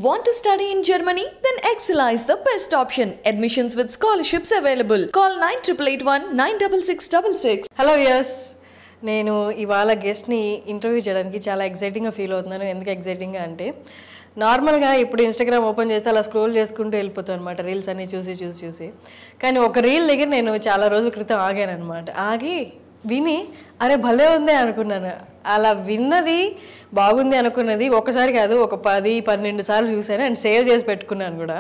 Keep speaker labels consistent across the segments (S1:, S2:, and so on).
S1: Want to study in Germany? Then Excella is the best option. Admissions with scholarships available. Call 9881 96666.
S2: Hello yes నేను ఇవాళ గెస్ట్ని interview చేయడానికి చాలా ఎక్సైటింగ్గా feel అవుతున్నాను. ఎందుకు ఎక్సైటింగ్గా అంటే నార్మల్గా ఇప్పుడు ఇన్స్టాగ్రామ్ ఓపెన్ చేస్తే అలా స్క్రోల్ చేసుకుంటూ వెళ్ళిపోతాను అనమాట, రీల్స్ అన్నీ చూసి. కానీ ఒక రీల్ దగ్గర నేను చాలా రోజుల క్రితం ఆగాను అనమాట. ఆగి విని అరే భలే ఉంది అనుకున్నాను. అలా విన్నది బాగుంది అనుకున్నది ఒకసారి కాదు, ఒక 10-12 సార్లు చూశాను అండ్ సేవ్ చేసి పెట్టుకున్నాను కూడా.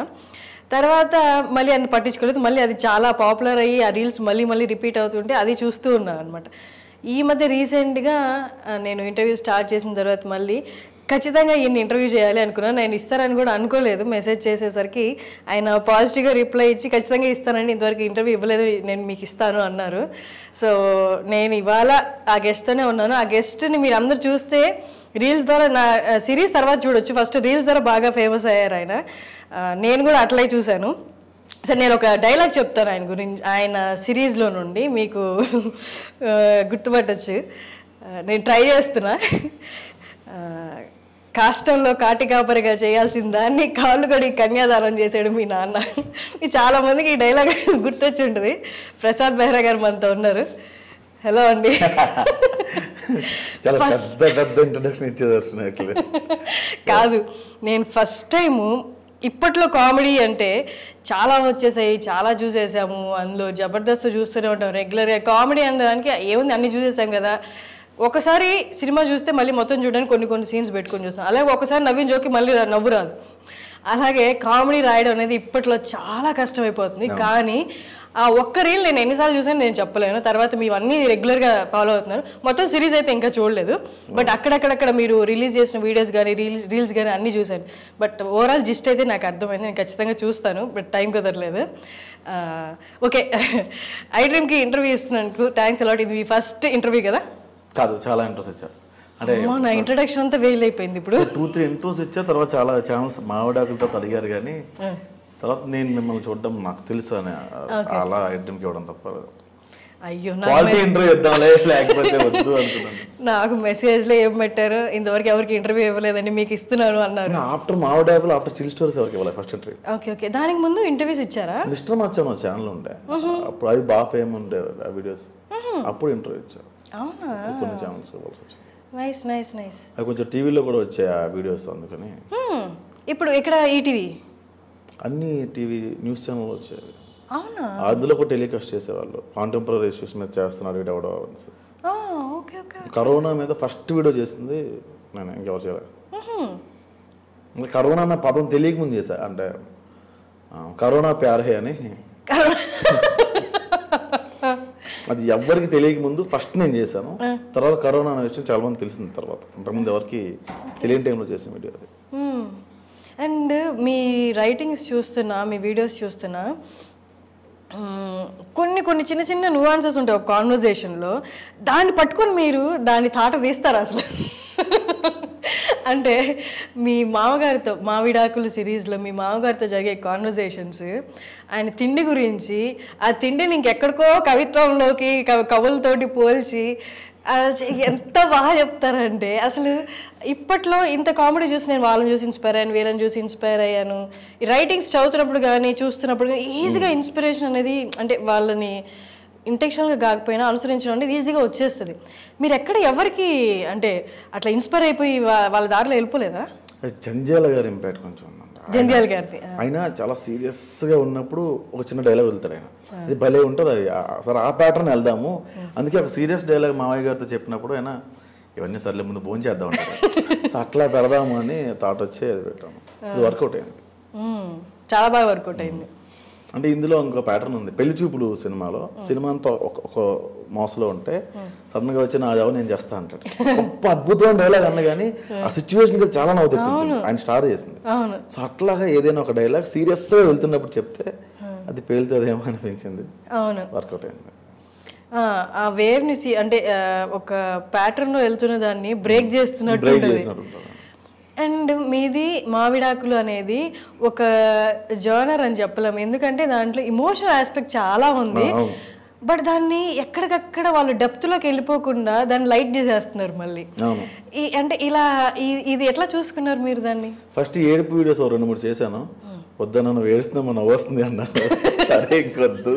S2: తర్వాత మళ్ళీ అన్ని పట్టించుకోలేదు. మళ్ళీ అది చాలా పాపులర్ అయ్యి ఆ రీల్స్ మళ్ళీ రిపీట్ అవుతుంటే అది చూస్తూ ఉన్నాను అనమాట. ఈ మధ్య రీసెంట్గా నేను ఇంటర్వ్యూ స్టార్ట్ చేసిన తర్వాత మళ్ళీ ఖచ్చితంగా ఈయన్ని ఇంటర్వ్యూ చేయాలి అనుకున్నాను. నేను ఇస్తారని కూడా అనుకోలేదు. మెసేజ్ చేసేసరికి ఆయన పాజిటివ్గా రిప్లై ఇచ్చి ఖచ్చితంగా ఇస్తానండి, ఇంతవరకు ఇంటర్వ్యూ ఇవ్వలేదు, నేను మీకు ఇస్తాను అన్నారు. సో నేను ఇవాళ ఆ గెస్ట్తోనే ఉన్నాను. ఆ గెస్ట్ని మీరు అందరూ చూస్తే రీల్స్ ద్వారా, నా సిరీస్ తర్వాత చూడొచ్చు, ఫస్ట్ రీల్స్ ద్వారా బాగా ఫేమస్ అయ్యారు ఆయన. నేను కూడా అట్లే చూశాను. సరే నేను ఒక డైలాగ్ చెప్తాను ఆయన గురించి, ఆయన సిరీస్లో నుండి మీకు గుర్తుపట్టచ్చు. నేను ట్రై చేస్తున్నా. కాష్టంలో కాటికాపరిగా చేయాల్సిన దాన్ని కాళ్ళు కడిగి కన్యాదానం చేశాడు మీ నాన్న. చాలా మందికి ఈ డైలాగ్ గుర్తొచ్చి ఉంటుంది. ప్రసాద్ బెహ్రా గారు మనతో ఉన్నారు. హలో అండి. కాదు, నేను ఫస్ట్ టైము ఇప్పట్లో కామెడీ అంటే చాలా వచ్చేసాయి, చాలా చూసేసాము. అందులో జబర్దస్త్ చూస్తూనే ఉంటాం రెగ్యులర్గా. కామెడీ అనడానికి ఏముంది, అన్నీ చూసేసాం కదా. ఒకసారి సినిమా చూస్తే మళ్ళీ మొత్తం చూడడానికి కొన్ని సీన్స్ పెట్టుకొని చూస్తాం. అలాగే ఒకసారి నవ్విన జోకి మళ్ళీ నవ్వు రాదు. అలాగే కామెడీ రాయడం అనేది ఇప్పట్లో చాలా కష్టమైపోతుంది. కానీ ఆ ఒక్క రీల్ నేను ఎన్నిసార్లు చూసాను నేను చెప్పలేను. తర్వాత మీరు అన్నీ రెగ్యులర్గా ఫాలో అవుతున్నారు. మొత్తం సిరీస్ అయితే ఇంకా చూడలేదు, బట్ అక్కడక్కడ మీరు రిలీజ్ చేసిన వీడియోస్ కానీ రీల్స్ కానీ అన్నీ చూశాను. బట్ ఓవరాల్ జిస్ట్ అయితే నాకు అర్థమైంది. నేను ఖచ్చితంగా చూస్తాను, బట్ టైం కుదరలేదు. ఓకే, ఐ డ్రీమ్కి ఇంటర్వ్యూ ఇస్తున్నాను. Thanks a lot. ఇది మీ ఫస్ట్ ఇంటర్వ్యూ కదా?
S3: కాదు, చాలా ఇంట్రెస్ట్ ఇచ్చారు. అంటే
S2: నా ఇంట్రొడక్షన్ అంతా వేల్ అయిపోయింది. ఇప్పుడు
S3: 2-3 ఇంట్రెస్ట్ ఇచ్చా. తర్వాత చాలా ఛానల్స్ మావిడాకులతో అడిగారు, కానీ తర్వాత నేను మిమ్మల్ని చూడడం నాకు తెలుసు అని అలా ఐటమ్కి ఇవ్వడం తప్ప.
S2: అయ్యో,
S3: ఇంటర్వ్యూ ఇద్దాంలే లేకపోతే వద్దు అనుకున్నాను.
S2: నాకు మెసేజ్లో ఏం పెట్టారు, ఇంతవరకు ఎవరికి ఇంటర్వ్యూ ఇవ్వలేదండి, మీకు ఇస్తున్నాను అన్నారు.
S3: ఆఫ్టర్ మావిడాకులు, ఆఫ్టర్ చిల్ స్టోరీస్ ఎవరికి ఇవ్వాలి ఫస్ట్ ఇంటర్వ్యూ.
S2: ఓకే, దానికి ముందు ఇంటర్వ్యూస్ ఇచ్చారా?
S3: మిస్టర్ మచ్చా ఛానల్ ఉండే అప్పుడు, అది బాగా ఫేమ్ ఉండే ఆ వీడియోస్. అప్పుడు ఇంటర్వ్యూ ఇచ్చారు.
S2: అవునా?
S3: కొన్ని ఛానల్స్ ఇవ్వాల్సి వచ్చింది.
S2: నైస్.
S3: అది కొంచెం టీవీలో కూడా వచ్చాయి ఆ వీడియోస్, అందుకని.
S2: ఇప్పుడు ఇక్కడ ఈటీవీ
S3: అన్ని టీవీ న్యూస్ ఛానల్ వచ్చాయి.
S2: అవునా?
S3: అందులో కూడా టెలికాస్ట్ చేసేవాళ్ళు. కాంటెంపరీ ఇష్యూస్ మీద చేస్తున్నాడు వీడెవడో. కరోనా మీద ఫస్ట్ వీడియో చేసింది నేను, ఇంకెవరు చేయలేదు. కరోనా అన్న పదం తెలియకముందు చేశా. అంటే కరోనా ప్యారే అని, అది ఎవరికి తెలియక ముందు ఫస్ట్ నేను చేశాను. తర్వాత కరోనా అనే విషయం చాలా మంది తెలిసింది. తర్వాత అంతకుముందు ఎవరికి తెలియని టైంలో చేసిన వీడియో అది.
S2: అండ్ మీ రైటింగ్స్ చూస్తున్నా, మీ వీడియోస్ చూస్తున్నా, కొన్ని చిన్న నువాన్సెస్ ఉంటాయి ఒక కాన్వర్జేషన్లో. దాన్ని పట్టుకొని మీరు దాన్ని తాట తీస్తారు అసలు. అంటే మీ మామగారితో, మావిడాకులు సిరీస్లో మీ మామగారితో జరిగే కాన్వర్జేషన్స్, ఆయన తిండి గురించి, ఆ తిండిని ఇంకెక్కడికో కవిత్వంలోకి కవులతోటి పోల్చి ఎంత బాగా చెప్తారంటే, అసలు ఇప్పట్లో ఇంత కామెడీ చూసి నేను వాళ్ళని చూసి ఇన్స్పైర్ అయ్యాను, వీళ్ళని చూసి ఇన్స్పైర్ అయ్యాను. ఈ రైటింగ్స్ చదువుతున్నప్పుడు కానీ చూస్తున్నప్పుడు కానీ ఈజీగా ఇన్స్పిరేషన్ అనేది, అంటే వాళ్ళని ఇంటెన్షనల్గా కాకపోయినా అనుసరించడం అనేది ఈజీగా వచ్చేస్తుంది. మీరు ఎక్కడ ఎవరికి అంటే అట్లా ఇన్స్పైర్ అయిపోయి వాళ్ళ దారిలో వెళ్ళిపోలేదా?
S3: జంధ్యాల గారి ఇంపాక్ట్ కొంచెం ఉందంట.
S2: జంధ్యాల గారిది.
S3: ఆయన చాలా సీరియస్గా ఉన్నప్పుడు ఒక చిన్న డైలాగ్ వెళ్తారు ఆయన, అది భలే ఉంటుంది. అది సరే ఆ ప్యాటర్న్ వెళ్దాము. అందుకే ఒక సీరియస్ డైలాగ్ మావయ్య గారితో చెప్పినప్పుడు ఆయన ఇవన్నీ సర్లే ముందు భోజనం చేద్దాం అంటారు. సో అట్లా పెడదాము అని థాట్ వచ్చి అది పెట్టాము. ఇది వర్కౌట్ అయింది,
S2: చాలా బాగా వర్కౌట్ అయింది.
S3: అంటే ఇందులో ఇంకో ప్యాటర్న్ ఉంది. పెళ్లి చూపులు సినిమాలో సినిమా అంతా ఒక మోసలో ఉంటే సడన్ గా వచ్చి నా జాబ్ నేను చేస్తా అంటాడు. గొప్ప అద్భుతమైన డైలాగ్ అన్న కానీ ఆ సిచ్యువేషన్ చాలా నవ్వు తెప్పించింది, ఆయన స్టార్ చేసింది. సో అట్లాగా ఏదైనా ఒక డైలాగ్ సీరియస్ గా వెళ్తున్నప్పుడు చెప్తే అది పేలుతుందేమో అనిపించింది. వర్కౌట్ అయింది.
S2: ఆ వేవ్ ని అంటే ఒక ప్యాటర్న్ లో వెళ్తున్న దాన్ని బ్రేక్ చేస్తున్నట్టు. అండ్ మీది మావిడాకులు అనేది ఒక జర్నర్ అని చెప్పలేము, ఎందుకంటే దాంట్లో ఇమోషనల్ ఆస్పెక్ట్ చాలా ఉంది. బట్ దాన్ని ఎక్కడికక్కడ వాళ్ళు డెప్త్లోకి వెళ్ళిపోకుండా దాన్ని లైట్ చేసేస్తున్నారు మళ్ళీ. అంటే ఇలా ఇది ఎట్లా చూసుకున్నారు మీరు దాన్ని?
S3: ఫస్ట్ ఏడుపు వీడియోస్ 2-3 చేశాను. వద్దా నన్ను ఏడుస్తున్నామో నవ్వు వస్తుంది అన్నాను. సరే ఇంకొద్దు,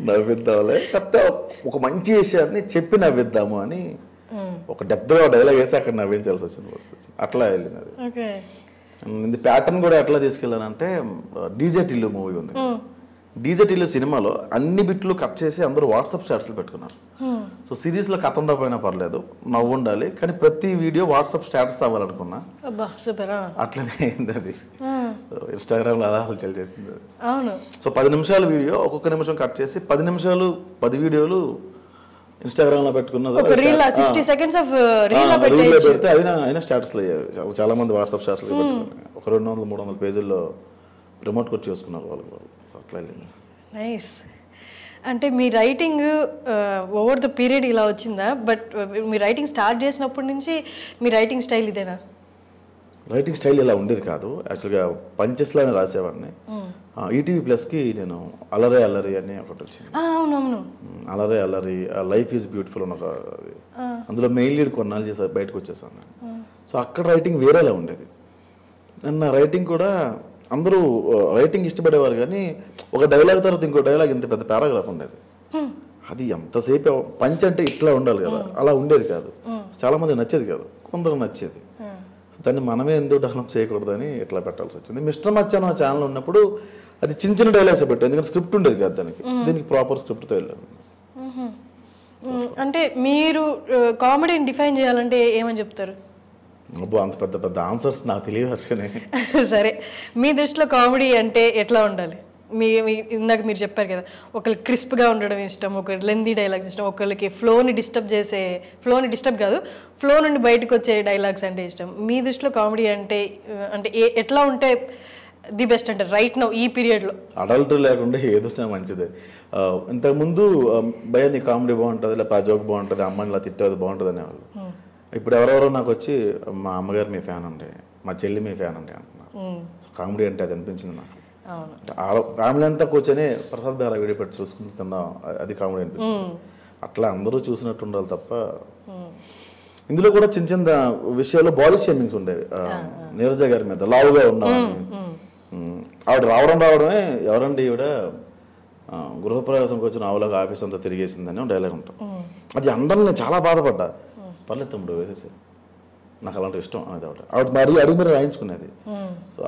S3: నవ్విద్దాంలే, కాకపోతే ఒక మంచి విషయాన్ని చెప్పి నవ్విద్దాము అని ఒక డెప్త్గా డైలాగ్ వేసి అక్కడ నవ్వించాల్సి వచ్చింది. అట్లా వెళ్ళింది అది. ఇది ప్యాటర్న్ కూడా ఎట్లా తీసుకెళ్ళానంటే, డీజే టిల్లు మూవీ ఉంది. డీజే టిల్లు సినిమాలో అన్ని బిట్లు కట్ చేసి అందరూ వాట్సాప్ స్టాటస్లు పెట్టుకున్నారు. సో సిరీస్లో కథ ఉండకపోయినా పర్లేదు, నవ్వు ఉండాలి, కానీ ప్రతి వీడియో వాట్సాప్ స్టాటస్ అవ్వాలనుకున్నా. అట్లనే అయింది అది. ఇన్స్టాగ్రామ్లో అలా హల్చల్ చేసింది అది. సో 10 నిమిషాల వీడియో ఒక్కొక్క నిమిషం కట్ చేసి 10 నిమిషాలు 10 వీడియోలు ఇన్స్టాగ్రామ్ లో పెట్టుకున్నది. పెడితే అయినా స్టాటస్లు అయ్యాయి. చాలా మంది వాట్సాప్ స్టాటస్లు పెట్టుకున్నారు. ఒక 200-300 పేజీల్లో ప్రమోట్ కూడా చేసుకున్నారు వాళ్ళు. అట్లా వెళ్ళింది.
S2: నైస్. అంటే మీ రైటింగ్ ఓవర్ ద పీరియడ్ ఇలా వచ్చిందా? బట్ మీ రైటింగ్ స్టార్ట్ చేసినప్పటి నుంచి మీ రైటింగ్ స్టైల్ ఇదేనా?
S3: రైటింగ్ స్టైల్ ఇలా ఉండేది కాదు. యాక్చువల్గా పంచెస్లానే రాసేవాడిని. ఈటీవీ ప్లస్కి నేను అలరే అల్లరి అని ఒకటి వచ్చింది.
S2: అవునవును,
S3: అలరే అల్లరి, లైఫ్ ఈజ్ బ్యూటిఫుల్ అని ఒక, అందులో మెయిన్ లీడ్ కొన్నాళ్ళు చేసి బయటకు వచ్చేసాను. సో అక్కడ రైటింగ్ వేరేలా ఉండేది. నా రైటింగ్ కూడా అందరూ రైటింగ్ ఇష్టపడేవారు, కానీ ఒక డైలాగ్ తర్వాత ఇంకో డైలాగ్ ఇంత పెద్ద పారాగ్రాఫ్ ఉండేది. అది ఎంతసేపు పంచ్ అంటే ఇట్లా ఉండాలి కదా, అలా ఉండేది కాదు. చాలా మంది నచ్చేది కాదు, కొందరు నచ్చేది. దాన్ని మనమే ఎందుకు డెవలప్ చేయకూడదని ఇట్లా పెట్టాల్సి వచ్చింది. మిస్టర్ మచ్చాన్ ఛానల్ ఉన్నప్పుడు అది చిన్న చిన్న డైలాగ్స్ పెట్టాను, ఎందుకంటే స్క్రిప్ట్ ఉండేది కాదు దానికి. దీనికి ప్రాపర్ స్క్రిప్ట్తో వెళ్ళాను.
S2: అంటే మీరు కామెడీని డిఫైన్ చేయాలంటే ఏమని చెప్తారు?
S3: అబ్బో, అంత పెద్ద పెద్ద ఆన్సర్స్ నాకు తెలియవచ్చనే.
S2: సరే, మీ దృష్టిలో కామెడీ అంటే ఎట్లా ఉండాలి? ఇందాక మీరు చెప్పారు కదా, ఒకరికి క్రిస్ప్గా ఉండడం ఇష్టం, ఒకరికి లెందీ డైలాగ్స్ ఇష్టం, ఒకరికి ఫ్లోని డిస్టర్బ్ కాదు, ఫ్లో నుండి బయటకు వచ్చే డైలాగ్స్ అంటే ఇష్టం. మీ దృష్టిలో కామెడీ అంటే ఎట్లా ఉంటే ది బెస్ట్ అంటే రైట్ నౌ ఈ పీరియడ్లో?
S3: అడల్ట్ లేకుండా ఏదో మంచిదే. ఇంతకుముందు భయ నీ కామెడీ బాగుంటుంది, లేకపోతే ఆ జోక్ బాగుంటుంది, అమ్మని ఇలా తిట్టేది బాగుంటుంది అనేవాళ్ళు. ఇప్పుడు ఎవరెవరో నాకు వచ్చి మా అమ్మగారు మీ ఫ్యాన్ అండి, మా చెల్లి మీ ఫ్యాన్ అండి అంటున్నారు. సో కామెడీ అంటే అది అనిపించింది నాకు. ఫ్యామిలీ అంతా కూర్చొని ప్రసాద్ గారు వీడియో పెట్టి చూసుకుంటున్నాం, అది కామెడీ అనిపించింది. అట్లా అందరూ చూసినట్టు ఉండాలి తప్ప. ఇందులో కూడా చిన్న చిన్న విషయాల్లో బాడీ షేమింగ్స్ ఉండేవి. నీరజ గారి మీద లావుగా ఉన్నామని, ఆవిడ రావడమే ఎవరండి ఈవిడ గృహప్రవేశంకి వచ్చిన ఆవులాగా ఆఫీస్ అంతా తిరిగేసిందని డైలాగ్ ఉంటాం. అది అందరిని చాలా బాధపడ్డా. పర్లేదు తమ్ముడు వేసేసి, నాకు అలాంటి ఇష్టం అనేది ఆవిడ మరీ అడిగి మీరు రాయించుకునేది. సో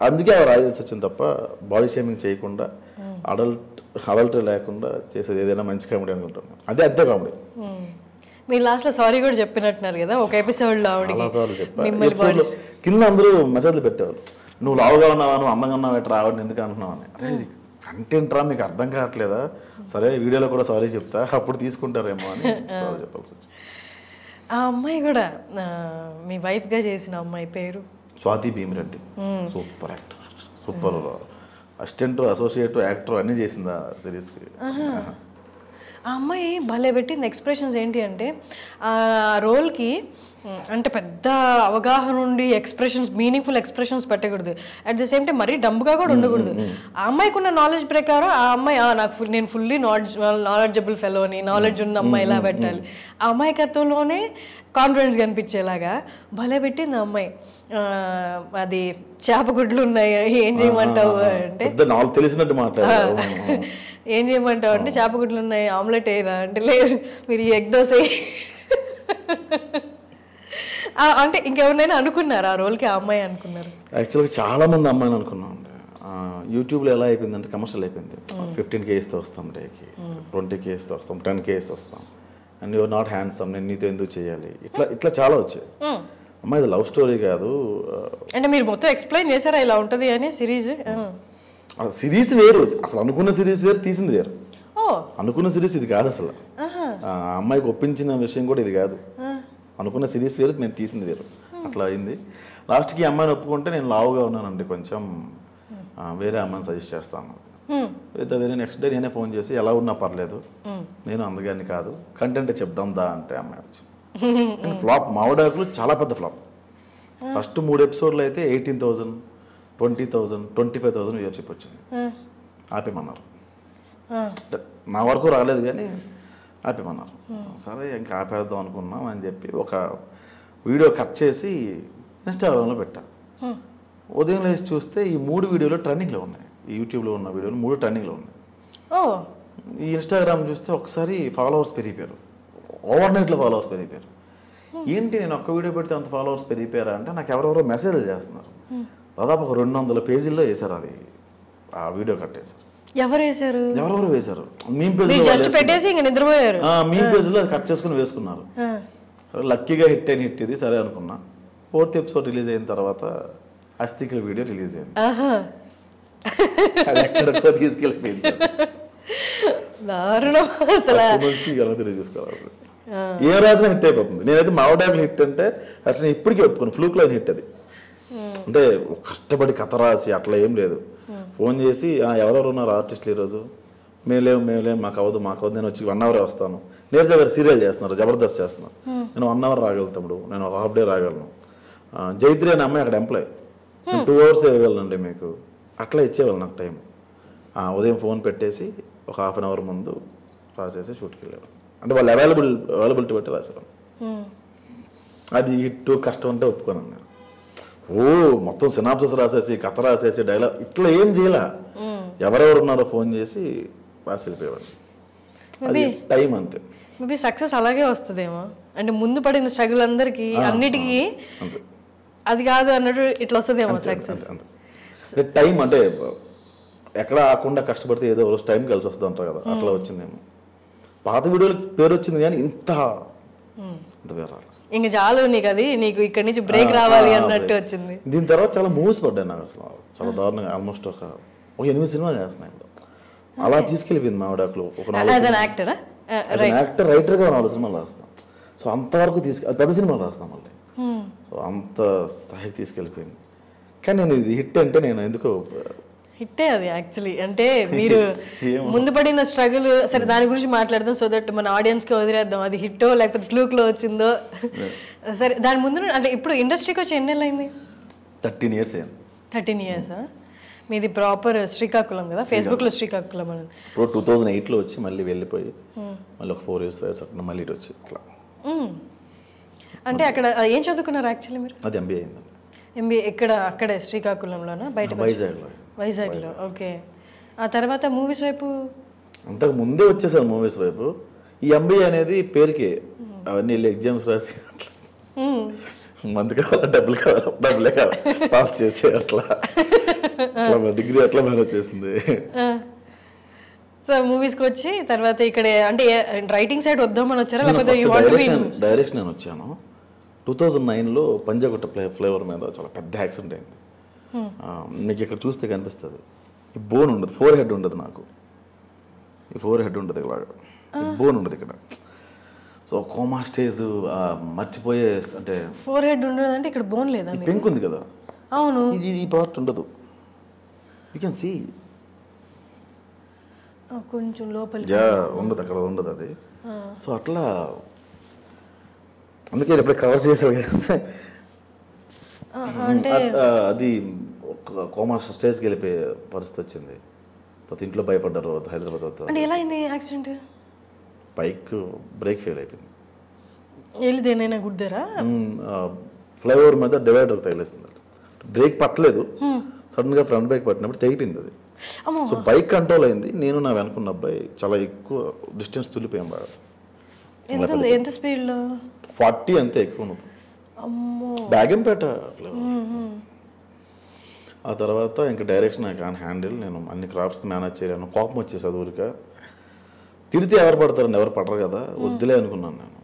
S3: అందుకే ఆవిడ రాయాల్సి వచ్చింది తప్ప బాడీ షేమింగ్ చేయకుండా, అడల్ట్ లేకుండా చేసేది ఏదైనా మంచి కామెడీ అనుకుంటాను. అదే కామెడీ.
S2: మీరు లాస్ట్లో సారీ కూడా చెప్పినట్టున్నారు కదా ఒక ఎపిసోడ్లో.
S3: చాలాసార్లు చెప్పాను. కింద అందరూ మెసేజ్లు పెట్టేవాళ్ళు, నువ్వు లావుగా ఉన్నావా, నువ్వు అందంగా ఉన్నావు, ఎట్లా ఆవిడని ఎందుకు అంటున్నావు అని. అరే ఇది కంటెంట్ రా, మీకు అర్థం కావట్లేదా? సరే వీడియోలో కూడా సారీ చెప్తా, అప్పుడు తీసుకుంటారేమో అని చెప్పాల్సి వచ్చింది.
S2: ఆ అమ్మాయి కూడా మీ వైఫ్గా చేసిన అమ్మాయి పేరు
S3: Swathi Bhimireddy. Super actor, super assistant, associate, actor అన్నీ చేసింది ఆ సిరీస్కి.
S2: ఆ అమ్మాయి భలే పెట్టింది ఎక్స్ప్రెషన్స్. ఏంటి అంటే ఆ రోల్కి అంటే పెద్ద అవగాహన ఉండి ఎక్స్ప్రెషన్స్, మీనింగ్ఫుల్ ఎక్స్ప్రెషన్స్ పెట్టకూడదు, అట్ ద సేమ్ టైం మరీ డంబుగా కూడా ఉండకూడదు. ఆ అమ్మాయికి ఉన్న నాలెడ్జ్ ప్రకారం ఆ అమ్మాయి నేను ఫుల్లీ నాలెడ్జబుల్ ఫెలో అని, నాలెడ్జ్ ఉన్న అమ్మాయి ఇలా పెట్టాలి. ఆ అమాయకత్వంలోనే కాన్ఫిడెన్స్ కనిపించేలాగా భలే పెట్టింది ఆ అమ్మాయి. అది చేపగుడ్లు ఉన్నాయి, ఏం చేయమంటావు అంటే
S3: తెలిసినట్టు మాట్లాడారు.
S2: ఏం చేయమంటావు అంటే చేపగుడ్లు ఉన్నాయి, ఆమ్లెట్ వేయరా అంటే లేదు మీరు ఎగ్ దోశ. అంటే ఇంకెవరినైనా అనుకున్నారు ఆ రోల్కి? ఆ అమ్మాయి అనుకున్నారు?
S3: యాక్చువల్గా చాలా మంది అమ్మాయిని అనుకున్నాం. యూట్యూబ్లో ఎలా అయిపోయిందంటే కమర్షియల్ అయిపోయింది. 15K ఇస్తే వస్తాం డేకి, 20K ఇస్తే వస్తాం, 10K ఇస్తే వస్తాం, అండ్ యువర్ నాట్ హ్యాండ్సమ్, నేను నీతో ఎందుకు చేయాలి, ఇట్లా చాలా వచ్చాయి. అమ్మాయి లవ్ స్టోరీ కాదు.
S2: అంటే మీరు మొత్తం ఎక్స్ప్లెయిన్ చేశారా ఇలా ఉంటుంది అని?
S3: సిరీస్ వేరు, అసలు అనుకున్న సిరీస్ వేరు, తీసింది వేరు. అనుకున్న సిరీస్ ఇది కాదు అసలు. అమ్మాయికి ఒప్పించిన విషయం కూడా ఇది కాదు. అనుకున్న సిరీస్ వేరు, మేము తీసింది వేరు. అట్లా అయింది. లాస్ట్కి అమ్మాయిని ఒప్పుకుంటే నేను లావుగా ఉన్నానండి కొంచెం, వేరే అమ్మాయిని సజెస్ట్ చేస్తాను. అయితే వేరే నెక్స్ట్ డే నేనే ఫోన్ చేసి ఎలా ఉన్నా పర్లేదు, నేను అందగాని కాదు, కంటెంట్ చెప్దాం దా అంటే అమ్మాయి వచ్చింది. ఫ్లాప్, మావిడాకులు చాలా పెద్ద ఫ్లాప్. ఫస్ట్ 3 ఎపిసోడ్లు అయితే 18,000, 20,000, 25,000 వ్యూవర్షిప్ వచ్చింది. ఆపేమన్నారు. నా వరకు రాలేదు కానీ ఆపేమన్నారు. సరే ఇంకా ఆపేద్దాం అనుకున్నాం అని చెప్పి ఒక వీడియో కట్ చేసి ఇన్స్టాగ్రామ్లో పెట్టా. ఉదయం లేచి చూస్తే ఈ 3 వీడియోలు ట్రెండింగ్లో ఉన్నాయి. ఈ యూట్యూబ్లో ఉన్న వీడియోలు 3 ట్రెండింగ్లో ఉన్నాయి. ఈ ఇన్స్టాగ్రామ్ చూస్తే ఒకసారి ఫాలోవర్స్ పెరిగిపోయారు, ఓవర్ నైట్లో ఫాలోవర్స్ పెరిగిపోయారు. ఏంటి నేను ఒక్క వీడియో పెడితే అంత ఫాలోవర్స్ పెరిగిపోయారా అంటే నాకు ఎవరెవరో మెసేజ్లు చేస్తున్నారు. దాదాపు ఒక 200 పేజీల్లో వేశారు అది, ఆ వీడియో కట్టేశారు. ఎవరెవరు వేశారు, మీమ్ పేజ్ మీమ్ పేజ్లో అది కట్ చేసుకుని వేసుకున్నారు. సరే లక్కీగా హిట్ ఇది సరే అనుకున్నా. 4th ఎపిసోడ్ రిలీజ్ అయిన తర్వాత అస్థికల వీడియో రిలీజ్ అయింది. అది ఎక్కడికో తీసుకెళ్ళిపోయింది. తెలియజేసుకోవాలి ఏం రాసినా హిట్ అయిపోతుంది. నేనైతే మావడాకులు హిట్ అంటే అసలు ఇప్పటికీ ఒప్పుకోను, ఫ్లూక్ లైన్ హిట్ అది. అంటే కష్టపడి కథ రాసి అట్లా ఏం లేదు. ఫోన్ చేసి ఎవరెవరు ఉన్నారు ఆర్టిస్టులు ఈరోజు, మేమేం మాకు అవ్వదు నేను వచ్చి 1 hour వస్తాను. నేర్చే గారు సీరియల్ చేస్తున్నారు, జబర్దస్త్ చేస్తున్నారు, నేను 1 hour రాగలుగుతాడు, నేను ఒక హాఫ్ డే రాగలను. జైత్రి అనే అమ్మాయి అక్కడ ఎంప్లాయ్, నేను 2 hours ఇవ్వగలనండి మీకు, అట్లా ఇచ్చేవాళ్ళు నాకు టైం. ఉదయం ఫోన్ పెట్టేసి ఒక ½ an hour ముందు రాసేసి షూట్కి వెళ్ళారు. అంటే వాళ్ళు అవైలబిలిటీ బట్టి రాశారు. అది హిట్ కష్టం అంటే ఒప్పుకోను నేను. మొత్తం సినాప్సిస్ రాసేసి కథ రాసేసి డైలాగ్ ఇట్లా ఏం చేయలే. ఎవరెవరు ఉన్నారో ఫోన్ చేసి రాసి వెళ్ళిపోయేవాడు. అది టైం అంతే.
S2: మేబీ సక్సెస్ అలాగే వస్తుందేమో, అంటే ముందు పడిన స్ట్రగుల్ అందరికి అన్నిటికీ అది కాదు అన్నట్టు ఇట్లా వస్తుందేమో సక్సెస్.
S3: టైం అంటే ఎక్కడ ఆకుండా కష్టపడితే ఏదో రోజు టైం కలిసి వస్తుంది అంటారు కదా, అట్లా వచ్చిందేమో. పాత వీడియోలకి పేరు వచ్చింది కానీ ఇంత వేరే
S2: ఇంకా చాలు నీకు, అది నీకు ఇక్కడి నుంచి బ్రేక్ రావాలి అన్నట్టు వచ్చింది.
S3: దీని తర్వాత చాలా మూవీస్ పడ్డాయి నాకు, అసలు చాలా దారుణంగా. ఆల్మోస్ట్ ఒక 8 సినిమాలు చేస్తున్నాయి. అలా తీసుకెళ్ళిపోయింది మావిడాకులు. ఒక యాక్టర్ రైటర్గా 4 సినిమాలు రాస్తాం. సో అంతవరకు పెద్ద సినిమాలు రాస్తాం మళ్ళీ. సో అంత స్థాయికి తీసుకెళ్ళిపోయింది. కానీ నేను ఇది హిట్ అంటే నేను ఎందుకో
S2: హిట్టే అది యాక్చువల్లీ. అంటే మీరు ముందు పడిన స్ట్రగుల్ సరే దాని గురించి మాట్లాడదాం, సో దట్ మన ఆడియన్స్కి వదిలేద్దాం అది హిట్టో లేకపోతే ఫ్లూక్లో వచ్చిందో. సరే దాని ముందు అంటే ఇప్పుడు ఇండస్ట్రీకి వచ్చి ఎన్ని నెలలు అయింది?
S3: 13 years అయింది.
S2: 13 years. మీది ప్రాపర్ శ్రీకాకుళం కదా, ఫేస్బుక్లో శ్రీకాకుళం అని.
S3: ఇప్పుడు 2008లో వచ్చి మళ్ళీ వెళ్ళిపోయి మళ్ళీ ఒక 4 years అట్లా మళ్ళీ ఇటు వచ్చి ఇట్లా.
S2: అంటే అక్కడ ఏం చదువుకున్నారు యాక్చువల్లీ మీరు?
S3: అది ఎంబీఏ అయిందండి.
S2: ఎంబీఏ అక్కడే శ్రీకాకుళంలోనా బయట? వైజాగ్లో. ఓకే. ఆ తర్వాత మూవీస్ వైపు
S3: అంతకు ముందే వచ్చేసాను మూవీస్ వైపు. ఈ ఎంబీఏ అనేది పేరుకే, అవన్నీ వెళ్ళి ఎగ్జామ్స్ రాసి మందు కావాలా డబ్బులే కావాలి పాస్ చేసి అట్లా డిగ్రీ అట్లా మేనేజ్ చేసింది.
S2: సో మూవీస్కి వచ్చి తర్వాత ఇక్కడ అంటే రైటింగ్ సైడ్ వద్దామని వచ్చారా లేకపోతే
S3: డైరెక్షన్ అని వచ్చాను. 2009లో పంజాగుట్ట ఫ్లేవర్ మీద చాలా పెద్ద యాక్సిడెంట్ అయింది. మీకు ఇక్కడ చూస్తే కనిపిస్తుంది, ఈ బోన్ ఉండదు, 4 head ఉండదు నాకు, ఈ 4 head ఉండదు ఇలాగా, బోన్ ఉండదు ఇక్కడ. సో కోమా స్టేజ్ మర్చిపోయే, అంటే
S2: 4 head ఉండదు అంటే ఇక్కడ బోన్ లేదా?
S3: పెంక్ ఉంది కదా,
S2: అవును,
S3: ఈ పార్ట్ ఉండదు. యూ కెన్ సీ
S2: కొంచెం లోపల
S3: ఉండదు, అక్కడ ఉండదు అది. సో అట్లా అందుకే ఇప్పుడు కవర్ చేసారు కదా. అది కోమా స్టేజ్కి వెళ్ళిపోయే పరిస్థితి వచ్చింది. ప్రతి ఇంట్లో భయపడ్డారు హైదరాబాద్ వద్ద.
S2: అంటే ఎలా అయింది యాక్సిడెంట్?
S3: బైక్ బ్రేక్ ఫెయిల్ అయిపోయింది.
S2: వెళ్ళిదేనైనా గుద్దారా?
S3: ఫ్లైఓవర్ మీద డివైడర్ తగిలేసింది. బ్రేక్ పట్టలేదు, సడన్గా ఫ్రంట్ బ్రేక్ పట్టినప్పుడు తెగిపోయింది అది. సో బైక్ కంట్రోల్ అయింది, నేను నా వెనుకున్న అబ్బాయి చాలా ఎక్కువ డిస్టెన్స్ తుల్లిపోయాం బాగా.
S2: ఎంత స్పీడ్లో?
S3: 40 అంతే, ఎక్కువ. బ్యాగంపేట. ఆ తర్వాత ఇంకా డైరెక్షన్ ఐ కాన్ హ్యాండిల్, నేను అన్ని క్రాఫ్ట్స్ మేనేజ్ చేయలేను. కోపం వచ్చేసి ఊరిక తిరిగితే ఎవరు పడతారండి, ఎవరు పడరు కదా, వద్దులే అనుకున్నాను నేను.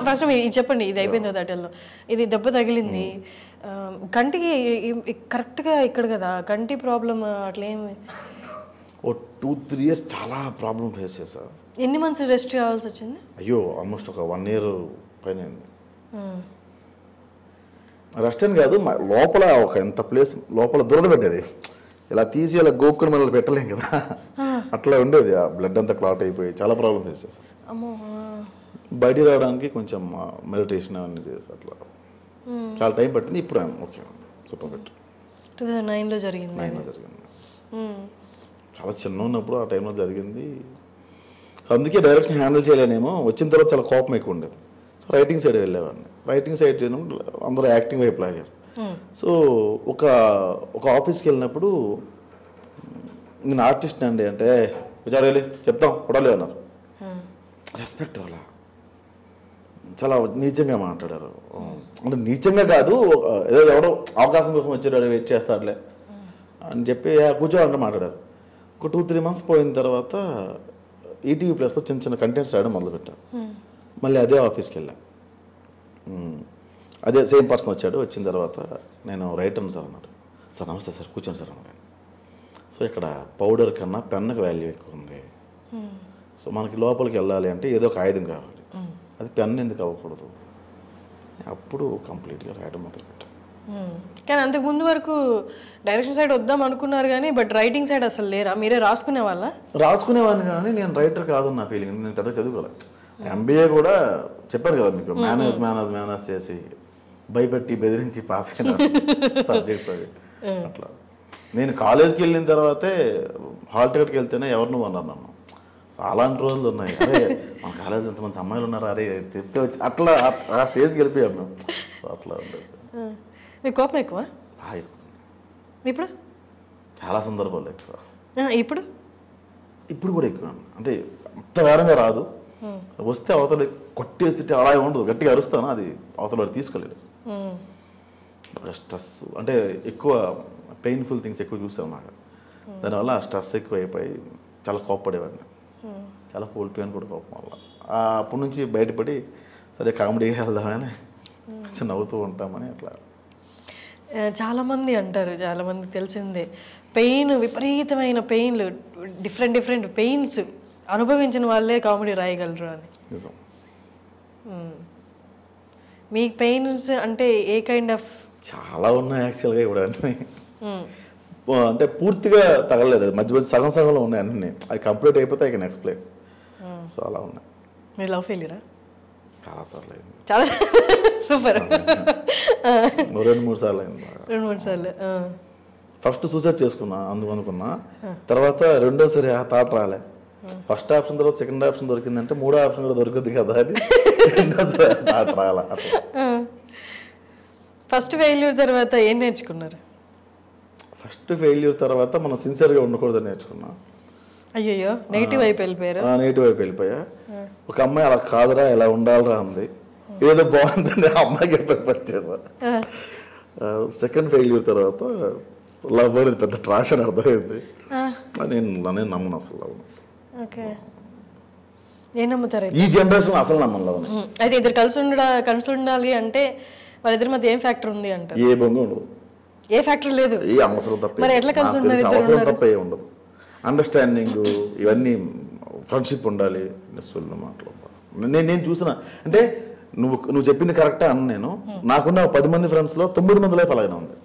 S2: ఫస్ట్ ఇది చెప్పండి, ఇది అయిపోయింది దాటల్లో, ఇది దెబ్బ తగిలింది కంటికి కరెక్ట్గా ఇక్కడ కదా, కంటి ప్రాబ్లం అట్లా ఏమి?
S3: ఓ 2-3 years చాలా ప్రాబ్లం ఫేస్ చేశా.
S2: ఎన్ని మంత్స్ రెస్ట్ కావాల్సి వచ్చింది?
S3: అయ్యో ఆల్మోస్ట్ ఒక 1 year పైన అయింది. రెస్ట్ అని కాదు, లోపల ఒక ఎంత ప్లేస్ లోపల దురద పెట్టేది, ఇలా తీసి అలా గోక్కుని మనల్ని పెట్టలేం కదా, అట్లా ఉండేది. ఆ బ్లడ్ అంతా క్లాట్ అయిపోయి చాలా ప్రాబ్లం ఫేస్ చేశాను. బయటికి రావడానికి కొంచెం మెడిటేషన్ అవన్నీ చేసి అట్లా చాలా టైం పట్టింది. ఇప్పుడు ఓకే, సూపర్ ఫిట్.
S2: 2009లో జరిగింది.
S3: చాలా చిన్న ఉన్నప్పుడు ఆ టైంలో జరిగింది. సో అందుకే డైరెక్షన్ హ్యాండిల్ చేయలేనేమో, వచ్చిన తర్వాత చాలా కోపం ఎక్కువ ఉండేది. సో రైటింగ్ సైడ్ వెళ్ళేవాడిని. రైటింగ్ సైడ్ చేయడం అందరూ యాక్టింగ్ వైపు లాగారు. సో ఒక ఆఫీస్కి వెళ్ళినప్పుడు నేను ఆర్టిస్ట్ అండి అంటే విచారాలి చెప్తాం కొడాలి అన్నారు. రెస్పెక్ట్ అలా చాలా నీచంగా మాట్లాడారు. అంటే నీచంగా కాదు, ఏదో ఎవడో అవకాశం కోసం వచ్చాడు వెయిట్ చేస్తాడులే అని చెప్పి కూర్చోవాలంటే మాట్లాడారు. ఒక 2-3 months పోయిన తర్వాత ఈటీవీ ప్లస్లో చిన్న చిన్న కంటెంట్స్ రాయడం మొదలుపెట్టాను. మళ్ళీ అదే ఆఫీస్కి వెళ్ళా. అదే సేమ్ పర్సన్ వచ్చాడు. వచ్చిన తర్వాత నేను రైటర్ని సార్ అన్నాడు. సార్ నమస్తే సార్, కూర్చోండి సార్ అన్నాడు. సో ఇక్కడ పౌడర్ కన్నా పెన్నుకి వాల్యూ ఎక్కువ ఉంది. సో మనకి లోపలికి వెళ్ళాలి అంటే ఏదో ఒక ఆయుధం కావాలి, అది పెన్ను ఎందుకు అవ్వకూడదు. అప్పుడు కంప్లీట్గా రాయడం మొదలుపెట్టాను.
S2: కానీ అంతకు ముందు వరకు డైరెక్షన్ సైడ్ వద్దాం అనుకున్నారు కానీ బట్ రైటింగ్ సైడ్ అసలు లేరా? మీరే రాసుకునే వాళ్ళ?
S3: రాసుకునేవాడిని కానీ నేను రైటర్ కాదు నా ఫీలింగ్. నేను పెద్ద చదువుకోలేదు. ఎంబీఏ కూడా చెప్పారు కదా మీకు, మేనేజ్ చేసి భయపెట్టి బెదిరించి పాస్ అయిన సబ్జెక్ట్స్ అవి. అట్లా నేను కాలేజ్కి వెళ్ళిన తర్వాతే హాల్ టికెట్కి వెళ్తేనే ఎవరు నువ్వు అన్నారు నన్ను. అలాంటి రోజులు ఉన్నాయి. అదే మన కాలేజ్ ఎంతమంది అమ్మాయిలు ఉన్నారు, అరే చెప్తే వచ్చి అట్లా ఆ స్టేజ్కి వెళ్ళిపోయాను మేము. అట్లా ఉండేది.
S2: మీకు కోపం ఎక్కువ? ఇప్పుడు
S3: చాలా సందర్భాలు ఎక్కువ.
S2: ఇప్పుడు
S3: కూడా ఎక్కువ. అంటే అంత వేరంగా రాదు. వస్తే అవతల కొట్టేస్తుంటే అలా ఉండదు, గట్టిగా అరుస్తాను, అది అవతల తీసుకోలేడు. స్ట్రెస్ అంటే ఎక్కువ పెయిన్ఫుల్ థింగ్స్ ఎక్కువ చూసాం నాకు. దానివల్ల ఆ స్ట్రెస్ ఎక్కువ అయిపోయి చాలా కోప్పడేవాడిని. చాలా కోల్పోయాను కూడా కోపం వల్ల. అప్పటి నుంచి బయటపడి సరే కామెడీగా వెళ్దామని కొంచెం నవ్వుతూ ఉంటామని అట్లా.
S2: చాలామంది అంటారు, చాలామందికి తెలిసిందే, విపరీతమైన పెయిన్లు, డిఫరెంట్ పెయిన్స్ అనుభవించిన వాళ్ళే కామెడీ రాయగలరు అని.
S3: నిజం.
S2: మీకు పెయిన్స్ అంటే ఏ కైండ్ ఆఫ్?
S3: చాలా ఉన్నాయి యాక్చువల్గా ఇప్పుడు అన్నీ. అంటే పూర్తిగా తగలలేదు, మధ్య సగం సగంలో ఉన్నాయి అన్నీ. అది కంప్లీట్ అయిపోతే ఐ కెన్ ఎక్స్ప్లెయిన్. సో అలా ఉన్నాయి.
S2: మీరు లవ్ ఫెయిల్యూరా?
S3: చాలాసార్లు అయింది.
S2: చాలా సూపర్.
S3: 2-3 సార్లు అయింది.
S2: 2-3 సార్లు.
S3: ఫస్ట్ సూసైడ్ చేసుకున్నా అనుకున్నా. తర్వాత రెండోసారి ఆ థాట్ రాలే. ఫస్ట్ ఆప్షన్ తర్వాత సెకండ్ ఆప్షన్ దొరికిందంటే మూడో ఆప్షన్ కూడా దొరుకుద్ది కదా అని రెండోసారి థాట్ రాలే.
S2: ఫస్ట్ ఫెయిల్యూర్ తర్వాత ఏం నేర్చుకున్నారు?
S3: ఫస్ట్ ఫెయిల్యూర్ తర్వాత మనం సిన్సియర్గా ఉండకూడదని నేర్చుకున్నా.
S2: అయ్యో, నెగిటివ్ వైపు వెళ్ళిపోయారు?
S3: నెగిటివ్ వైపు వెళ్ళిపోయా. ఒక అమ్మాయి అలా కాదురా ఇలా ఉండాలిరా అంది, ఏదో బాగుందని ఆ అమ్మాయికి ప్రిపేర్ చేశా. సెకండ్ ఫెయిల్యూర్ తర్వాత లవ్ అనేది పెద్ద ట్రాష్ అని అర్థమైంది. నేను నమ్మను అసలు లవ్.
S2: ఏం నమ్ముతారు
S3: ఈ జనరేషన్? అసలు నమ్మను లవ్.
S2: అయితే ఇద్దరు కలిసి ఉండాలి అంటే వాళ్ళిద్దరి మధ్య ఏం ఫ్యాక్టర్ ఉంది అంటారు?
S3: ఏ బొంగ ఉండదు, ఏ
S2: ఫ్యాక్టర్ లేదు,
S3: ఏ అవసరం తప్ప.
S2: మరి ఎట్లా కలిసి ఉండాలి?
S3: అవసరం తప్ప ఏ ఉండదు. అండర్స్టాండింగ్ ఇవన్నీ, ఫ్రెండ్షిప్ ఉండాలి. నేను చూసిన అంటే నువ్వు చెప్పింది కరెక్టా అన్న. నేను నాకున్న 10 మంది ఫ్రెండ్స్లో 9 మంది లైఫ్ అలాగే ఉంది.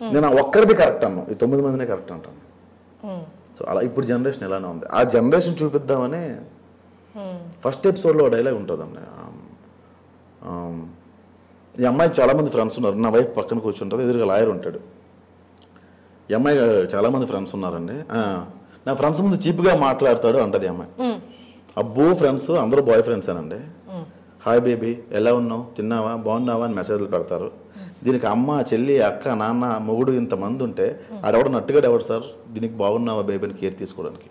S3: నేను ఒక్కరిది కరెక్ట్ అన్నా, ఈ 9 మందినే కరెక్ట్ అంటాను. సో అలా ఇప్పుడు జనరేషన్ ఎలానే ఉంది. ఆ జనరేషన్ చూపిద్దామని ఫస్ట్ ఎపిసోడ్లో డైలాగ్ ఉంటుందండి. ఈ అమ్మాయి చాలామంది ఫ్రెండ్స్ ఉన్నారు, నా వైఫ్ పక్కన కూర్చుంటుంది, ఎదురుగా లాయర్ ఉంటాడు. ఈ అమ్మాయి చాలామంది ఫ్రెండ్స్ ఉన్నారండి, నా ఫ్రెండ్స్ ముందు చీప్గా మాట్లాడతాడు అంటది అమ్మాయి. అబ్బో ఫ్రెండ్స్ అందరూ బాయ్ ఫ్రెండ్స్ అనండి. హాయ్ బేబీ, ఎలా ఉన్నావు, తిన్నావా, బాగున్నావా అని మెసేజ్లు పెడతారు. దీనికి అమ్మ, చెల్లి, అక్క, నాన్న, మొగుడు ఇంతమంది ఉంటే ఆడెవడ నట్టుగాడు ఎవడు సార్ దీనికి బాగున్నావా బేబీని కేర్ తీసుకోవడానికి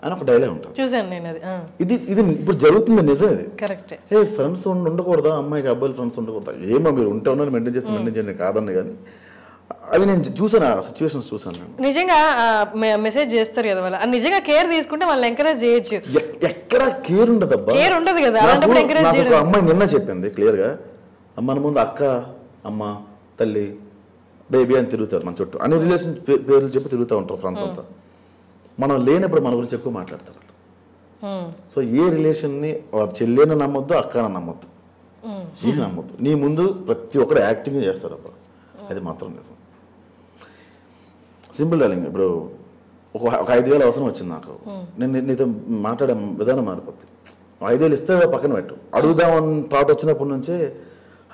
S3: అని ఒక డైలాగ్ ఉంటుంది.
S2: చూసాను నేను అది.
S3: ఇది ఇప్పుడు జరుగుతుంది, నిజం ఇది.
S2: కరెక్ట్.
S3: ఫ్రెండ్స్ ఉండకూడదా, అమ్మాయికి అబ్బాయిలు ఫ్రెండ్స్ ఉండకూడదా? ఏమో మీరు ఉంటే ఉన్నా మెయింటైన్ చేయండి కాదన్న. కానీ అవి నేను చూసాను, ఆ సిచ్యువేషన్స్ చూసాను.
S2: నిజంగా మెసేజ్ చేస్తారు కదా వాళ్ళు, నిజంగా కేర్ తీసుకుంటే వాళ్ళు ఎంకరేజ్ చేయొచ్చు.
S3: ఎక్కడ కేర్ ఉండదు అబ్బా,
S2: కేర్ ఉండదు కదా. అలాంటప్పుడు
S3: అమ్మాయి నిన్న చెప్పింది క్లియర్గా, మన ముందు అక్క, అమ్మ, తల్లి, బేబీ అని తిరుగుతారు మన చుట్టూ, అన్ని రిలేషన్ పేర్లు చెప్పి తిరుగుతూ ఉంటారు ఫ్రెండ్స్ అంతా. మనం లేనప్పుడు మన గురించి ఎక్కువ మాట్లాడతారు. సో ఏ రిలేషన్ని చెల్లెని నమ్మొద్దు, అక్కని నమ్మొద్దు, నీకు నమ్మొద్దు. నీ ముందు ప్రతి ఒక్కరు యాక్టింగ్ చేస్తారు అబ్బా, అది మాత్రం నిజం. సింపుల్ డార్లింగ్, ఇప్పుడు ఒక 5,000 అవసరం వచ్చింది నాకు, నేను నీతో మాట్లాడే విధానం మారిపోద్ది. 5,000 ఇస్తే పక్కన పెట్టు, అడుగుదామని థాట్ వచ్చినప్పటి నుంచే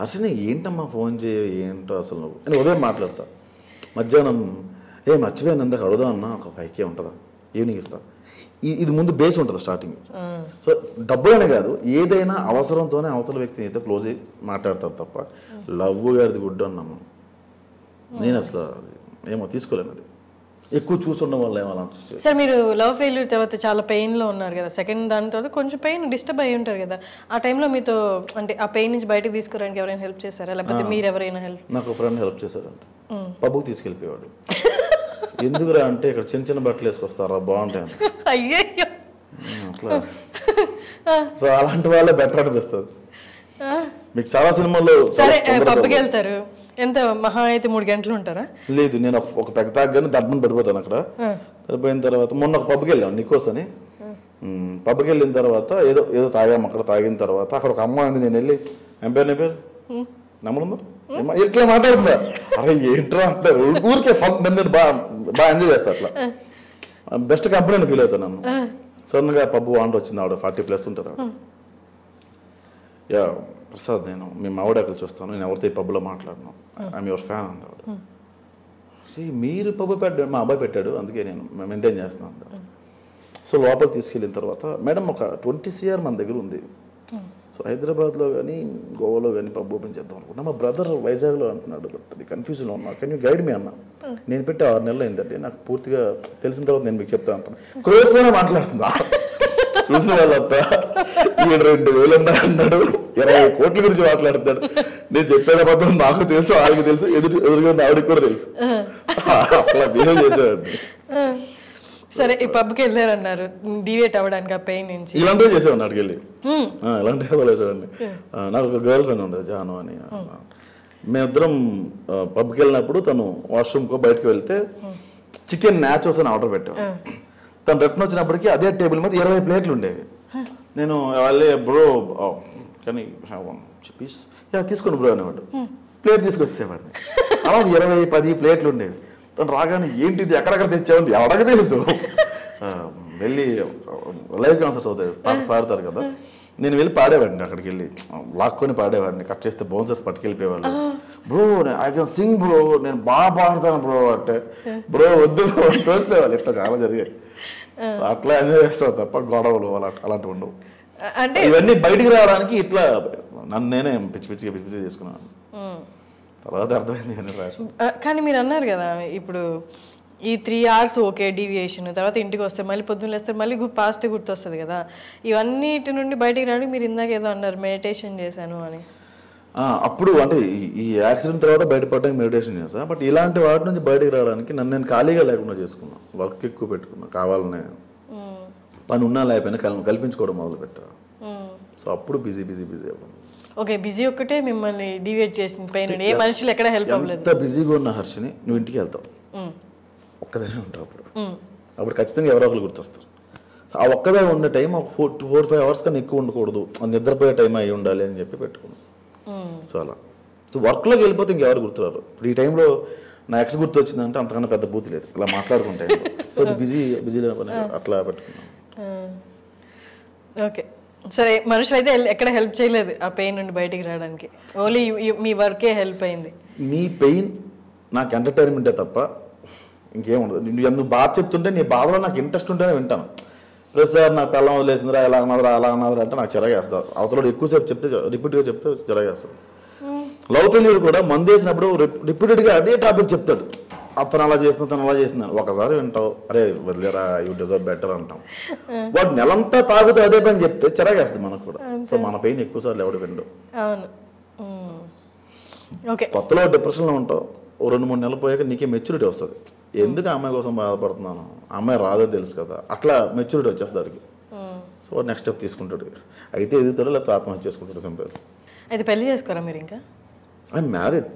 S3: హర్షని ఏంటమ్మా ఫోన్ చేయ, ఏంటో అసలు నువ్వు నేను ఉదయం మాట్లాడతా, మధ్యాహ్నం మర్చిపోయాను ఇందాక అడుగుదాం అన్నా, ఒక 5K ఉంటుందా, ఈవినింగ్ ఇస్తా. ఇది ముందు బేస్ ఉంటుంది స్టార్టింగ్. సో డబ్బులనే కాదు, ఏదైనా అవసరంతోనే అవతల వ్యక్తిని అయితే క్లోజ్ అయ్యి మాట్లాడతారు తప్ప లవ్ గారిది గుడ్ అన్నాము నేను అసలు ఏమో తీసుకోలేను. అది ఎక్కువ చూస్తుండడం వల్ల ఏమో.
S2: సార్ మీరు లవ్ ఫెయిల్యూర్ తర్వాత చాలా పెయిన్లో ఉన్నారు కదా, సెకండ్ దాని తర్వాత కొంచెం పెయిన్ డిస్టర్బ్ అయ్యి ఉంటారు కదా, ఆ టైంలో మీతో అంటే ఆ పెయిన్ నుంచి బయటకు తీసుకురానికి ఎవరైనా హెల్ప్ చేశారా, లేకపోతే మీరు ఎవరైనా హెల్ప్?
S3: నాకు ఫ్రెండ్ హెల్ప్ చేశారంట, పబ్బుకి తీసుకెళ్ళిపోయాడు. ఎందుకురా అంటే ఇక్కడ చిన్న చిన్న బట్టలు వేసుకొస్తారా బాగుంటాయి
S2: అయ్యో
S3: అట్లా. సో అలాంటి వాళ్ళే బెటర్ అనిపిస్తుంది. మీకు చాలా సినిమాల్లో
S2: సరే పబ్బుకి వెళ్తారు, ఎంత మహా అయితే 3 గంటలు ఉంటారా?
S3: లేదు, నేను ఒక పెద్ద తాగ్గానే దడ్మని పడిపోతాను అక్కడ. పడిపోయిన తర్వాత మొన్న ఒక పబ్కి వెళ్ళాం నికోస్ అని. పబ్కి వెళ్ళిన తర్వాత ఏదో ఏదో తాగాము. అక్కడ తాగిన తర్వాత అక్కడ ఒక అమ్మాయి ఉంది, నేను వెళ్ళి ఏం పేరు నీ పేరు నమ్మలుందా ఇట్లా మాట్లాడుతుందా, అరే ఏంట్రా అంటారు ఊరికే నేను బాగా ఎంజాయ్ చేస్తా అట్లా. బెస్ట్ కంపెనీ ఫీల్ అవుతాను నన్ను. సడన్గా పబ్బు వాండర్ వచ్చింది, ఆవిడ 40+ ఉంటారు. యా ప్రసాద్, నేను మీ మావిడాకులు చూస్తాను, నేను ఎవరితో ఈ పబ్బులో మాట్లాడను, ఐఎమ్ యువర్ ఫ్యాన్ అంది ఆవిడ. మీరు పబ్బు పెట్టాడు, మా అబ్బాయి పెట్టాడు, అందుకే నేను మెయింటైన్ చేస్తున్నాను. సో లోపలికి తీసుకెళ్ళిన తర్వాత మేడం ఒక 20 CR మన దగ్గర ఉంది, సో హైదరాబాద్లో కానీ గోవాలో కానీ పబ్ ఓపెన్ చేద్దాం అనుకుంటున్నా. మా బ్రదర్ వైజాగ్లో అంటున్నాడు, బట్ అది కన్ఫ్యూజన్లో ఉన్నా, కెన్ యూ గైడ్ మీ అన్న. నేను పెట్టి 6 నెలలు అయిందండి, నాకు పూర్తిగా తెలిసిన తర్వాత నేను మీకు చెప్తా అంటాను. క్రోర్స్లోనే మాట్లాడుతుందా చూసిన వాళ్ళంతా 7,2,000 అన్నాడు, 20 కోట్ల గురించి మాట్లాడుతాడు. నేను చెప్పేది అబద్ధం నాకు తెలుసు, ఆయనకి తెలుసు, ఎదురుగా ఆవిడకి కూడా తెలుసు. అట్లా బిహేవ్ చేసేవాడిని.
S2: సరే ఈ పబ్కి వెళ్ళారన్నారు, డివేట్ అవ్వడానికి ఆ పెయిన్ నుంచి.
S3: ఇలాంటివి చేసేవాడిని అక్కడికి వెళ్ళి, ఇలాంటివి వేసేవాడిని. నాకు ఒక గర్ల్ ఫ్రెండ్ ఉండేది జాను అని. మేమిద్దరం పబ్కి వెళ్ళినప్పుడు తను వాష్రూమ్కో బయటకు వెళ్తే చికెన్ నాచోస్ అని ఆర్డర్ పెట్టాను. తను రిటర్న్ వచ్చినప్పటికీ అదే టేబుల్ మీద 20 ప్లేట్లు ఉండేవి. నేను వాళ్ళే బ్రో కానీ పీస్ తీసుకోండి బ్రో అనేవాడు, ప్లేట్ తీసుకొచ్చేవాడిని. అలా 20-10 ప్లేట్లు ఉండేవి. తను రాగానే ఏంటిది ఎక్కడెక్కడ తెచ్చామండి ఎవడకి తెలుసు. వెళ్ళి లైవ్ కాన్సర్ట్స్ అవుతాయి, పాడతారు కదా, నేను వెళ్ళి పాడేవాడిని. అక్కడికి వెళ్ళి లాక్కొని పాడేవాడిని, కట్ చేస్తే బౌన్సర్స్ పట్టుకెళ్ళిపోయేవాళ్ళు. Bro I can sing bro, నేను బాగా పాడతాను బ్రో అంటే, బ్రో వద్దు తోసేవాళ్ళు. ఇట్లా చాలా జరిగాయి. అట్లా ఎంజాయ్ చేస్తాను తప్ప గొడవలు అలాంటివి ఉండవు. అంటే ఇవన్నీ బయటికి రావడానికి ఇట్లా నన్ను నేనే పిచ్చి పిచ్చిగా చేసుకున్నాను. తర్వాత అర్థమైంది.
S2: కానీ మీరు అన్నారు కదా, ఇప్పుడు ఈ 3 hours ఓకే డీవియేషన్, తర్వాత ఇంటికి వస్తే మళ్ళీ పొద్దున్న లేస్తే మళ్ళీ పాస్ట్ గుర్తొస్తుంది కదా, ఇవన్నిటి నుండి బయటికి రావడానికి మీరు ఇందాక ఏదో అన్నారు మెడిటేషన్ చేశాను అని.
S3: అప్పుడు అంటే ఈ యాక్సిడెంట్ తర్వాత బయటపడడానికి మెడిటేషన్ చేస్తాను. బట్ ఇలాంటి వాటి నుంచి బయటకు రావడానికి నన్ను నేను ఖాళీగా లేకుండా చేసుకున్నాను, వర్క్ ఎక్కువ పెట్టుకున్నా, కావాలనే పని ఉన్నా లేకపోయినా కల్పించుకోవడం మొదలుపెట్టా. సో అప్పుడు బిజీ అవ్వడం.
S2: ఓకే, బిజీ ఒక్కటే మిమ్మల్ని డివేట్ చేసింది పైన, ఏ మనుషులు ఎక్కడ హెల్ప్ అవ్వలేదు.
S3: ఎంత బిజీగా ఉన్న హర్షిని నువ్వు ఇంటికి వెళ్తావు, ఒక్కదానే ఉంటావు. అప్పుడు ఖచ్చితంగా ఎవరో ఒకరు గుర్తొస్తారు. ఆ ఒక్కదే ఉన్న టైం ఒక 4-5 hours కన్నా ఎక్కువ ఉండకూడదు, నిద్రపోయే టైం అయి ఉండాలి అని చెప్పి పెట్టుకున్నాను. సో అలా వర్క్లోకి వెళ్ళిపోతే ఇంకెవరు గుర్తురారు. ఇప్పుడు ఈ టైంలో నా ఎక్స్ గుర్తు వచ్చిందంటే అంతకన్నా పెద్ద బూత్ లేదు, ఇలా మాట్లాడుకుంటే. సో అది బిజీ అట్లా పెట్టుకున్నాను.
S2: ఓకే, సరే మనుషులు అయితే ఎక్కడ హెల్ప్ చేయలేదు ఆ పెయిన్ నుండి బయటికి రావడానికి, ఓన్లీ మీ వర్కే హెల్ప్ అయింది.
S3: మీ పెయిన్ నాకు ఎంటర్టైన్మెంటే తప్ప ఇంకేముండదు. నువ్వు బాధ చెప్తుంటే నీ బాధలో నాకు ఇంట్రెస్ట్ ఉంటేనే వింటాను. సార్ నాకు పిల్లం వదిలేసిందిరా, ఎలా అన్నదిరా అలా అన్నదిరా అంటే నాకు చిరాగేస్తారు. అవతల ఎక్కువసేపు చెప్తే రిపీట్గా చెప్తే చిరాగేస్తారు. లవ్ ఫెయిల్యూర్ కూడా మందు వేసినప్పుడు రిపీటెడ్గా అదే టాపిక్ చెప్తాడు, అతను అలా చేసిన తను అలా చేస్తున్నాను. ఒకసారి వింటావు, అరే వదిలేరా యూ డిజర్వ్ బెటర్ అంటాం. వాడు నెలంతా తాగుతూ అదే పని చెప్తే చిరాగేస్తుంది మనకు కూడా. సో మన పెయిన్ ఎక్కువసార్లు ఎవడు విండు. కొత్తలో డిప్రెషన్లో ఉంటావు, 2-3 నెలలు పోయాక నీకే మెచ్యూరిటీ వస్తుంది. ఎందుకు ఆ అమ్మాయి కోసం బాధపడుతున్నాను, ఆ అమ్మాయి రాదని తెలుసు కదా, అట్లా మెచ్యూరిటీ వచ్చేస్తుంది దానికి. సో నెక్స్ట్ స్టెప్ తీసుకుంటాడు, అయితే ఎదుగుతాడు లేకపోతే ఆత్మహత్య చేసుకుంటాడు, సింపుల్.
S2: అయితే పెళ్లి చేసుకోరా మీరు ఇంకా?
S3: I'm married.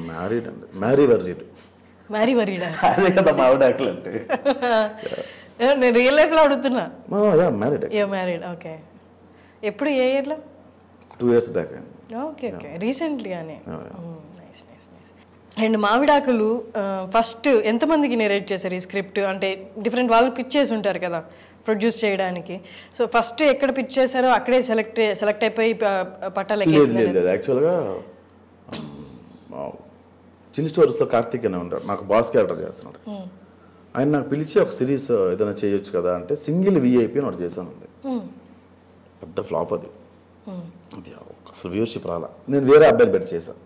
S3: మ్యారీడ్ అండి, మ్యారీ వరీడ్ అదే కదా మా ఆవిడ అంటే.
S2: నేను రియల్ లైఫ్లో అడుగుతున్నా.
S3: మ్యారీడ్.
S2: ఓకే, ఎప్పుడు ఏ ఇయర్లో?
S3: 2 years బ్యాక్.
S2: ఓకే, రీసెంట్లీగానే. అండ్ మావిడాకులు ఫస్ట్ ఎంతమందికి నెరేట్ చేశారు ఈ స్క్రిప్ట్? అంటే డిఫరెంట్ వాళ్ళు పిచ్ చేసి ఉంటారు కదా ప్రొడ్యూస్ చేయడానికి. సో ఫస్ట్ ఎక్కడ పిచ్ చేశారో అక్కడే సెలెక్ట్ అయిపోయి పట్టాలు ఎక్కేసింది.
S3: యాక్చువల్గా చిన్ని స్టోరీస్లో కార్తీక్ అనే ఉంటాడు, నాకు బాస్ క్యారెక్టర్ చేస్తున్నాడు. ఆయన నాకు పిలిచి ఒక సిరీస్ ఏదైనా చేయొచ్చు కదా అంటే సింగిల్ విఐపి అని ఒకటి చేశానండి. పెద్ద ఫ్లాప్ అది అసలు వ్యూవర్షిప్ రాలా. నేను వేరే అబ్బాయిని పెట్టి చేశాను.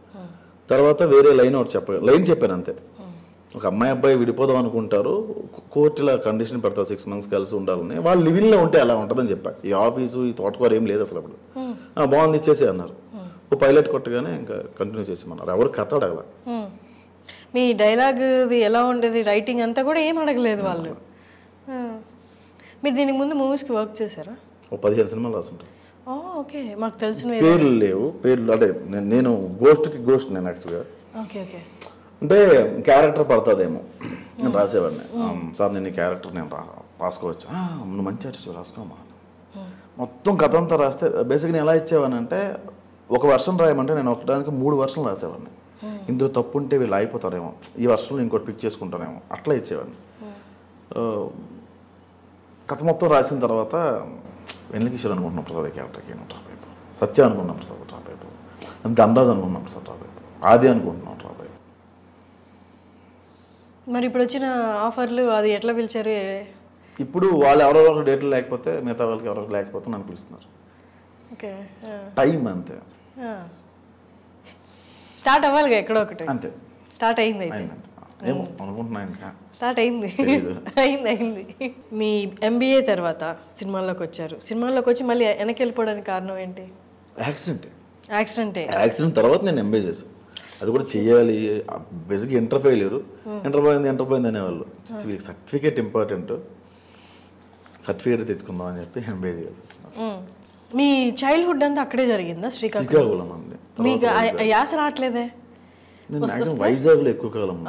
S3: తర్వాత వేరే లైన్ ఒకటి లైన్ చెప్పాను అంతే. ఒక అమ్మాయి అబ్బాయి విడిపోదాం అనుకుంటారు, కోర్టులో కండిషన్ పెడతారు 6 months కలిసి ఉండాలని. వాళ్ళు లివింగ్లో ఉంటే అలా ఉంటుందని చెప్పాను. ఈ ఆఫీసు ఈ తోటకూర ఏం లేదు అసలు. అప్పుడు బాగుంది ఇచ్చేసి అన్నారు. ఓ పైలట్ కొట్టగానే ఇంకా కంటిన్యూ చేసేమన్నారు. ఎవరు కథ అడగల.
S2: మీ డైలాగ్ది ఎలా ఉండేది, రైటింగ్ అంతా కూడా ఏం అడగలేదు వాళ్ళు. మీరు దీనికి ముందు మూవీస్కి వర్క్ చేశారా?
S3: ఓ 15 సినిమాలు రాసుంటారు.
S2: ఓకే, మాకు తెలిసిన
S3: పేర్లు లేవు. పేర్లు అంటే నేను గోస్ట్ నేను యాక్చువల్గా
S2: ఓకే ఓకే
S3: అంటే క్యారెక్టర్ పడుతుందేమో నేను రాసేవాడిని. సార్ నేను ఈ క్యారెక్టర్ నేను రాసుకోవచ్చా? నువ్వు మంచి ఆర్టిస్ట్ రాసుకోమా. మొత్తం కథ అంతా రాస్తే బేసిక్గా నేను ఎలా ఇచ్చేవాడిని అంటే ఒక వర్షన్ రాయమంటే నేను ఒకటానికి 3 వర్షన్లు రాసేవాడిని. ఇందులో తప్పు ఉంటే వీళ్ళు అయిపోతారేమో, ఈ వర్షంలో ఇంకోటి పిక్ చేసుకుంటారేమో, అట్లా ఇచ్చేవాడిని. కథ మొత్తం రాసిన తర్వాత వెన్నెలకిషోర్ అనుకుంటున్నాం ప్రసాద్ క్యారెక్టర్కి డ్రాప్ అయిపో, సత్య అనుకుంటున్నాం ప్రసాద్ డ్రాప్ అయిపో, ధనరాజ్ అనుకుంటున్నాం ప్రసాద్ డ్రాప్ అయిపో, ఆది అనుకుంటున్నాం డ్రాప్ అయిపో.
S2: మరి ఇప్పుడు వచ్చిన ఆఫర్లు అది ఎట్లా పిలిచారు?
S3: ఇప్పుడు వాళ్ళు ఎవరెవరు డేట్లు లేకపోతే మిగతా వాళ్ళకి ఎవరెవరు లేకపోతే నన్ను పిలుస్తున్నారు.
S2: ఓకే,
S3: టైం అంతే.
S2: స్టార్ట్ అవ్వాలిగా ఎక్కడో ఒకటి.
S3: అంతే,
S2: స్టార్ట్ అయింది.
S3: ఏమో అనుకుంటున్నా ఇంకా
S2: స్టార్ట్ అయింది. అయింది. మీ MBA తర్వాత సినిమాల్లోకి వచ్చారు. సినిమాల్లోకి వచ్చి మళ్ళీ వెనక్కి వెళ్ళిపోవడానికి కారణం ఏంటి?
S3: యాక్సిడెంట్ తర్వాత నేను MBA చేశాను. అది కూడా చెయ్యాలి. బేసిక్గా ఇంటర్ పోయింది అనేవాళ్ళు. సర్టిఫికేట్ ఇంపార్టెంట్, సర్టిఫికేట్ తెచ్చుకుందాం అని చెప్పి MBA చేయాల్సి వచ్చింది.
S2: మీ చైల్డ్హుడ్ అంతా అక్కడే జరిగిందా? శ్రీకాకుళం అండి. మీకు యాస రావట్లేదే?
S3: నేను వైజాగ్లో ఎక్కువ కాలం,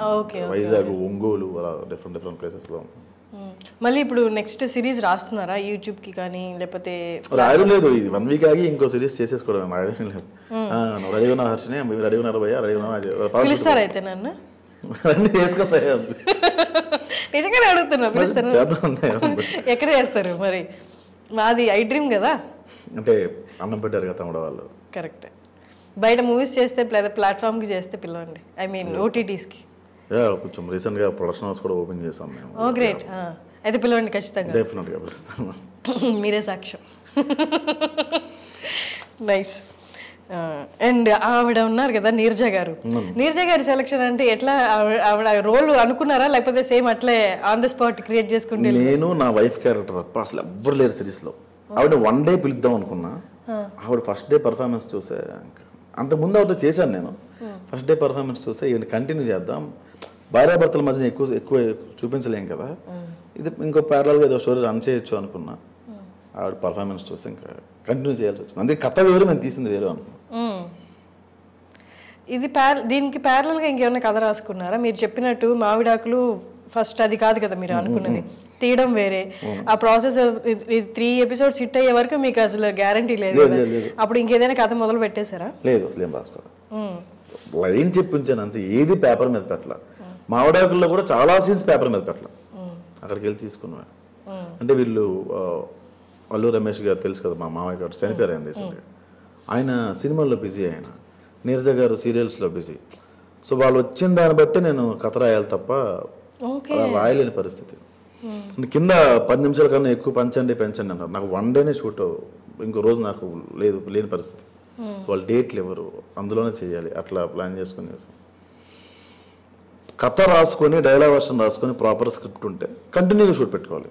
S3: వైజాగ్, ఒంగోలు, అలా డిఫరెంట్ ప్లేసెస్లో.
S2: మళ్ళీ ఇప్పుడు నెక్స్ట్ సిరీస్ రాస్తున్నారా యూట్యూబ్కి కానీ లేకపోతే?
S3: రాయడం లేదు, ఇది 1 week ఆగి ఇంకో సిరీస్ చేసేసుకోవడం. రాయడం లేదు. రెడీ ఉన్న హర్షిని రెడీ ఉన్నారు భయ్యా, రెడీ ఉన్నా
S2: పిలుస్తారా అయితే నన్ను?
S3: అన్నీ చేసుకొస్తాయి.
S2: నిజంగానే అడుగుతున్నా, పిలుస్తాను. ఎక్కడ చేస్తారు మరి? మాది ఐ డ్రీమ్ కదా.
S3: అంటే అన్నం పెట్టారు కదా తమ్ముడు వాళ్ళు.
S2: కరెక్ట్. బయట మూవీస్ చేస్తే లేదా ప్లాట్ఫామ్కి చేస్తే పిలవండి, ఐ మీన్ OTTస్కి.
S3: కొంచెం రీసెంట్గా ప్రొడక్షన్ హౌస్ కూడా ఓపెన్ చేసాం మేము.
S2: ఓ గ్రేట్. అయితే పిలవండి ఖచ్చితంగా.
S3: డెఫినెట్గా పిలుస్తాను.
S2: మీరే సాక్ష్యం. నైస్. అండ్ ఆవిడ ఉన్నారు కదా నీరజ గారు. నీరజ గారి సెలక్షన్ అంటే ఎట్లా? ఆవిడ రోల్ అనుకున్నారా లేకపోతే సేమ్ అట్లే ఆన్ ద స్పాట్ క్రియేట్ చేసుకుంటే?
S3: నేను నా వైఫ్ క్యారెక్టర్ తప్ప అసలు ఎవ్వరు లేరు సిరీస్లో. ఆవిడ 1 day పిలుద్దాం అనుకున్నా. ఆవిడ ఫస్ట్ డే పర్ఫార్మెన్స్ చూసే, అంతకుముందు ఆవిడ చేశాను నేను. ఫస్ట్ డే పర్ఫార్మెన్స్ చూసే ఈవిడ కంటిన్యూ చేద్దాం, భార్యాభర్తల మధ్య ఎక్కువ చూపించలేం కదా, ఇది ఇంకో ప్యారలల్గా ఏదో స్టోరీ రన్ చేయొచ్చు అనుకున్నా. ఆవిడ పర్ఫార్మెన్స్ చూసి ఇంకా కంటిన్యూ చేయాల్సి వచ్చింది. అందుకే కథ వేరు, మేము తీసింది వేరు అనుకున్నాం.
S2: ఇది దీనికి ప్యారలల్గా ఇంకేమైనా కథ రాసుకున్నారా? మీరు చెప్పినట్టు మావిడాకులు ఫస్ట్ అది కాదు కదా మీరు అనుకున్నది, తీయడం వేరే. ఆ ప్రాసెస్ 3 episodes హిట్ అయ్యే వరకు మీకు అసలు గ్యారంటీ లేదు. అప్పుడు ఇంకేదైనా కథ మొదలు పెట్టేశారా?
S3: లేదు, అసలు ఏం రాసుకోవాలి. లైన్ చెప్పించాను అంతే, ఏది పేపర్ మీద పెట్టాల. మావిడాకుల్లో కూడా చాలా సీన్స్ పేపర్ మీద పెట్టాల, అక్కడికి వెళ్ళి తీసుకున్నా. అంటే వీళ్ళు అల్లు రమేష్ గారు తెలుసు కదా, మా మామయ్య గారు చనిపోయారు ఆయన రీసెంట్గా. ఆయన సినిమాల్లో బిజీ, ఆయన నీరజ గారు సీరియల్స్లో బిజీ. సో వాళ్ళు వచ్చిన దాన్ని బట్టి నేను కథ రాయాలి తప్ప రాయలేని పరిస్థితి. కింద 10 నిమిషాల కన్నా ఎక్కువ పెంచండి అన్నారు. నాకు 1 day షూట్, ఇంకో రోజు నాకు లేని పరిస్థితి. సో వాళ్ళు డేట్లు ఎవరు, అందులోనే చేయాలి. అట్లా ప్లాన్ చేసుకుని కథ రాసుకొని డైలాగ్ వర్షన్ రాసుకొని ప్రాపర్ స్క్రిప్ట్ ఉంటే కంటిన్యూగా షూట్ పెట్టుకోవాలి.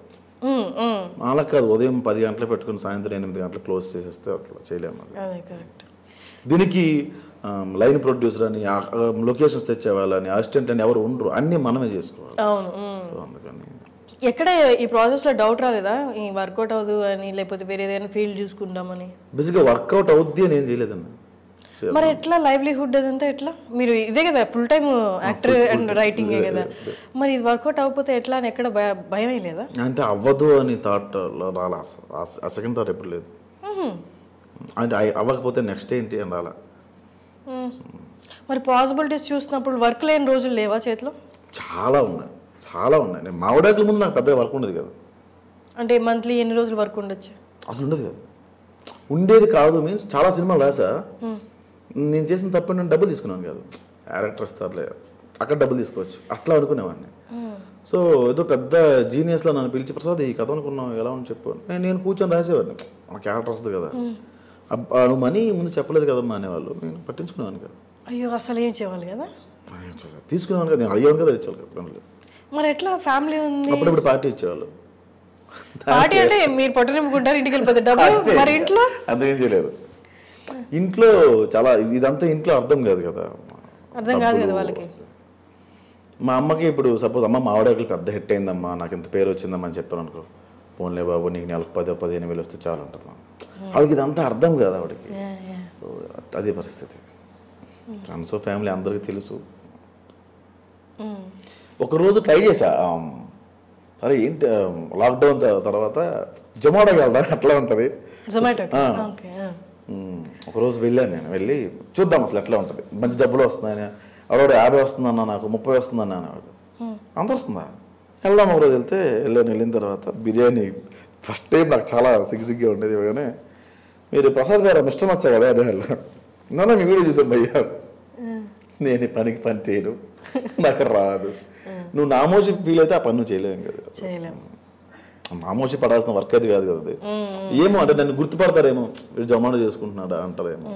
S3: అలా కాదు ఉదయం 10 గంటలు పెట్టుకుని సాయంత్రం 8 గంటలు క్లోజ్ చేసేస్తే అట్లా చేయలేము. దీనికి లైన్ ప్రొడ్యూసర్ అని, లొకేషన్స్ తెచ్చేవాళ్ళని, అసిస్టెంట్ అని ఎవరు ఉండరు, అన్నీ మనమే చేసుకోవాలి. సో అందుకని
S2: ఎక్కడ ఈ ప్రాసెస్లో డౌట్ రాలేదా ఈ వర్కౌట్ అవ్వదు అని, లేకపోతే వేరే ఏదైనా ఫీల్డ్ చూసుకుంటామని?
S3: బేసిక్గా వర్కౌట్ అవుద్ది అని ఏం చేయలేదన్న.
S2: మరి ఎట్లా లైవ్లీహుడ్ అదంతా ఎట్లా? మీరు ఇదే కదా ఫుల్ టైమ్ యాక్టర్ అండ్ రైటింగే కదా, మరి ఇది వర్కౌట్ అవ్వకపోతే ఎట్లా అని ఎక్కడ భయం లేదా?
S3: అంటే అవ్వదు అని థాట్ రాలా, ఆ సెకండ్ థాట్ ఎప్పుడు లేదు. అంటే అవ్వకపోతే నెక్స్ట్ ఏంటి అని రాలా.
S2: మరి పాసిబిలిటీస్ చూసినప్పుడు వర్క్ లేని రోజులు లేవా చేతిలో?
S3: చాలా ఉన్నాయి. నేను మావిడాకుల ముందు నాకు పెద్దగా వర్క్ ఉండదు కదా.
S2: అంటే మంత్లీ ఎన్ని రోజులు వర్క్ ఉండొచ్చు?
S3: అసలు ఉండదు కదా. ఉండేది కాదు మీన్స్ చాలా సినిమాలు రాసా, నేను చేసిన తప్ప నేను డబ్బులు తీసుకున్నాను కాదు. క్యారెక్టర్ ఇస్తారులే, అక్కడ డబ్బులు తీసుకోవచ్చు అట్లా అనుకునేవాడిని. సో ఏదో పెద్ద జీనియస్లో నన్ను పిలిచి ప్రసాద్ ఈ కథ అనుకున్నావు ఎలా అని చెప్పు నేను కూర్చొని రాసేవాడిని మన క్యారెక్టర్ వస్తుంది కదా నువ్వు మనీ ముందు చెప్పలేదు కదమ్మా అనేవాళ్ళు నేను పట్టించుకునేవాను కదా
S2: అయ్యో అసలు ఏం చేయాలి కదా
S3: తీసుకునేవాను కదా నేను అడిగేవాను కదా ఇచ్చేవాళ్ళు కదా పనులు
S2: మరి ఎట్లా ఫ్యామిలీ ఉంది
S3: అప్పుడప్పుడు పార్టీ ఇచ్చేవాళ్ళు
S2: పార్టీ అంటే మీరు పొట్ట నింపుకుంటారు ఇంటికి వెళ్ళిపోతే డబ్బు మరి ఇంట్లో
S3: అంతేం చేయలేదు ఇంట్లో చాలా ఇదంతా ఇంట్లో అర్థం కాదు కదా
S2: అర్థం కాదు కదా వాళ్ళకి
S3: మా అమ్మకి ఇప్పుడు సపోజ్ అమ్మ మా ఆవిడకి పెద్ద హిట్ అయిందమ్మా నాకు ఇంత పేరు వచ్చిందమ్మా అని చెప్పాను అనుకో పోన్లే బాబు నీకు నెలకు 10-15 వస్తే చాలు ఉంటుంది ఆవిడకి ఇదంతా అర్థం కాదు ఆవిడకి అదే పరిస్థితి ఫ్రెండ్స్ ఫ్యామిలీ అందరికీ తెలుసు ఒకరోజు ట్రై చేశా అరే ఏంటి లాక్డౌన్ తర్వాత జొమాటోకి వెళ్దా అట్లా ఉంటుంది ఒకరోజు వెళ్ళాను నేను వెళ్ళి చూద్దాం అసలు ఎట్లా ఉంటుంది మంచి డబ్బులు వస్తున్నాయని ఆవిడ 50 వస్తుందన్నా నాకు 30 వస్తుందన్నా అనేవాడు అంత వస్తుందా వెళ్దాం ఒకరోజు వెళ్ళిన తర్వాత బిర్యానీ ఫస్ట్ టైం నాకు చాలా సిగ్గుగా ఉండేది కానీ మీరు ప్రసాద్ గారు మిస్టర్ వచ్చా కదా అదే నన్ను మీ వీడియో చూసాను భయ్యా నేను ఈ పనికి పని చేయను నాకు రాదు నువ్వు నామోషి ఫీల్ అయితే ఆ పని నువ్వు చేయలేము కదా నామోషి పడాల్సిన వర్క్ అది కాదు కదా అది ఏమో అంటే నన్ను గుర్తుపడతారేమో వీడు జొమాటో చేసుకుంటున్నాడా అంటారేమో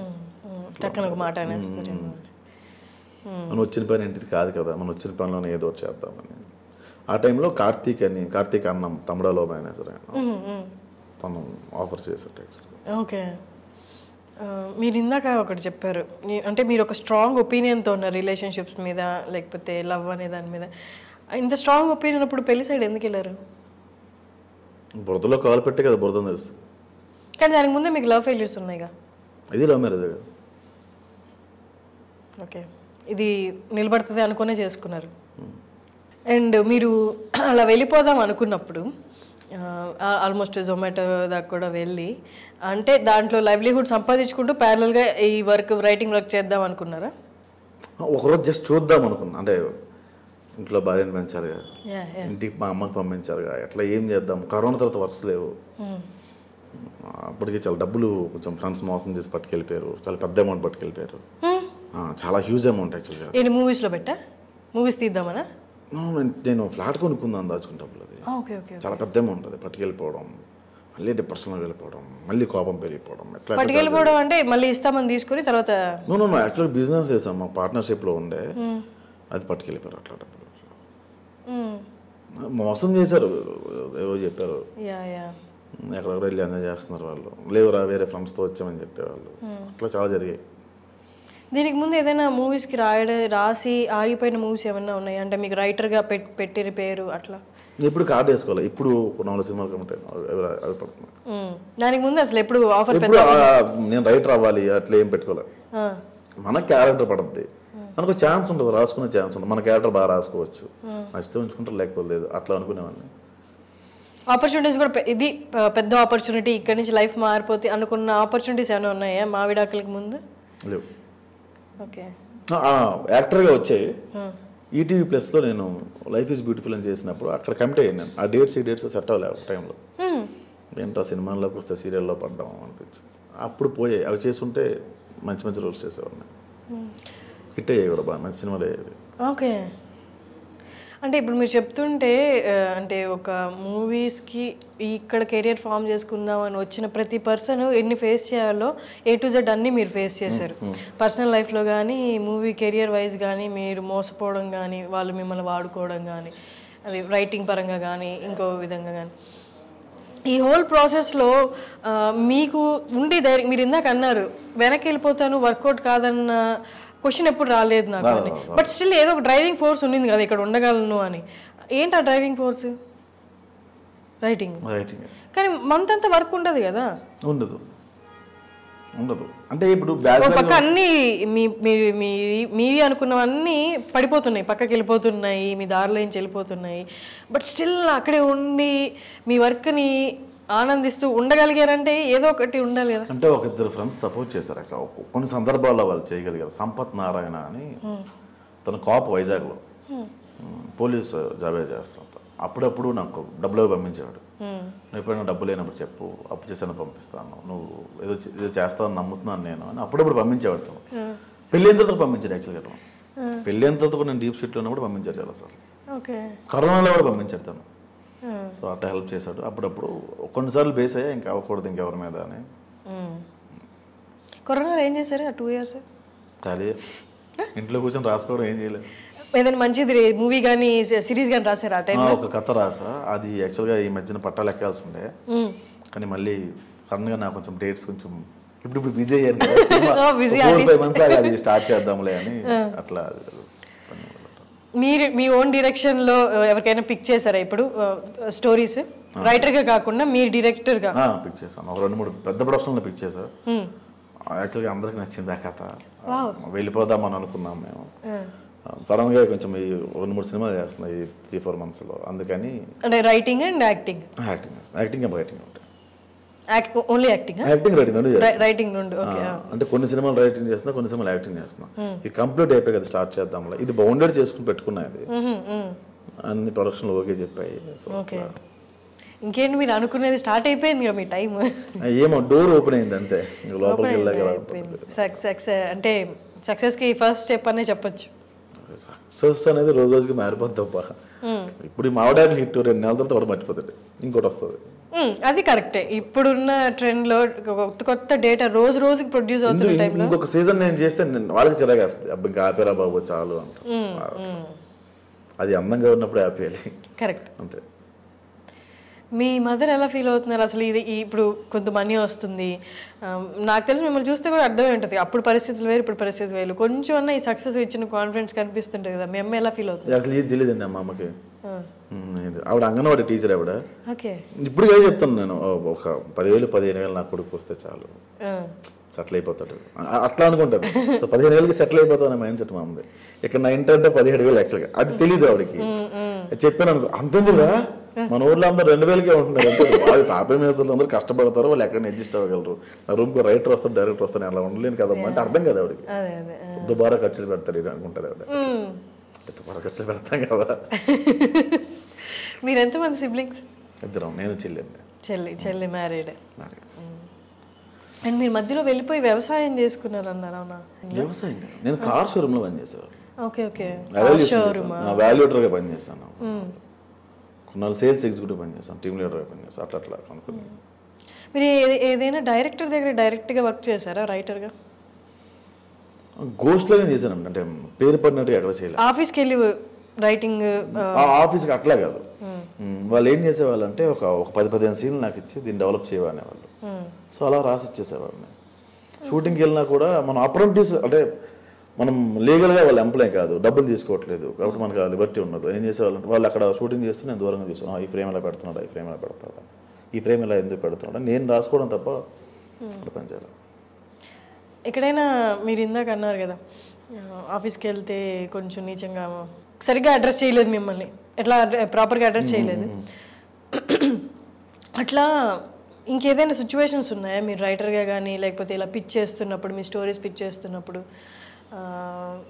S3: మనం వచ్చిన పని ఏంటిది కాదు కదా మనం వచ్చిన పనిలోనే ఏదో చేద్దామని ఆ టైంలో కార్తీక్ అన్నం తమిళలో మేనేజర్ తను ఆఫర్ చేశాడు.
S2: ఓకే మీరు ఇందాక ఒకటి చెప్పారు అంటే మీరు ఒక స్ట్రాంగ్ ఒపీనియన్తో ఉన్నారు రిలేషన్షిప్స్ మీద లేకపోతే లవ్ అనే దాని మీద ఇంత స్ట్రాంగ్ ఒపీనియన్ అప్పుడు పెళ్లి సైడ్ ఎందుకు వెళ్ళారు
S3: బురదలో కాలు పెట్టే కదా బురద తెలుస్తుంది
S2: కానీ దానికి ముందే మీకు లవ్ ఫెయిల్యూర్స్ ఉన్నాయిగా
S3: ఇది లవ్ మ్యారేజ్ కదా
S2: ఓకే ఇది నిలబడుతుంది అనుకునే చేసుకున్నారు అండ్ మీరు అలా వెళ్ళిపోదాం అనుకున్నప్పుడు ఆల్మోస్ట్ జొమాటో దాకా కూడా వెళ్ళి అంటే దాంట్లో లైవ్లీహుడ్ సంపాదించుకుంటూ ప్యారలల్గా ఈ రైటింగ్ వర్క్ చేద్దాం అనుకున్నారా
S3: ఒకరోజు జస్ట్ చూద్దాం అనుకున్నా అంటే ఇంట్లో భార్యను పెంచారుగా ఇంటికి మా అమ్మకి పంపించారుగా ఎట్లా ఏం చేద్దాం కరోనా తర్వాత వర్క్స్ లేవు అప్పటికి చాలా డబ్బులు కొంచెం ఫ్రెండ్స్ మోసం చేసి పట్టుకెళ్ళిపోయారు చాలా పెద్ద అమౌంట్ పట్టుకెళ్ళిపోయారు చాలా హ్యూజ్ అమౌంట్ యాక్చువల్గా
S2: ఏంటి మూవీస్లో పెట్టా మూవీస్ తీద్దామనా
S3: నేను ఫ్లాట్ కొనుక్కుందాం దాచుకున్న డబ్బులు అది చాలా పెద్ద అమౌంట్ అది పట్టుకెళ్ళిపోవడం మళ్ళీ డిప్రెషన్లో వెళ్ళిపోవడం మళ్ళీ కోపం పెరిగిపోవడం ఎట్లా
S2: పట్టుకెళ్ళిపోవడం అంటే మళ్ళీ ఇస్తామని తీసుకుని తర్వాత
S3: యాక్చువల్గా బిజినెస్ చేసాం మా పార్ట్నర్షిప్లో ఉండే అది పట్టుకెళ్ళిపోయారు అట్లా డబ్బులు మోసం చేశారు ఏవో చెప్పారు ఎక్కడెక్కడ వెళ్ళి ఎంజాయ్ చేస్తున్నారు వాళ్ళు లేవురా వేరే ఫ్రెండ్స్తో వచ్చామని చెప్పేవాళ్ళు అట్లా చాలా జరిగాయి
S2: దీనికి ముందు ఏదైనా మూవీస్కి రాసి ఆగిపోయిన మూవీస్ ఏమైనా ఉన్నాయి అంటే మీకు రైటర్గా పెట్టిన పేరు అట్లా
S3: ఇప్పుడు కార్డు వేసుకోవాలి ఇప్పుడు 4 సినిమాలు కమిట్ అవి పడుతున్నాయి
S2: దానికి ముందు అసలు ఎప్పుడు ఆఫర్
S3: నేను రైటర్ అవ్వాలి అట్లా ఏం పెట్టుకోలేదు మన క్యారెక్టర్ పడుతుంది మనకు ఛాన్స్ ఉంటుంది రాసుకునే ఛాన్స్ ఉంటుంది మన క్యారెక్టర్ బాగా రాసుకోవచ్చు నచ్చితే ఉంచుకుంటారు లేకపోతే లేదు అట్లా అనుకునేవాడిని
S2: ఆపర్చునిటీస్ కూడా ఇది పెద్ద ఆపర్చునిటీ ఇక్కడ నుంచి లైఫ్ మారిపోతే అనుకున్న ఆపర్చునిటీస్ ఏమైనా ఉన్నాయా మా విడాకులకి ముందు
S3: లేవు
S2: ఓకే
S3: యాక్టర్గా వచ్చాయి ఈటీవీ ప్లస్లో నేను లైఫ్ ఈజ్ బ్యూటిఫుల్ అని చేసినప్పుడు అక్కడ కమిట్ అయ్యాను నేను ఆ డేట్స్ సెట్ అవ్వలేవు ఒక టైంలో ఏంటో సినిమాల్లోకి వస్తే సీరియల్లో పడ్డాం అనిపించింది అప్పుడు పోయాయి అవి చేసుకుంటే మంచి మంచి రోల్స్ చేసేవాడిని హిట్ అయ్యాయి కూడా బాగా మంచి సినిమాలు అయ్యేవి
S2: ఓకే అంటే ఇప్పుడు మీరు చెప్తుంటే అంటే ఒక మూవీస్కి ఇక్కడ కెరియర్ ఫామ్ చేసుకుందాం అని వచ్చిన ప్రతి పర్సన్ ఎన్ని ఫేస్ చేయాలో A to Z అన్నీ మీరు ఫేస్ చేశారు పర్సనల్ లైఫ్లో కానీ మూవీ కెరియర్ వైజ్ కానీ మీరు మోసపోవడం కానీ వాళ్ళు మిమ్మల్ని వాడుకోవడం కానీ అది రైటింగ్ పరంగా కానీ ఇంకో విధంగా కానీ ఈ హోల్ ప్రాసెస్లో మీకు ఉండి ధైర్యం మీరు ఇందాక అన్నారు వెనక్కి వెళ్ళిపోతాను వర్కౌట్ కాదన్న క్వశ్చన్ ఎప్పుడు రాలేదు నాకు అని బట్ స్టిల్ ఏదో ఒక డ్రైవింగ్ ఫోర్స్ ఉండింది కదా ఇక్కడ ఉండగలను అని ఏంటి ఆ డ్రైవింగ్ ఫోర్స్ రైటింగ్ కానీ మంత్ అంతా వర్క్ ఉండదు కదా
S3: ఉండదు అంటే ఇప్పుడు
S2: పక్క అన్ని మీవి అనుకున్నవన్నీ పడిపోతున్నాయి పక్కకి వెళ్ళిపోతున్నాయి మీ దారిలో నుంచి వెళ్ళిపోతున్నాయి బట్ స్టిల్ అక్కడే ఉండి మీ వర్క్ని ఆనందిస్తూ ఉండగలిగారంటే ఏదో ఒకటి ఉండాలి కదా
S3: అంటే ఒక ఇద్దరు ఫ్రెండ్స్ సపోర్ట్ చేశారు యాక్చువల్ కొన్ని సందర్భాల్లో వాళ్ళు చేయగలిగారు సంపత్ నారాయణ అని తన కాప్ వైజాగ్లో పోలీస్ జాబే చేస్తాను అప్పుడప్పుడు నాకు డబ్బులు పంపించేవాడు నువ్వు ఎప్పుడైనా డబ్బు లేనప్పుడు చెప్పు అప్పు చేసాను పంపిస్తాను నువ్వు ఏదో చేస్తావని నమ్ముతున్నాను నేను అని అప్పుడప్పుడు పంపించేవాడు తను పెళ్ళి అయిన తర్వాత పంపించాడు యాక్చువల్గా పెళ్ళి అయిన తర్వాత నేను డీప్ షీట్లో ఉన్నప్పుడు పంపించాడు చాలా సార్
S2: ఓకే.
S3: కరోనాలో కూడా పంపించాడు తను. సో అట్లా హెల్ప్ చేశాడు. అప్పుడప్పుడు కొన్నిసార్లు బేస్ అయ్యా ఇంకా అవ్వకూడదు ఇంకెవరి మీద అని.
S2: కరోనాలో ఏం చేశారు ఆ 2 years?
S3: ఖాళీ ఇంట్లో కూర్చొని రాసుకోవడం, ఏం చేయలేదు.
S2: ఏదైనా మంచిది మూవీ కానీ సిరీస్ కానీ రాశారు ఆ టైంలో?
S3: ఒక కథ రాసా. అది యాక్చువల్గా ఈ మధ్యన పట్టాలు ఎక్కాల్సి ఉండే, కానీ మళ్ళీ సడన్గా నాకు కొంచెం డేట్స్ కొంచెం ఇప్పుడు బిజీ అయ్యాను కదా, 4-5 months అది స్టార్ట్ చేద్దాంలే అని అట్లా.
S2: మీరు మీ ఓన్ డైరెక్షన్లో ఎవరికైనా పిక్ చేశారా ఇప్పుడు స్టోరీస్? రైటర్గా కాకుండా మీరు డైరెక్టర్గా?
S3: పిక్ చేశాను. ఒక 2-3 పెద్ద ప్రొడక్షన్లో పిక్ చేశాను. యాక్చువల్గా అందరికి నచ్చింది ఆ కథ. వెళ్ళిపోదామని అనుకున్నాం మేము. సడన్గా కొంచెం ఈ 2-3 సినిమాలు చేస్తున్నాయి ఈ 3-4 monthsలో. అందుకని
S2: అంటే రైటింగ్ అండ్ యాక్టింగ్
S3: ఉంటాయి.
S2: ఓన్లీ యాక్టింగ్ రైటింగ్ రెండు.
S3: అంటే కొన్ని సినిమాలు రైటింగ్ చేస్తున్నా, కొన్ని సినిమాలు యాక్టింగ్ చేస్తున్నా. ఇది కంప్లీట్ అయిపోయి కదా స్టార్ట్ చేద్దాం. ఇది బౌండెడ్ చేసుకుని పెట్టుకున్నా. ఇది అన్ని ప్రొడక్షన్లు ఓకే చెప్పాయి.
S2: ఇంకేంటి మీరు అనుకునేది స్టార్ట్ అయిపోయింది కదా మీ టైం?
S3: ఏమో డోర్ ఓపెన్ అయింది అంతే. లోపలికి
S2: సక్సెస్ అంటే సక్సెస్కి ఫస్ట్ స్టెప్ అనే చెప్పొచ్చు.
S3: సక్సెస్ అనేది రోజు రోజుకి మారిపోద్ది తప్ప. ఇప్పుడు ఈ మావిడాకులు హిట్ 2 నెలల తర్వాత కూడా మర్చిపోతుంది, ఇంకోటి వస్తుంది.
S2: అది కరెక్టే. ఇప్పుడున్న ట్రెండ్ లో కొత్త డేటా రోజు రోజుకి ప్రొడ్యూస్ అవుతున్న టైంలో
S3: ఇంకొక సీజన్ నేను చేస్తే వాళ్ళకి చిరాగేస్తుంది. అబ్బా ఇంకా ఆపేరా బాబు చాలు అంట. అది అందంగా ఉన్నప్పుడు ఆపేయాలి.
S2: కరెక్ట్.
S3: అంతే.
S2: మీ మదర్ ఎలా ఫీల్ అవుతున్నారు అసలు? ఇది ఇప్పుడు కొంత మనీ వస్తుంది, నాకు తెలిసి మిమ్మల్ని చూస్తే కూడా అర్థమై ఉంటుంది. అప్పుడు పరిస్థితులు వేరు, ఇప్పుడు పరిస్థితులు వేరు. కొంచెం అన్న ఈ సక్సెస్ ఇచ్చిన కాన్ఫిడెన్స్ కనిపిస్తుంటుంది కదా, మీ అమ్మ ఎలా ఫీల్ అవుతుంది?
S3: అసలు ఇది తెలియదండి మా అమ్మకి. ఆవిడ అంగన్వాడీ టీచర్ ఆవిడ. ఇప్పుడు చెప్తాను నేను, ఒక 10,000-15,000 నా కొడుకు వస్తే చాలు, సెటిల్ అయిపోతాడు అట్లా అనుకుంటారు. సో 15,000కి సెటిల్ అయిపోతాం అనే మైండ్ సెట్ మా ఉంది. ఇక్కడ 9 అంటే 17,000 యాక్చువల్గా. అది తెలియదు ఆవిడకి. చెప్పాను అనుకో, అంతేందుకురా మన ఊర్లో అందరూ 2,000కే ఉంటున్నారు అంటే వాళ్ళు తాపే మేసలు అందరూ కష్టపడతారు, వాళ్ళు ఎక్కడ అడ్జస్ట్ అవ్వగలరు. నా రూమ్కి రైటర్ వస్తారు, డైరెక్టర్ వస్తారు, అలా ఉండలేను కదమ్మా అంటే అర్థం కదా ఆవిడకి. దుబారా ఖర్చులు పెడతారు ఇది అనుకుంటారు ఆవిడ. దుబారా ఖర్చులు పెడతాం కదా.
S2: మీరు ఎంతమంది సిబ్లింగ్స్?
S3: 2. నేను
S2: చెల్లి మ్యారీడ్. అండ్ మీరు మధ్యలో వెళ్ళిపోయి వ్యవసాయం చేసుకున్నారు అన్నారు, అవునా?
S3: వ్యవసాయం నేను కార్ షోరూమ్ లో పనిచేసేవాడు. వాల్యూటర్గా పనిచేశాను. కొన్నాళ్ళు సేల్స్ ఎగ్జిక్యూటివ్ పనిచేస్తాను, టీమ్ లీడర్గా పనిచేస్తాను. అట్లా అనుకున్నాను.
S2: మీరు ఏదైనా డైరెక్టర్ దగ్గర డైరెక్ట్గా వర్క్ చేశారా రైటర్గా?
S3: గోస్ట్లోనే చేశాను. అంటే పేరు పడినట్టుగా ఎక్కడ చేయలేదు.
S2: ఆఫీస్కి వెళ్ళి రైటింగ్?
S3: ఆఫీస్కి అట్లా కాదు. వాళ్ళు ఏం చేసేవాళ్ళు అంటే ఒక 10-15 సీన్లు నాకు ఇచ్చి దీన్ని డెవలప్ చేయమనేవాళ్ళు. సో అలా రాసి ఇచ్చేసేవాళ్ళని. షూటింగ్కి వెళ్ళినా కూడా మనం అప్రెంటిస్ అంటే మనం లీగల్గా వాళ్ళ ఎంప్లాయ్ కాదు, డబ్బులు తీసుకోవట్లేదు కాబట్టి మనకు లిబర్టీ ఉండదు. ఏం చేసేవాళ్ళంటే వాళ్ళు అక్కడ షూటింగ్ చేస్తూ నేను దూరంగా చూసాను, ఈ ఫ్రేమ్ ఎలా పెడుతున్నాడా, ఈ ఫ్రేమ్ ఎలా పెడతాడా, ఈ ఫ్రేమ్ ఎలా ఎందుకు పెడుతున్నాడా, నేను రాసుకోవడం తప్ప అక్కడ పనిచేయాలి.
S2: ఎక్కడైనా మీరు ఇందాక అన్నారు కదా ఆఫీస్కి వెళ్తే కొంచెం నీచంగా సరిగ్గా అడ్రస్ చేయలేదు మిమ్మల్ని, ఎట్లా ప్రాపర్గా అడ్రస్ చేయలేదు, అట్లా ఇంకేదైనా సిచ్యువేషన్స్ ఉన్నాయా మీరు రైటర్గా కానీ లేకపోతే ఇలా పిచ్ చేస్తున్నప్పుడు, మీ స్టోరీస్ పిచ్ చేస్తున్నప్పుడు?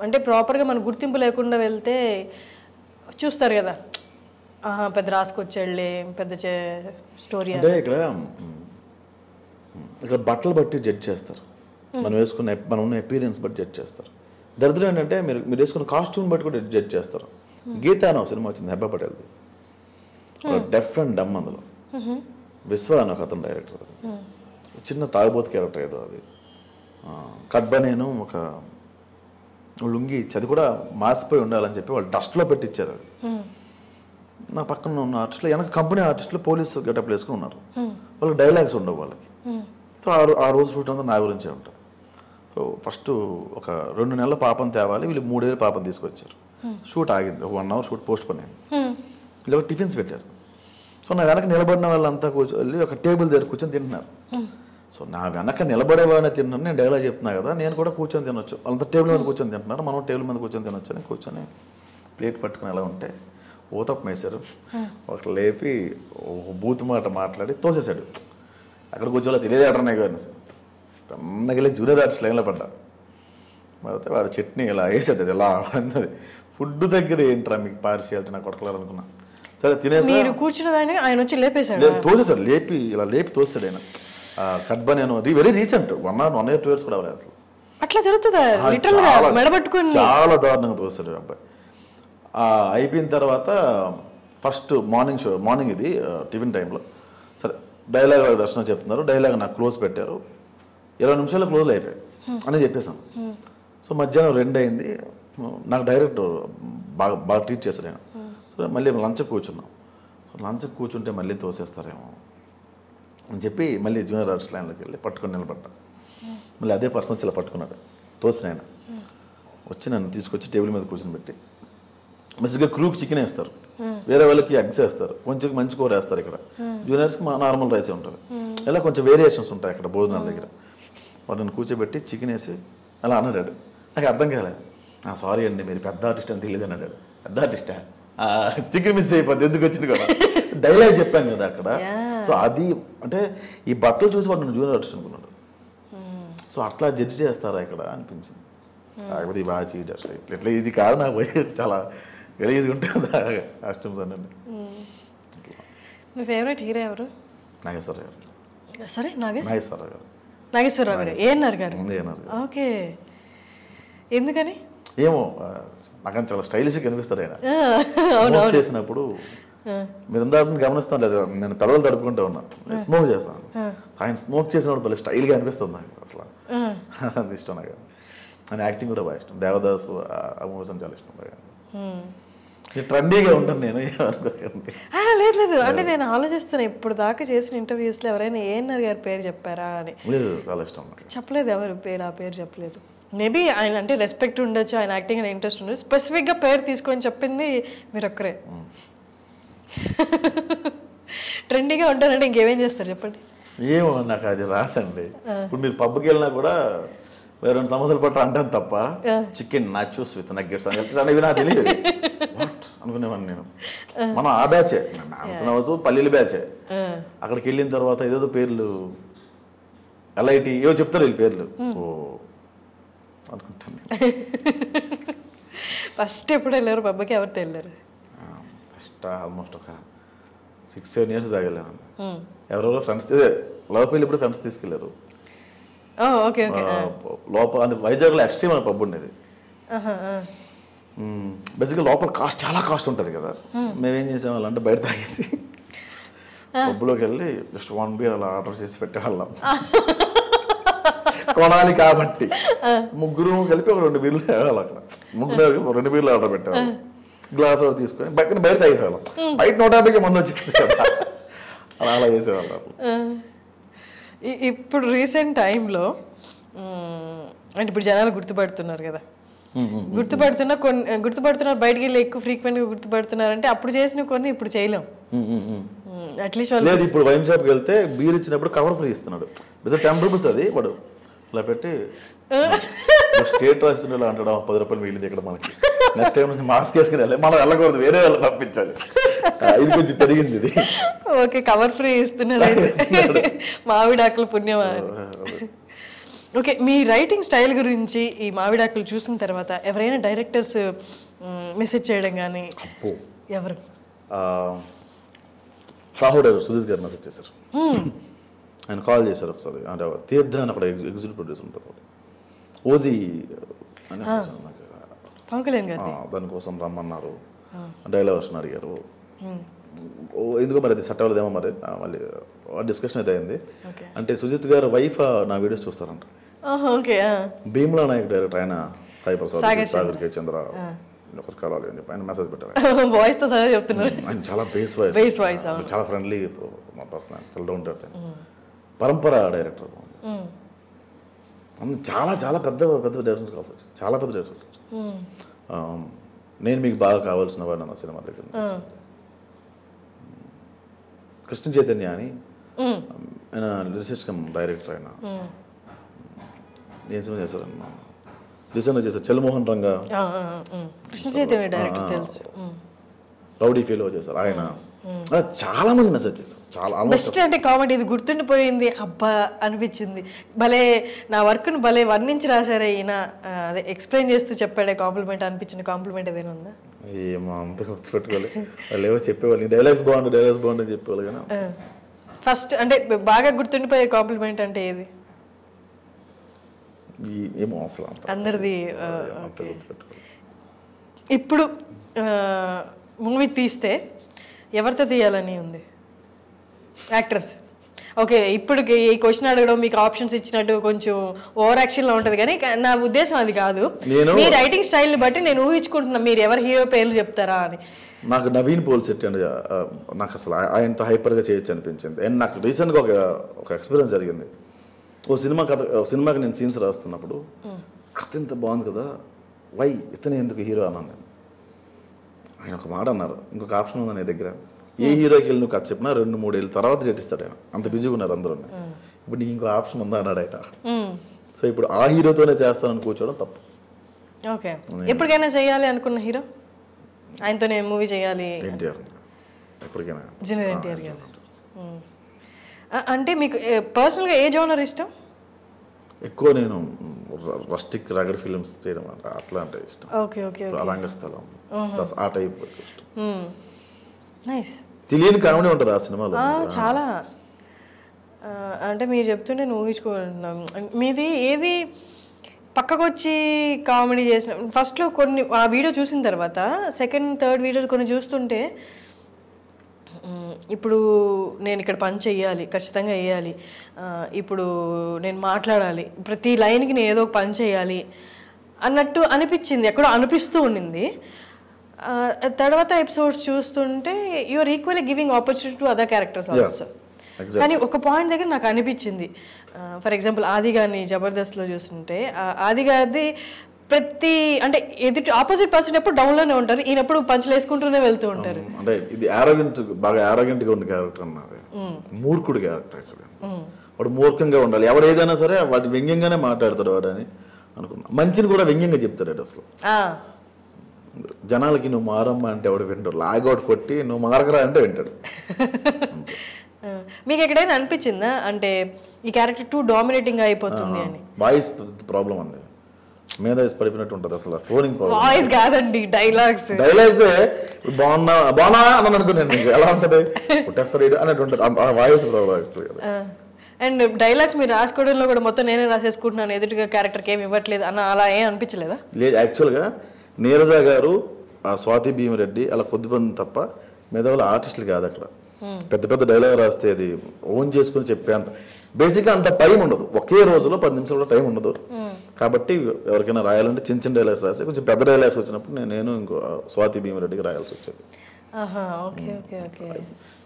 S2: అంటే ప్రాపర్గా మన గుర్తింపు లేకుండా వెళ్తే చూస్తారు కదా, పెద్ద రాసుకొచ్చాడులే పెద్ద స్టోరీ
S3: అంటే. ఇక్కడ బట్టలు బట్టి జడ్జ్ చేస్తారు, మనం ఉన్న ఎపీరియన్స్ బట్టి జడ్జ్ చేస్తారు. దరిద్రం ఏంటంటే మీరు వేసుకున్న కాస్ట్యూమ్ బట్టి కూడా జడ్జ్ చేస్తారు. గీత అనే సినిమా వచ్చింది హెబ్బా పటేల్ది, డెఫ్ అండ్ డమ్. అందులో విశ్వ అని ఒక అతను డైరెక్టర్, చిన్న తాగుబోతు క్యారెక్టర్ ఏదో అది. కడ్బా నేను ఒక లుంగి ఇచ్చి అది కూడా మాసిపోయి ఉండాలని చెప్పి వాళ్ళు డస్ట్లో పెట్టించారు. అది నా పక్కన ఉన్న ఆర్టిస్టులు, వెనక కంపెనీ ఆర్టిస్టులు పోలీసు గెటప్ వేసుకుని ఉన్నారు. వాళ్ళకి డైలాగ్స్ ఉండవు వాళ్ళకి. సో ఆ రోజు షూట్ అంతా నా గురించే ఉంటుంది. సో ఫస్ట్ ఒక 2 నెలల పాపం తేవాలి, వీళ్ళు 3 ఏళ్ళ పాపం తీసుకొచ్చారు. షూట్ ఆగింది, ఒక 1 hour షూట్ పోస్ట్ పోన్ అయింది. ఇలా టిఫిన్స్ పెట్టారు. సో నా వెనక నిలబడిన వాళ్ళంతా కూర్చొని ఒక టేబుల్ దగ్గర కూర్చొని తింటున్నారు. సో నా వెనక నిలబడేవాడిని తింటున్నాను, నేను డైలాగ్ చెప్తున్నా కదా, నేను కూడా కూర్చొని తినొచ్చు. వాళ్ళంతా టేబుల్ మీద కూర్చొని తింటున్నారు, మనం టేబుల్ మీద కూర్చొని తినొచ్చు అని కూర్చొని ప్లేట్ పట్టుకుని ఎలా ఉంటే ఊతప్ప వేశారు. ఒకటి లేపి ఒక బూత్ మాట మాట్లాడి తోసేశాడు. అక్కడ కూర్చోలే తెలియదేటనే కానీ తన్నగిలే జూనియర్ ఆర్టిస్ట్ లైన్లో పడ్డా. పడితే వాడు చట్నీ ఇలా వేసాడు, అది ఎలా అన్నది. ఫుడ్ దగ్గర ఏంట్రా మీకు పార్షియాలిటీ, నాకు కొట్టకలేదనుకున్నా. సరే తినేసి
S2: కూర్చున్నదాన్ని ఆయన వచ్చి లేపేశాడు,
S3: తోసేశాడు. లేపి తోస్తాడు ఆయన. కడ్బా నేను వెరీ రీసెంట్ 1 or 2 years కూడా అవ్వలేదు అసలు.
S2: అట్లా జరుగుతుందా?
S3: చాలా దారుణంగా తోస్తాడు అబ్బాయి. అయిపోయిన తర్వాత ఫస్ట్ మార్నింగ్ ఇది టిఫిన్ టైంలో సరే డైలాగ్ దర్శనం చెప్తున్నారు, డైలాగ్ నాకు క్లోజ్ పెట్టారు, 20 నిమిషాల్లో క్లోజ్లు అయిపోయాయి అని చెప్పేసాను. సో మధ్యాహ్నం 2 అయింది, నాకు డైరెక్టర్ బాగా ట్రీట్ చేశారు నేను. సో మళ్ళీ లంచ్కి కూర్చున్నాం. సో లంచ్కి కూర్చుంటే మళ్ళీ తోసేస్తారేమో అని చెప్పి మళ్ళీ జూనియర్ ఆర్టిస్ట్ లైన్లోకి వెళ్ళి పట్టుకొని నిలబడ్డా. మళ్ళీ అదే పర్సన్ వచ్చి ఇలా పట్టుకున్నాడు, తోసిన ఆయన వచ్చి నన్ను తీసుకొచ్చి టేబుల్ మీద కూర్చొని పెట్టి మంచిగా క్రూకి చికెన్ వేస్తారు, వేరే వాళ్ళకి ఎగ్స్ వేస్తారు, కొంచెం మంచి కూర వేస్తారు. ఇక్కడ జూనియర్స్కి నార్మల్ రైసే ఉంటుంది. ఇలా కొంచెం వేరియేషన్స్ ఉంటాయి అక్కడ భోజనాల దగ్గర. వాటిని కూర్చోబెట్టి చికెన్ వేసి అలా అన్నాడు. నాకు అర్థం కాలేదు. సారీ అండి మీరు పెద్ద ఆర్టిస్ట్ అని తెలియదు అన్నాడు. పెద్ద ఆర్టిస్టా, చికెన్ మిస్ అయిపోద్ది ఎందుకు వచ్చింది కదా, డైలాగ్ చెప్పాను కదా అక్కడ. సో అది అంటే ఈ బట్టలు చూసి వాడు నన్ను జూనియర్ ఆర్టిస్ట్ అనుకున్నాడు. సో అట్లా జడ్జి చేస్తారా ఇక్కడ అనిపించింది. కాకపోతే ఈ బాగా చేస్తారు ఇట్లా ఇది కాదు నాకు పోయి చాలా గలీజ్గా ఉంటుంది కాస్ట్యూమ్స్ అన్నీ.
S2: మీ ఫేవరెట్ హీరో ఎవరు?
S3: నాగేశ్వరరావు గారు.
S2: సరే
S3: నాగేశ్వరరావు గారు.
S2: నాగేశ్వరరావు గారు. ఏఎన్ఆర్ గారు. ఓకే, ఎందుకని?
S3: ఏమో నాకు చాలా స్టైలిష్గా కనిపిస్తారు ఆయన. చేసినప్పుడు మీరు అందరూ గమనిస్తాను లేదు, నేను పెదవులు తడుపుకుంటూ ఉన్నా, స్మోక్ చేస్తాను. ఆయన స్మోక్ చేసినప్పుడు భలే స్టైల్గా అనిపిస్తుంది నాకు. అసలు అది ఇష్టం నాకు. ఆయన యాక్టింగ్ కూడా బాగా ఇష్టం. దేవదాసు ఆ మూవీస్ అని చాలా ఇష్టం బాగా. ట్రెండీగా ఉంటాను నేను.
S2: లేదు అంటే నేను ఆలోచిస్తాను ఇప్పుడు దాకా చేసిన ఇంటర్వ్యూస్లో ఎవరైనా ఏఎన్ఆర్ గారి పేరు చెప్పారా అని.
S3: లేదు, చాలా ఇష్టం.
S2: చెప్పలేదు ఎవరు పేరు, ఆ పేరు చెప్పలేదు. మేబీ ఆయన అంటే రెస్పెక్ట్ ఉండొచ్చు, ఆయన యాక్టింగ్ అనే ఇంట్రెస్ట్ ఉండదు. స్పెసిఫిక్గా పేరు తీసుకొని చెప్పింది మీరు ఒక్కరే. ట్రెండీగా ఉంటారంటే ఇంకేమేం చేస్తారు చెప్పండి.
S3: ఏమో నాకు అది రాదండి. ఇప్పుడు మీరు పబ్కి వెళ్ళినా కూడా 2 సమోసాలు పట్టు అంటాను తప్ప చికెన్ నాచోస్ విత్ నగ్గెట్స్ అనేవి నాకు తెలియదు. వాట్ అనుకునేవాడిని నేను. మనం ఆ బ్యాచే, నాన్సనవచ్చు పల్లీల బ్యాచే. అక్కడికి వెళ్ళిన తర్వాత ఏదేదో పేర్లు LIT ఏవో చెప్తారు వీళ్ళు పేర్లు. ఓ అనుకుంటాను.
S2: ఫస్ట్ ఎప్పుడు వెళ్ళారు పబ్కి? ఎవరితో వెళ్ళారు?
S3: ఫస్ట్ ఆల్మోస్ట్ ఒక 6-7 years దాకా వెళ్ళాను. ఎవరెవరో ఫ్రెండ్స్ లవ్ పెళ్ళి ఇప్పుడు ఫ్రెండ్స్ తీసుకెళ్ళారు. లోపల అంటే వైజాగ్లో ఎక్స్ట్రీమ్ పబ్ ఉండేది. బేసిక్గా లోపల చాలా కాస్ట్ ఉంటుంది కదా. మేమేం చేసేవాళ్ళం అంటే బయట తాగేసి పబ్లోకి వెళ్ళి జస్ట్ 1 beer అలా ఆర్డర్ చేసి పెట్టేవాళ్ళం. కొనాలి కాబట్టి ముగ్గురు కలిపి ఒక 2 beerలు తాగాలి. అక్కడ ముగ్గురు 2 beerలు ఆర్డర్ పెట్టేవాళ్ళం. గ్లాస్ ఒకటి తీసుకొని బయట తాగేసేవాళ్ళం. బయట 150కి మంది వచ్చింది కదా, అలా చేసేవాళ్ళం.
S2: ఇప్పుడు రీసెంట్ టైంలో అంటే ఇప్పుడు జనాలు గుర్తుపడుతున్నారు కదా, గుర్తుపడుతున్నారు బయటికి వెళ్ళి ఎక్కువ ఫ్రీక్వెంట్గా గుర్తుపడుతున్నారంటే అప్పుడు చేసిన కొన్ని ఇప్పుడు చేయలేం. అట్లీస్ట్
S3: లేదు, ఇప్పుడు వైన్ షాప్కి వెళ్తే బీర్ ఇచ్చినప్పుడు కవర్ ఫ్రీ ఇస్తున్నాడు. 10 rupees అది వాడు ఇలా పెట్టి స్టేట్ రాసిన అంటాడు 10 రూపాయలు మిగిలింది ఇక్కడ మనకి. నెక్స్ట్ టైం నుంచి మాస్క్ వేసుకుని వెళ్ళాలి, మనం వెళ్ళకూడదు, వేరే వాళ్ళు పంపించాలి. ఇది కొంచెం పెరిగింది ఇది.
S2: ఓకే, కవర్ ఫ్రీ ఇస్తున్నారు. మామిడాకులు పుణ్యమా. ఓకే, మీ రైటింగ్ స్టైల్ గురించి ఈ మామిడాకులు చూసిన తర్వాత ఎవరైనా డైరెక్టర్స్ మెసేజ్ చేయడం కానీ? ఎవరు?
S3: సాహుడు సుజిత్ గారు మెసేజ్ చేశారు. ఆయన కాల్ చేశారు ఒకసారి. అంటే తీర్థ అని అక్కడ ఎగ్జిక్యూటివ్ ప్రొడ్యూసర్ ఉంటారు, ఓజీ అని, దానికోసం రమ్మన్నారు. డైలాగ్ వర్షన్ అడిగారు. ఎందుకో మరి అది సెట్ అవ్వలేదేమో మరి. మళ్ళీ డిస్కషన్ అయితే అయింది. అంటే సుజిత్ గారు వైఫ్ నా వీడియోస్ చూస్తారంట. భీమ్లా నాయక్ డైరెక్టర్ ఆయన సాగర్ కే చంద్ర ఒకరు కలవాలి అని చెప్పి ఆయన మెసేజ్ పెట్టారు. ఆయన చాలా బేస్ వాయిస్, చాలా ఫ్రెండ్లీ పర్సన్, చాలా డౌన్ టు ఎర్త్. పరంపర డైరెక్టర్. చాలా చాలా పెద్ద పెద్ద డైరెక్టర్స్ కావాల్సి వచ్చింది, చాలా పెద్ద డైరెక్టర్స్. నేను మీకు బాగా కావాల్సిన వాడు అన్న సినిమా దగ్గర కృష్ణ చైతన్య అని ఆయన లిరిసిస్ట్ కమ్ డైరెక్టర్. ఆయన ఏం సినిమా చేశారన్న రీసెంట్గా చేశారు, చలమోహన్ రంగా,
S2: కృష్ణ చైతన్య డైరెక్టర్ తెలుసు,
S3: రౌడీ ఫీలో చేశారు. ఆయన చాలా మంది మెసేజ్ చేశారు. చాలా
S2: బెస్ట్ అంటే కామెడీ ఇది గుర్తుండిపోయింది అబ్బా అనిపించింది. భలే నా వర్క్ను భలే వర్ణించి రాశారే ఈయన, అదే ఎక్స్ప్లెయిన్ చేస్తూ చెప్పాడే కాంప్లిమెంట్ అనిపించిన కాంప్లిమెంట్ ఏదైనా ఉందా?
S3: ఏమో అంత గుర్తుపెట్టుకోవాలి. వాళ్ళు ఏవో చెప్పేవాళ్ళు, డైలాగ్స్ బాగుంది చెప్పేవాళ్ళు. కానీ
S2: ఫస్ట్ అంటే బాగా గుర్తుండిపోయే కాంప్లిమెంట్ అంటే ఏది?
S3: ఏమో అసలు
S2: అందరిది. ఇప్పుడు మూవీ తీస్తే ఎవరితో తీయాలని ఉంది యాక్టర్స్? ఓకే, ఇప్పటికి ఈ క్వశ్చన్ అడగడం మీకు ఆప్షన్స్ ఇచ్చినట్టు కొంచెం ఓవర్ యాక్షన్లో ఉంటుంది, కానీ నా ఉద్దేశం అది కాదు. మీ రైటింగ్ స్టైల్ని బట్టి నేను ఊహించుకుంటున్నా మీరు ఎవరు హీరో పేర్లు చెప్తారా అని.
S3: నాకు నవీన్ పోల్శెట్టి అండి, నాకు అసలు ఆయనతో హైపర్గా చేయొచ్చు అనిపించింది. అండ్ నాకు రీసెంట్గా ఒక ఎక్స్పీరియన్స్ జరిగింది. ఓ సినిమాకి నేను సీన్స్ రాస్తున్నప్పుడు కథ ఇంత బాగుంది కదా, వై ఇతనే ఎందుకు హీరో అన్నాను నేను. ఆయన ఒక మాట అన్నారు, ఇంకొక ఆప్షన్ ఉంది నీ దగ్గర, ఏ హీరోకి వెళ్ళి నువ్వు కథ చెప్పినా 2-3 ఏళ్ళ తర్వాత చేటిస్తాడు ఆయన, అంత బిజీగా ఉన్నారు అందరూ. ఇప్పుడు నీకు ఇంకో ఆప్షన్ ఉందా అన్నాడు ఆయన. సో ఇప్పుడు ఆ హీరోతోనే చేస్తానని కూర్చోవడం తప్పు.
S2: ఓకే, ఎప్పటికైనా చేయాలి అనుకున్న హీరో ఆయనతో నేను మూవీ చేయాలి?
S3: ఎన్టీఆర్, ఎప్పటికైనా
S2: జూనియర్ ఎన్టీఆర్ గారు. అంటే మీకు పర్సనల్గా ఏ జోనర్ ఇష్టం?
S3: ఎక్కువ నేను రస్టిక్ రగడ్ ఫిల్మ్స్ చేయడం అట్లా అంటే ఇష్టం.
S2: ఓకే ఓకే,
S3: రంగస్థలం ఆ టైప్ ఇష్టం.
S2: నైస్.
S3: తెలియని కామెడీ ఉంటుంది ఆ సినిమాలో
S2: చాలా. అంటే మీరు చెప్తుంటే నేను ఊహించుకోగలుగుతున్నాను. మీది ఏది పక్కకు వచ్చి కామెడీ చేసిన ఫస్ట్లో కొన్ని ఆ వీడియో చూసిన తర్వాత సెకండ్ థర్డ్ వీడియోలు కొన్ని చూస్తుంటే ఇప్పుడు నేను ఇక్కడ పని చెయ్యాలి, ఖచ్చితంగా వేయాలి, ఇప్పుడు నేను మాట్లాడాలి, ప్రతి లైన్కి నేను ఏదో ఒక పని చేయాలి అన్నట్టు అనిపించింది, ఎక్కడో అనిపిస్తూ ఉండింది. తర్వాత ఎపిసోడ్స్ చూస్తుంటే you're equally giving opportunity to other characters also. కానీ ఒక పాయింట్ దగ్గర నాకు అనిపించింది, ఫర్ ఎగ్జాంపుల్ ఆది గారిని జబర్దస్త్లో చూస్తుంటే ఆది గారిది ప్రతి అంటే ఎదుటి ఆపోజిట్ పర్సన్ ఎప్పుడు డౌన్లోనే ఉంటారు, ఈయనప్పుడు పంచులు వేసుకుంటూనే వెళ్తూ ఉంటారు.
S3: అంటే ఇది ఆరోగెంట్, బాగా ఆరోగెంట్గా ఉండే క్యారెక్టర్ అన్నది, మూర్ఖుడు క్యారెక్టర్ యాక్చువల్గా. వాడు మూర్ఖంగా ఉండాలి, ఎవరు ఏదైనా సరే వాటి వ్యంగ్యంగానే మాట్లాడతాడు వాడు అని అనుకున్నా. మంచిని కూడా వ్యంగ్యంగా చెప్తాడు అసలు. జనాలకి నువ్వు మారమ్మా అంటే ఎవడు వింటాడు, లాగౌట్ కొట్టి నువ్వు మారకరా అంటే వింటాడు.
S2: మీకు ఎక్కడైనా అనిపించిందా అంటే ఈ క్యారెక్టర్ టూ డామినేటింగ్ అయిపోతుంది అని?
S3: వాయిస్ ప్రాబ్లం అండి, మీద పడిపోయినట్టు ఉంటుంది అసలు. ఫోనింగ్
S2: వాయిస్ కాదండి, డైలాగ్స్
S3: బాగున్నా అని అనుకున్నాను. ఎలా ఉంటుంది కొట్టేస్తారు అన్నట్టు ఉంటుంది, వాయిస్ ప్రాబ్లం.
S2: అండ్ డైలాగ్స్ మీరు రాసుకోవడంలో కూడా మొత్తం నేనే రాసేసుకుంటున్నాను, ఎదుటిగా క్యారెక్టర్కి ఏమి ఇవ్వట్లేదు అన్న అలా ఏం అనిపించలేదా?
S3: లేదు, యాక్చువల్గా నీరజ గారు, స్వాతి భీమిరెడ్డి అలా కొద్దిమంది తప్ప మీద వాళ్ళు ఆర్టిస్టులు కాదు. అక్కడ పెద్ద పెద్ద డైలాగ్ రాస్తే అది ఓన్ చేసుకుని చెప్పేంత బేసిక్గా అంత టైం ఉండదు, ఒకే రోజులో 10 నిమిషాలు కూడా టైం ఉండదు. కాబట్టి ఎవరికైనా రాయాలంటే చిన్న చిన్న డైలాగ్స్ రాస్తే, కొంచెం పెద్ద డైలాగ్స్ వచ్చినప్పుడు నేను ఇంకో స్వాతి భీమిరెడ్డికి రాయాల్సి వచ్చేది.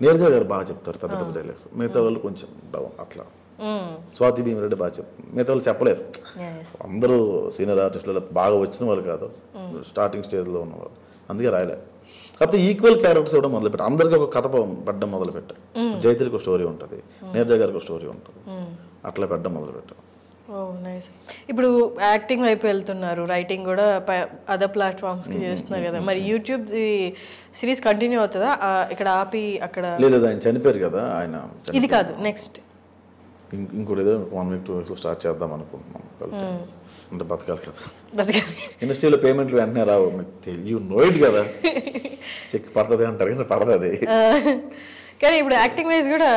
S3: నీరజ గారు బాగా చెప్తారు పెద్ద పెద్ద డైలాగ్స్, మిగతా వాళ్ళు కొంచెం డౌన్ అట్లా. స్వాతి భీమిరెడ్డి బాగా చెప్తారు, మిగతా వాళ్ళు చెప్పలేరు. అందరూ సీనియర్ ఆర్టిస్టులు బాగా వచ్చిన వాళ్ళు కాదు, స్టార్టింగ్ స్టేజ్లో ఉన్నవాళ్ళు, అందుకే రాయలేదు. కాకపోతే ఈక్వల్ క్యారెక్టర్స్ ఇవ్వడం మొదలుపెట్టారు, అందరికీ ఒక కథ పెట్టడం మొదలుపెట్టారు. జైత్రికి ఒక స్టోరీ ఉంటుంది, నీరజ గారికి ఒక స్టోరీ ఉంటుంది, అట్లా పెట్టడం మొదలుపెట్టారు.
S2: నైస్. ఇప్పుడు యాక్టింగ్ వైపు వెళ్తున్నారు, రైటింగ్ కూడా అదర్ ప్లాట్ఫామ్స్కి చేస్తున్నారు కదా, మరి యూట్యూబ్ సిరీస్ కంటిన్యూ అవుతుందా ఇక్కడ ఆపి అక్కడ? లేదు,
S3: ఆయన చనిపోయారు కదా, ఆయన
S2: ఇది కాదు నెక్స్ట్
S3: ఇంకోటి ఏదో 1 week 2 weeks స్టార్ట్ చేద్దాం అనుకుంటున్నాం. అంటే బతకాలి కదా, ఇండస్ట్రీలో పేమెంట్లు వెంటనే రావు, యూ నో ఇట్ కదా. చెక్ పడుతుంది అంటారు కానీ పడుతుంది.
S2: కానీ ఇప్పుడు యాక్టింగ్ వైజ్ కూడా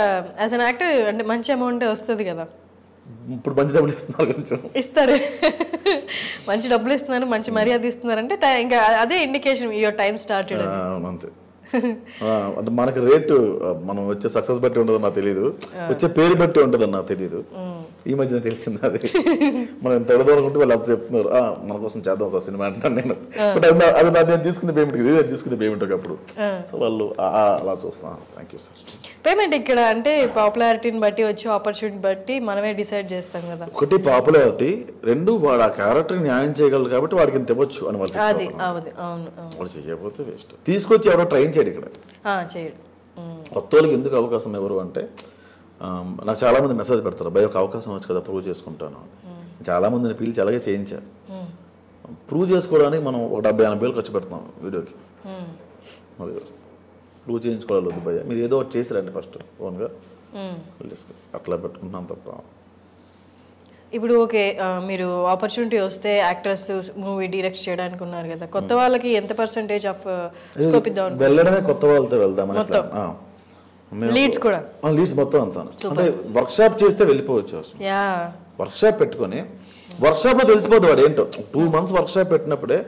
S2: యాజ్ అన్ యాక్టర్ అంటే మంచి అమౌంట్ వస్తుంది కదా.
S3: ఇప్పుడు మంచి డబ్బులు ఇస్తున్నారు, కొంచెం
S2: ఇస్తారు, మంచి డబ్బులు ఇస్తున్నారు, మంచి మర్యాద ఇస్తున్నారు అంటే ఇంకా అదే ఇండికేషన్ యువర్ టైం స్టార్టెడ్.
S3: అంతే. అంటే మనకి రేటు మనం వచ్చే సక్సెస్ బట్టి ఉండదు నాకు తెలియదు, వచ్చే పేరు బట్టి ఉంటుంది నాకు తెలియదు. ఈ మధ్యన తెలిసింది అది. మనం ఎంత ఎడదోనుకుంటే వాళ్ళు అంత చెప్తున్నారు, మన కోసం చేద్దాం సార్ సినిమా అంటాను నేను. బట్ అది నేను తీసుకునే పేమెంట్, ఇది తీసుకునే పేమెంట్ ఒకప్పుడు. సో వాళ్ళు అలా చూస్తున్నాను. Thank you sir.
S2: పేమెంట్ ఇక్కడ అంటే పాపులారిటీని బట్టి వచ్చే ఆపర్చునిటీ బట్టి మనమే డిసైడ్ చేస్తాం కదా.
S3: ఒకటి పాపులారిటీ, 2 వాడు ఆ క్యారెక్టర్ న్యాయం చేయగలరు కాబట్టి వాడికి ఇంత ఇవ్వచ్చు అని వాళ్ళు.
S2: అది అవును,
S3: వాడు చేయకపోతే వేస్ట్. తీసుకొచ్చి ఎవరో ట్రైన్ చేయడు ఇక్కడ,
S2: చేయడు.
S3: కొత్త వాళ్ళకి ఎందుకు అవకాశం ఎవరు అంటే, నాకు చాలా మంది మెసేజ్ పెడతారు, భయ ఒక అవకాశం వచ్చు కదా ప్రూవ్ చేసుకుంటాను. చాలా మందిని పిలిచి అలాగే చేయించారు. ప్రూవ్ చేసుకోవడానికి మనం ఒక 70-80 వేలు ఖర్చు పెడతాం వీడియోకి. మరి ప్రూవ్ చేయించుకోవాలి వద్దు భయ, మీరు ఏదో ఒకటి చేసిరండి ఫస్ట్ ఓన్గా డిస్కస్, అట్లా పెట్టుకుంటున్నాం తప్ప.
S2: ఇప్పుడు ఓకే, మీరు ఆపర్చునిటీ వస్తే యాక్టర్స్ మూవీ డైరెక్ట్ చేయడానికి ఉన్నారు కదా, కొత్త వాళ్ళకి ఎంత పర్సెంటేజ్ ఆఫ్ స్కోప్ ఇద్దాం?
S3: వెళ్ళడమే కొత్త వాళ్ళతో వెళ్దామని.
S2: లీడ్స్ కూడా
S3: లీడ్స్ మొత్తం అంతా అంటే వర్క్షాప్ చేస్తే వెళ్ళిపోవచ్చు. వర్క్షాప్ పెట్టుకొని వర్క్షాప్లో తెలిసిపోద్ది వాడు ఏంటో. 2 months వర్క్షాప్ పెట్టినప్పుడే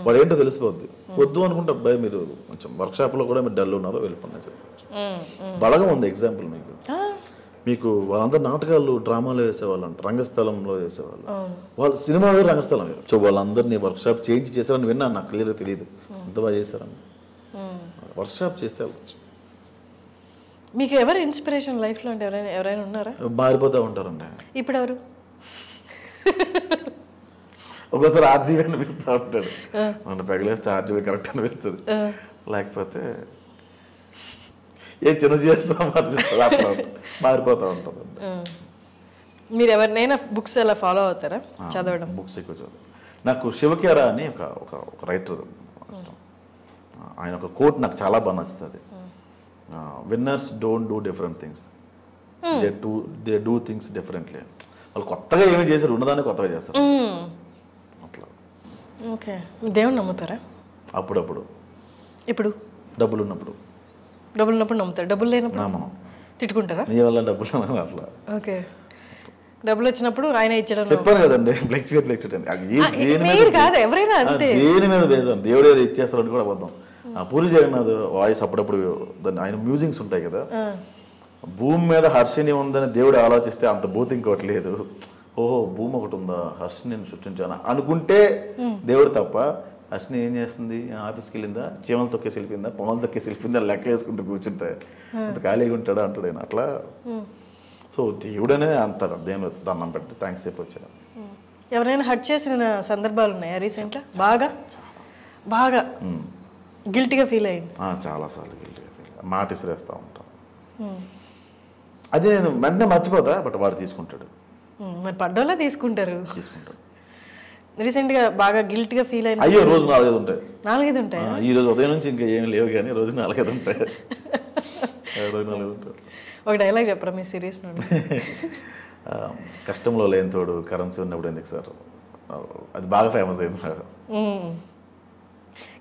S3: వాడు ఏంటో తెలిసిపోద్ది. వద్దు అనుకుంటే అబ్బాయి మీరు కొంచెం వర్క్షాప్లో కూడా మీరు డల్ ఉన్నారో వెళ్ళిపోయినా చెప్పచ్చు. బలగం ఉంది ఎగ్జాంపుల్ మీకు వాళ్ళందరూ నాటకాలు డ్రామాలో వేసేవాళ్ళు అంట, రంగస్థలంలో వేసేవాళ్ళు. వాళ్ళు సినిమా వేరు, రంగస్థలం వేరు. సో వాళ్ళందరినీ వర్క్షాప్ చేంజ్ చేశారని విన్నాను, నాకు క్లియర్గా తెలియదు ఎంత బాగా చేశారని. వర్క్షాప్ చేస్తే వెళ్ళచ్చు.
S2: మీకు ఎవరు ఇన్స్పిరేషన్ లైఫ్లో అంటే ఎవరైనా ఉన్నారా?
S3: మారిపోతూ ఉంటారండి.
S2: ఇప్పుడు ఎవరు?
S3: ఒక్కోసారి ఆర్జీవీ అనిపిస్తూ ఉంటాడు, నన్ను పెగలేస్తే ఆర్జీవీ కరెక్ట్ అనిపిస్తుంది, లేకపోతే ఏ చిన్న చేస్తాం అనిపిస్తుంది, అట్లా మారిపోతూ ఉంటుంది.
S2: మీరు ఎవరినైనా బుక్స్ ఎలా ఫాలో అవుతారా చదవడం?
S3: బుక్స్ ఎక్కువ చదువు. నాకు శివకేరా అని ఒక రైటర్, ఆయన ఒక కోట్ నాకు చాలా బాగా నచ్చుతుంది. Winners don't do different things, they do things differently. వాళ్ళు కొత్తగా ఏమీ చేశారు, ఉన్నదాన్ని కొత్తగా చేస్తారు అట్లా.
S2: ఓకే. దేవుని నమ్ముతారా?
S3: అప్పుడప్పుడు.
S2: ఇప్పుడు
S3: డబ్బులు ఉన్నప్పుడు
S2: నమ్ముతారు, డబ్బులు లేనప్పుడు
S3: మనం
S2: తిట్టుకుంటారా?
S3: నీ వల్ల డబ్బులు అట్లా.
S2: ఓకే. డబ్బులు వచ్చినప్పుడు ఆయన ఇచ్చడం
S3: చెప్పాను కదండి, ఫ్లెక్చువేట్
S2: కాదు, ఎవరైనా అంతే.
S3: దేని మీద బేజం, దేవుడు ఏదో ఇచ్చేస్తారని కూడా అబద్ధం. పూరి జగన్నాథ్ వాయిస్ అప్పుడప్పుడు దాన్ని ఆయన మ్యూజిక్స్ ఉంటాయి కదా, భూమి మీద హర్షిని ఉందని దేవుడు ఆలోచిస్తే అంత భూతి ఇంకోటి లేదు. ఓహో భూమి ఒకటి ఉందా, హర్షిని నేను సృష్టించాను అనుకుంటే దేవుడు తప్ప. హర్షిని ఏం చేస్తుంది, ఆఫీస్కి వెళ్ళిందా, చీమలు తొక్కేసి వెళ్ళిపోయిందా, పొమ్మలు తొక్కేసి వెళ్ళిపోయిందా, లెక్క వేసుకుంటూ కూర్చుంటే అంత ఖాళీగా ఉంటాడా అంటాడు ఆయన అట్లా. సో దేవుడనే అంత దేవుడు దండం పెట్టి థ్యాంక్స్ చెప్పి వచ్చాడు.
S2: ఎవరైనా హర్ట్ చేసిన సందర్భాలు ఉన్నాయా రీసెంట్గా? బాగా గిల్టీగా ఫీల్ అయ్యింది?
S3: చాలాసార్లు గిల్టీగా ఫీల్, మాట ఇసిరేస్తూ ఉంటాను. అది నేను వెంటనే మర్చిపోతా, బట్ వాడు తీసుకుంటాడు.
S2: మరి పడ్డోలా తీసుకుంటారు. రీసెంట్గా బాగా గిల్ట్గా ఫీల్ అయిన?
S3: అయ్యో రోజు 4-5 ఉంటాయి.
S2: 4-5 ఉంటాయి?
S3: ఈ రోజు ఉదయం నుంచి ఇంకా ఏం లేవు, కానీ రోజు 4-5 ఉంటాయి. రోజు 4-5 ఉంటాయి.
S2: ఒక డైలాగ్ చెప్పరా మీ సిరీస్ నుండి?
S3: కష్టంలో లేని తోడు కరెన్సీ ఉన్నప్పుడు ఎందుకు సార్, అది బాగా ఫేమస్ అయింది.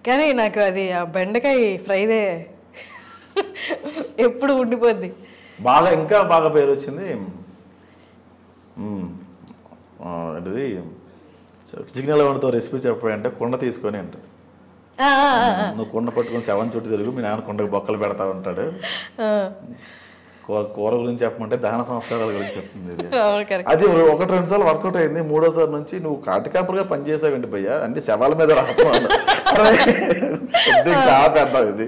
S2: కానీ నాకు అది ఆ బెండకాయ ఫ్రైదే ఎప్పుడు ఉండిపోద్ది. ఇంకా బాగా
S3: పేరు వచ్చింది అంటే చికెన్ వండుతో రెసిపీ చెప్పాయంటే కుండ తీసుకొని అంటే, నువ్వు కుండ పట్టుకొని 7 చుట్టూ తిరుగు, మీ నాన్న కుండకు బొక్కలు పెడతా ఉంటాడు. కూర గురించి చెప్పమంటే దహన సంస్కారాల గురించి చెప్తుంది. అది 1-2 సార్లు వర్కౌట్ అయింది. 3వసారి నుంచి నువ్వు కాటికాపరుగా పనిచేసావేంటి భయ్యా అంటే శవాల మీద రాకపోవాలి ఇది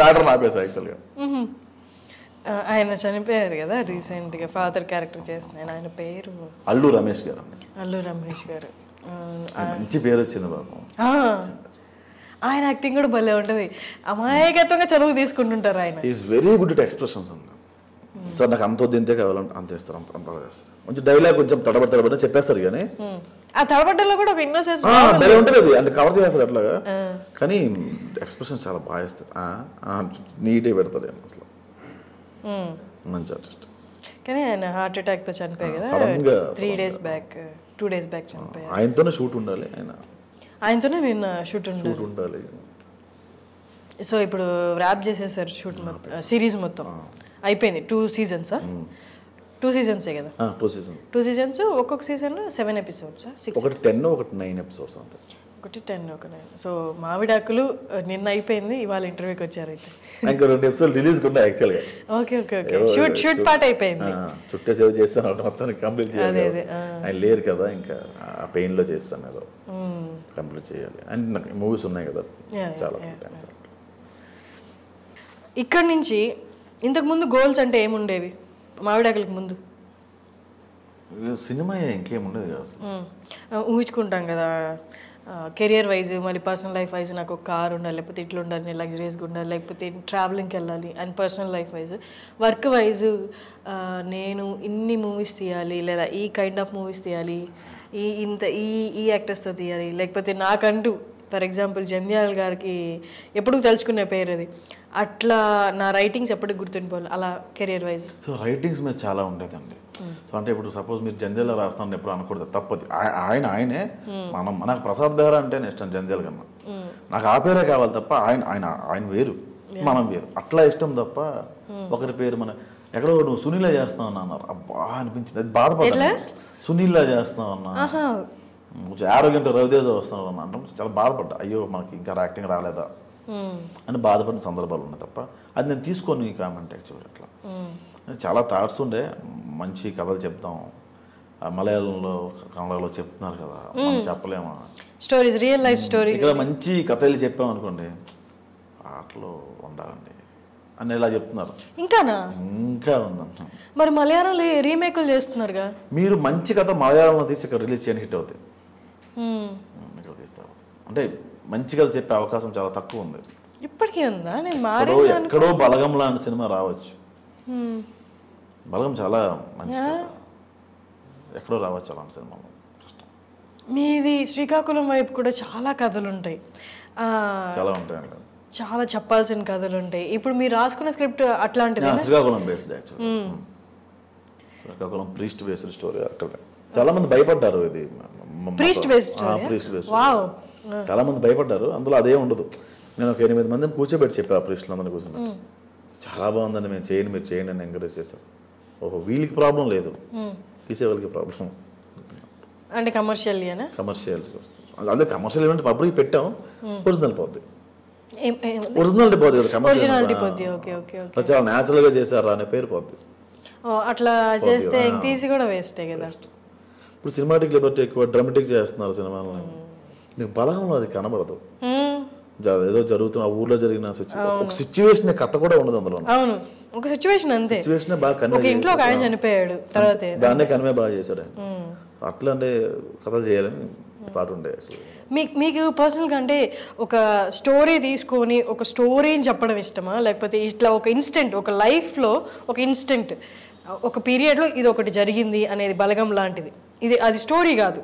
S3: ప్యాటర్న్ ఆపేసా యాక్చువల్గా.
S2: ఆయన చనిపోయారు కదా రీసెంట్గా, ఫాదర్ క్యారెక్టర్ చేస్తున్నాను. ఆయన పేరు
S3: అల్లు రమేష్ గారు. మంచి పేరు వచ్చింది బాబు.
S2: ఆయన యాక్టింగ్ కూడా భలే ఉంటుంది, అమాయకత్వంగా చదువు తీసుకుంటుంటారు ఆయన.
S3: Is very good at expressions అన్న. సార్ నాకు అంత వద్దు కావాలంటే అంత ఇస్తారు, అంత చేస్తారు. కొంచెం డైలాగ్ కొంచెం తడబడి చెప్పేస్తారు, కానీ
S2: ఆ తడబడ్డలో కూడా ఒక ఇన్నోసెన్స్
S3: ఉంటుంది, అది అంటే కవర్ చేస్తారు అట్లాగా. కానీ ఎక్స్ప్రెషన్ చాలా బాగా ఇస్తారు, నీట్గా పెడతారు అసలు. మంచి ఆర్టిస్ట్.
S2: కానీ ఆయన హార్ట్ అటాక్తో చనిపోయారు కదా, 2 days బ్యాక్ చనిపోయారు.
S3: ఆయనతోనే షూట్ ఉండాలి,
S2: ఆయనతోనే నిన్న షూట్ ఉండాలి. సో ఇప్పుడు ర్యాప్ చేసేసారు షూట్ మొత్తం, సిరీస్ మొత్తం అయిపోయింది. 2 seasons 2 seasons కదా? 2 seasons. ఒక్కొక్క సీజన్లో 7 episodes, 6.
S3: ఒకటి 10, ఒకటి 9 episodes అంతే.
S2: ఒకటి 10, ఒక 9. సో మావిడాకులు నిన్న అయిపోయింది, ఇవాళ ఇంటర్వ్యూకి వచ్చారు. అయితే
S3: ఇంకా 2 episodes రిలీజ్ కూడా యాక్చువల్గా.
S2: ఓకే. షూట్ పార్ట్ అయిపోయింది,
S3: చుట్టే సేవ్ చేస్తాను మొత్తం కంప్లీట్ చేయాలి. ఆయన లేరు కదా, ఇంకా ఆ పెయిన్లో చేస్తాను ఏదో కంప్లీట్ చేయాలి. అండ్ నాకు మూవీస్ ఉన్నాయి కదా చాలా.
S2: ఇక్కడ నుంచి ఇంతకుముందు గోల్స్ అంటే ఏముండేవి మావిడాకులకి ముందు?
S3: సినిమా ఇంకేముండేది కదా అసలు.
S2: ఊహించుకుంటాం కదా కెరియర్ వైజ్, మళ్ళీ పర్సనల్ లైఫ్ వైజ్ నాకు ఒక కార్ ఉండాలి, లేకపోతే ఇట్లా ఉండాలి, నేను లగ్జరీస్గా ఉండాలి, లేకపోతే ట్రావెలింగ్కి వెళ్ళాలి. And personal life wise, work wise నేను ఇన్ని మూవీస్ తీయాలి, లేదా ఈ కైండ్ ఆఫ్ మూవీస్ తీయాలి, ఈ యాక్టర్స్తో తీయాలి, లేకపోతే నాకంటూ ఫర్ ఎగ్జాంపుల్ జంధ్యాల గారికి ఎప్పుడు తలుచుకునే పేరు అది, అట్లా నా రైటింగ్స్ ఎప్పటికి గుర్తుండిపోవాలి అలా కెరియర్ వైజ్.
S3: సో రైటింగ్స్ మీద చాలా ఉండేదండి. సో అంటే ఇప్పుడు సపోజ్ మీరు జంధ్యాల రాస్తాను ఎప్పుడు అనకూడదు, తప్పది. ఆయనే నాకు ప్రసాద్ బెహ్రా అంటే ఇష్టం జంధ్యాల కన్నా, నాకు ఆ పేరే కావాలి తప్ప ఆయన వేరు మనం వేరు, అట్లా ఇష్టం తప్ప ఒకరి పేరు మన ఎక్కడో నువ్వు సునీలా చేస్తావు అన్నారు. అబ్బా అనిపించింది, అది బాధపడ్డా. సునీల్లా చేస్తావు అన్నా, కొంచెం ఆరోగ్యంట రవితేజ వస్తున్నావు అన్న అంటే చాలా బాధపడ్డా. అయ్యో మనకి ఇంకా యాక్టింగ్ రాలేదా అని బాధపడిన సందర్భాలు ఉన్నాయి తప్ప అది నేను తీసుకొని ఈ కామెంట్ యాక్చువల్గా అట్లా చాలా థాట్స్ ఉండే. మంచి కథలు చెప్తాం, మలయాళంలో కన్నడలో చెప్తున్నారు కదా, మనం చెప్పలేమా
S2: స్టోరీస్, రియల్ లైఫ్ స్టోరీ.
S3: ఇక్కడ మంచి కథలు చెప్పాం అనుకోండి, ఆటలో ఉండాలండి అని ఇలా చెప్తున్నారు. ఇంకా ఉందంట.
S2: మరి మలయాళంలో రీమేకులు చేస్తున్నారుగా.
S3: మీరు మంచి కథ మలయాళంలో తీసి ఇక్కడ రిలీజ్ చేయని హిట్ అవుతాయి. ఇక్కడ తీస్తా అంటే మంచి కథ చెప్పే అవకాశం చాలా తక్కువ ఉంది.
S2: ఇప్పటికీ ఉందా?
S3: ఎక్కడో బలగం లాంటి సినిమా రావచ్చు. బలగం చాలా మంచి, ఎక్కడో రావచ్చు అలాంటి సినిమాలో.
S2: మీది శ్రీకాకుళం వైపు కూడా చాలా కథలు ఉంటాయి,
S3: చాలా ఉంటాయండి,
S2: చాలా చెప్పాల్సిన కథలు ఉంటాయి. ఇప్పుడు మీరు రాసుకున్న స్క్రిప్ట్ అట్లాంటిది
S3: Srikakulam based actually. Srikakulam priest based story. అక్కడ చాలా మంది భయపడ్డారు, ఇది
S2: ప్రీస్ట్ బేస్డ్
S3: చాలా మంది భయపడ్డారు. అందులో అదే ఉండదు. నేను ఒక 8 మందిని కూర్చోబెట్టి చెప్పా, ఆ ప్రీస్టులు అందరినీ కూర్చోబెట్టి చాలా బాగుందండి, మేము చేయండి, మీరు చేయండి అని ఎంకరేజ్ చేశారు. ఓహో వీళ్ళకి ప్రాబ్లం లేదు, తీసే వాళ్ళకి ప్రాబ్లం
S2: అంటే కమర్షియల్
S3: వస్తుంది. అదే కమర్షియల్ ఈవెంట్ పబ్లిక్ పెట్టాం, ఒరిజినల్ పోద్ది, ఒరిజినాలిటీ పోద్ది కదా, కమర్షియల్ చాలా న్యాచురల్ గా చేశారా అనే పేరు పోద్ది.
S2: అట్లా చేస్తే తీసి కూడా వేస్టే కదా.
S3: ఇప్పుడు సినిమాటిక్ లిబర్టీ ఎక్కువ, డ్రామాటిక్ చేస్తున్నారు సినిమాలో. నీకు బలగంలో అది కనబడదు, ఏదో జరుగుతున్న ఆ ఊర్లో జరిగిన ఒక సిచ్యువేషన్ కథ కూడా ఉండదు అందులో.
S2: అవును, ఒక సిచ్యువేషన్ అంతే.
S3: సిచ్యువేషన్ బాగా కన్వే,
S2: ఇంట్లో ఒక ఆయన చనిపోయాడు తర్వాత
S3: దాన్నే కన్వే బాగా చేశాడు ఆయన. అట్లా అంటే కథలు చేయాలని థాట్ ఉండే.
S2: మీకు పర్సనల్గా అంటే ఒక స్టోరీ తీసుకొని ఒక స్టోరీని చెప్పడం ఇష్టమా, లేకపోతే ఇట్లా ఒక ఇన్స్టెంట్, ఒక లైఫ్లో ఒక ఇన్స్టెంట్, ఒక పీరియడ్లో ఇది ఒకటి జరిగింది అనేది బలగం లాంటిది, ఇది అది స్టోరీ కాదు,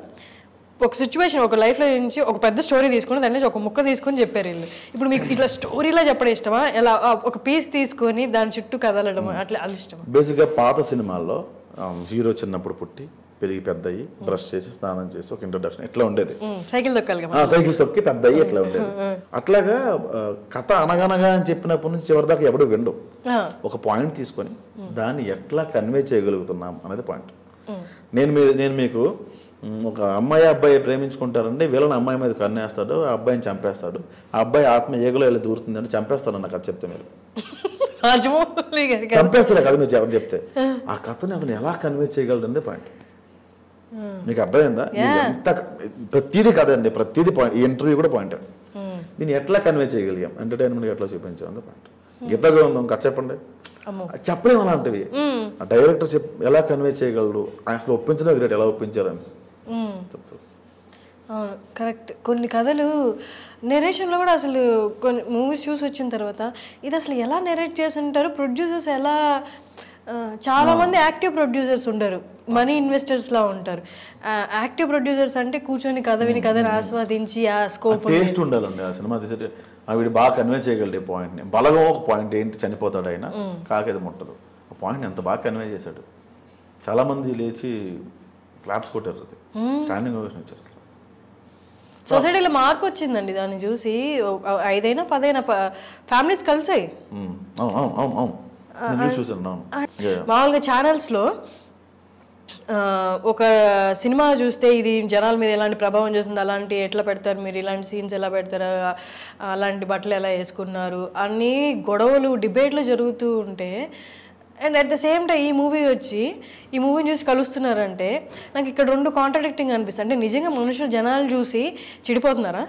S2: ఒక సిచ్యువేషన్, ఒక లైఫ్లో నుంచి ఒక పెద్ద స్టోరీ తీసుకొని దాని నుంచి ఒక ముక్క తీసుకొని చెప్పారు వీళ్ళు. ఇప్పుడు మీకు ఇట్లా స్టోరీలా చెప్పడం ఇష్టమా, ఎలా ఒక పీస్ తీసుకొని దాని చుట్టూ కదలడం అట్లా అది ఇష్టమా?
S3: బేసిక్గా పాత సినిమాల్లో హీరో చిన్నప్పుడు పుట్టి పెరిగి పెద్ద అయ్యి బ్రష్ చేసి స్నానం చేసి ఒక ఇంట్రొడక్షన్ ఇట్లా ఉండేది.
S2: సైకిల్
S3: తొక్కి పెద్ద అయ్యి ఇట్లా ఉండేది. అట్లాగా కథ అనగనగా అని చెప్పినప్పటి నుంచి చివరి దాకా ఎవడు విండు. ఒక పాయింట్ తీసుకొని దాన్ని ఎట్లా కన్వే చేయగలుగుతున్నాం అనేది పాయింట్. నేను మీకు ఒక అమ్మాయి అబ్బాయి ప్రేమించుకుంటారంటే వీళ్ళని అమ్మాయి మీద కన్నేస్తాడు, ఆ అబ్బాయిని చంపేస్తాడు, ఆ అబ్బాయి ఆత్మ ఏగులో వెళ్ళి దూరుతుందంటే చంపేస్తాడు నాకు అది చెప్తే, మీరు చంపేస్తారు కదా మీరు ఎవరు చెప్తే. ఆ కథని అతను ఎలా కన్వే చేయగలడు అనేది పాయింట్. మీకు అర్థమైందా? ఎంత ప్రతిదీ కదండి, ప్రతిదీ పాయింట్. ఈ ఇంటర్వ్యూ కూడా పాయింట్. దీన్ని ఎట్లా కన్వే చేయగలిగాం, ఎంటర్టైన్మెంట్ ఎట్లా చూపించాం అంతే పాయింట్. గీతగా ఉందాం కథ చెప్పండి, చెప్పలేము అలాంటివి. ఆ డైరెక్టర్ ఎలా కన్వే చేయగలడు, అసలు ఒప్పించడం గ్రేట్, ఎలా ఒప్పించారు అని సక్సెస్.
S2: అవును, కరెక్ట్. కొన్ని కథలు నెరేషన్లో కూడా అసలు కొన్ని మూవీస్ చూసి వచ్చిన తర్వాత ఇది అసలు ఎలా నెరేట్ చేసి ఉంటారు ప్రొడ్యూసర్స్, ఎలా చాలామంది యాక్టివ్ ప్రొడ్యూసర్స్ ఉండరు, మనీ ఇన్వెస్టర్స్లా ఉంటారు. యాక్టివ్ ప్రొడ్యూసర్స్ అంటే కూర్చొని కథ విని కథను ఆస్వాదించి ఆ స్కోప్
S3: టేస్ట్ ఉండాలండి. ఆ సినిమా తీసే వీడు బాగా కన్వే చేయగలడు పాయింట్ని. బలగం ఒక పాయింట్ ఏంటి, చనిపోతాడు ఆయన, కాకేది ముట్టదు, ఆ పాయింట్ ఎంత బాగా కన్వే చేశాడు. చాలామంది లేచి క్లాప్స్ కొట్టారు, అది స్టాండింగ్ ఓవేషన్ ఇచ్చారు.
S2: సొసైటీలో మార్పు వచ్చిందండి దాన్ని చూసి. 5 అయినా 10 అయినా ఫ్యామిలీస్ కలిసాయి. మామూలుగా ఛానల్స్లో ఒక సినిమా చూస్తే ఇది జనాల మీద ఎలాంటి ప్రభావం చేస్తుంది, అలాంటి ఎట్లా పెడతారు మీరు, ఇలాంటి సీన్స్ ఎలా పెడతారు, అలాంటి బట్టలు ఎలా వేసుకున్నారు, అన్నీ గొడవలు డిబేట్లు జరుగుతూ ఉంటే, and at the same time ఈ మూవీ వచ్చి ఈ మూవీని చూసి కలుస్తున్నారంటే నాకు ఇక్కడ 2 కాంట్రాడిక్టింగ్ అనిపిస్తుంది. అంటే నిజంగా మనుషులు జనాలు చూసి చెడిపోతున్నారా,